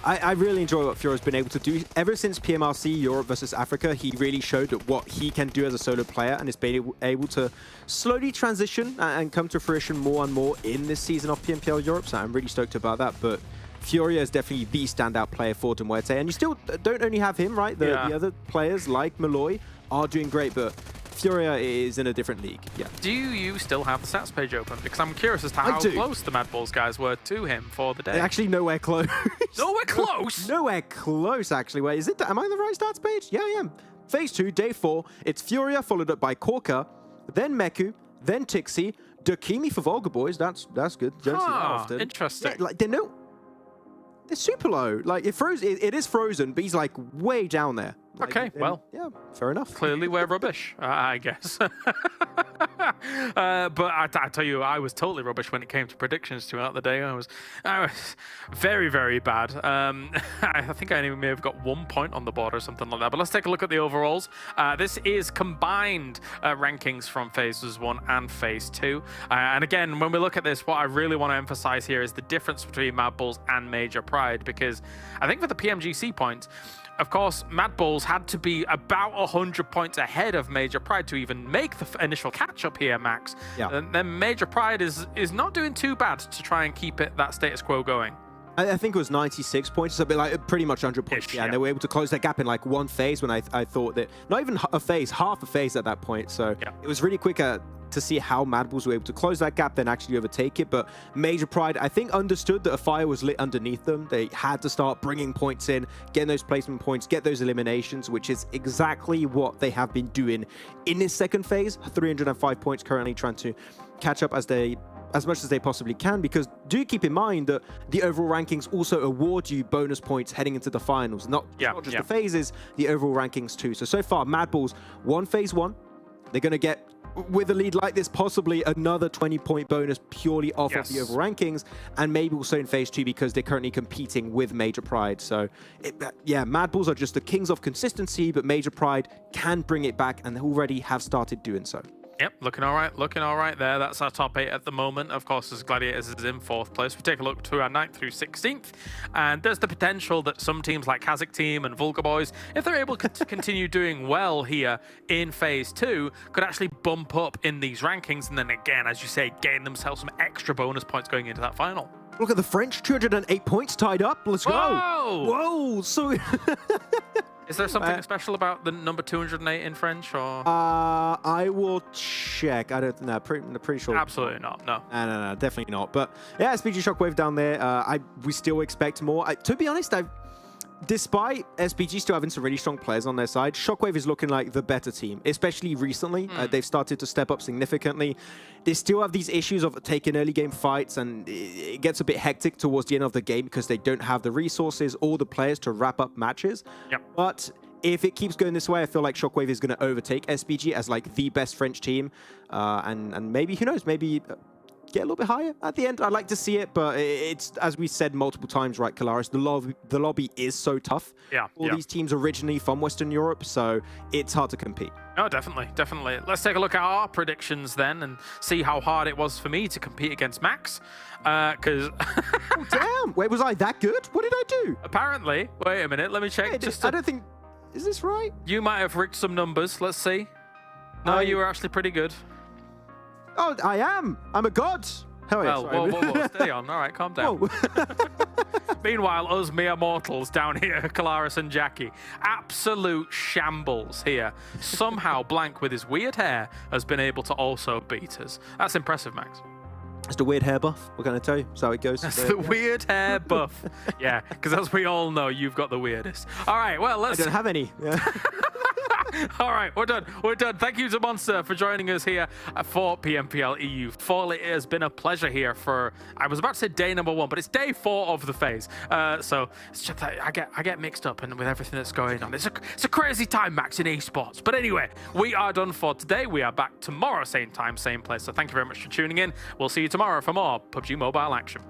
I really enjoy what Furia's been able to do. Ever since PMRC Europe versus Africa, he really showed what he can do as a solo player, and has been able to slowly transition and come to fruition more and more in this season of PMPL Europe, so I'm really stoked about that. But Furia is definitely the standout player for MUERTE, and you still don't only have him, right? The other players like Malloy are doing great, but Furia is in a different league. Yeah. Do you still have the stats page open? Because I'm curious as to how close the MADBULLS guys were to him for the day. Actually, nowhere close. Nowhere close? Nowhere close, actually. Wait, is it? Am I on the right stats page? Yeah, I am. Phase 2, day 4. It's Furia followed up by Korka, then Meku, then Tixi, Dakimi for Vulgar Boys. That's good. Don't see that often. Interesting. Yeah, like they're super low. Like it is Frozen, but he's like way down there. Like, okay, well, yeah, fair enough. Clearly we're rubbish, I guess. But I tell you, I was totally rubbish when it came to predictions throughout the day. I was very, very bad. I think I may have got 1 point on the board or something like that. But let's take a look at the overalls. This is combined rankings from phases 1 and phase 2. And again, when we look at this, what I really want to emphasize here is the difference between MADBULLS and Major Pride, because I think for the PMGC points, of course, MADBULLS had to be about 100 points ahead of Major Pride to even make the initial catch-up here, Max. Yeah. And then Major Pride is not doing too bad to try and keep that status quo going. I think it was 96 points, so like pretty much 100 points. Yeah, and they were able to close that gap in like one phase when I thought that, not even a phase, half a phase at that point. So it was really quick to see how MADBULLS were able to close that gap, then actually overtake it. But Major Pride, I think, understood that a fire was lit underneath them. They had to start bringing points in, getting those placement points, get those eliminations, which is exactly what they have been doing in this second phase. 305 points currently, trying to catch up as much as they possibly can, because do keep in mind that the overall rankings also award you bonus points heading into the finals. Not just the phases, the overall rankings too. So far, MADBULLS won phase 1. They're going to get, with a lead like this, possibly another 20-point bonus purely off of the overall rankings, and maybe also in phase 2 because they're currently competing with Major Pride. So, MADBULLS are just the kings of consistency, but Major Pride can bring it back, and they already have started doing so. Yep, looking all right there. That's our top 8 at the moment. Of course, as Gladiators is in 4th place. We take a look to our 9th through 16th, and there's the potential that some teams like KASIK team and VULGAR boys, if they're able to continue doing well here in phase 2, could actually bump up in these rankings, and then again, as you say, gain themselves some extra bonus points going into that final. Look at the French, 208 points tied up. Let's go. Whoa, so... Is there something special about the number 208 in French, or? I will check. I don't know. Pretty sure. Absolutely not. No. No, definitely not. But yeah, SPG Shockwave down there. We still expect more. To be honest, despite SPG still having some really strong players on their side, SHOCKWAVE is looking like the better team, especially recently. They've started to step up significantly. They still have these issues of taking early game fights, and it gets a bit hectic towards the end of the game because they don't have the resources or the players to wrap up matches. Yep. But if it keeps going this way, I feel like SHOCKWAVE is going to overtake SPG as like the best French team. And maybe, who knows, maybe get a little bit higher at the end. I'd like to see it, but it's, as we said multiple times, right, Kalaris, the lobby is so tough. Yeah. All these teams originally from Western Europe, so it's hard to compete. Oh, definitely, definitely. Let's take a look at our predictions then and see how hard it was for me to compete against Max. Because... Oh, damn! Wait, was I that good? What did I do? apparently, wait a minute, let me check. Hey, I don't think... Is this right? You might have rigged some numbers. Let's see. No, you were actually pretty good. Oh, I am. I'm a god. Hell yeah. Well, whoa, stay on. All right, calm down. Oh. Meanwhile, us mere mortals down here, Kalaris and Jackie, absolute shambles here. Somehow Blank with his weird hair has been able to also beat us. That's impressive, Max. It's the weird hair buff. What can I tell you? That's how it goes. That's the weird hair buff. Yeah, because as we all know, you've got the weirdest. All right, well, let's... I don't have any. Yeah. All right, we're done. We're done. Thank you to Monster for joining us here for PMPL EU Fall. It has been a pleasure here for, I was about to say day number 1, but it's day 4 of the phase. So it's just that I get mixed up and with everything that's going on. It's a crazy time, Max, in esports. But anyway, we are done for today. We are back tomorrow, same time, same place. So thank you very much for tuning in. We'll see you tomorrow for more PUBG Mobile action.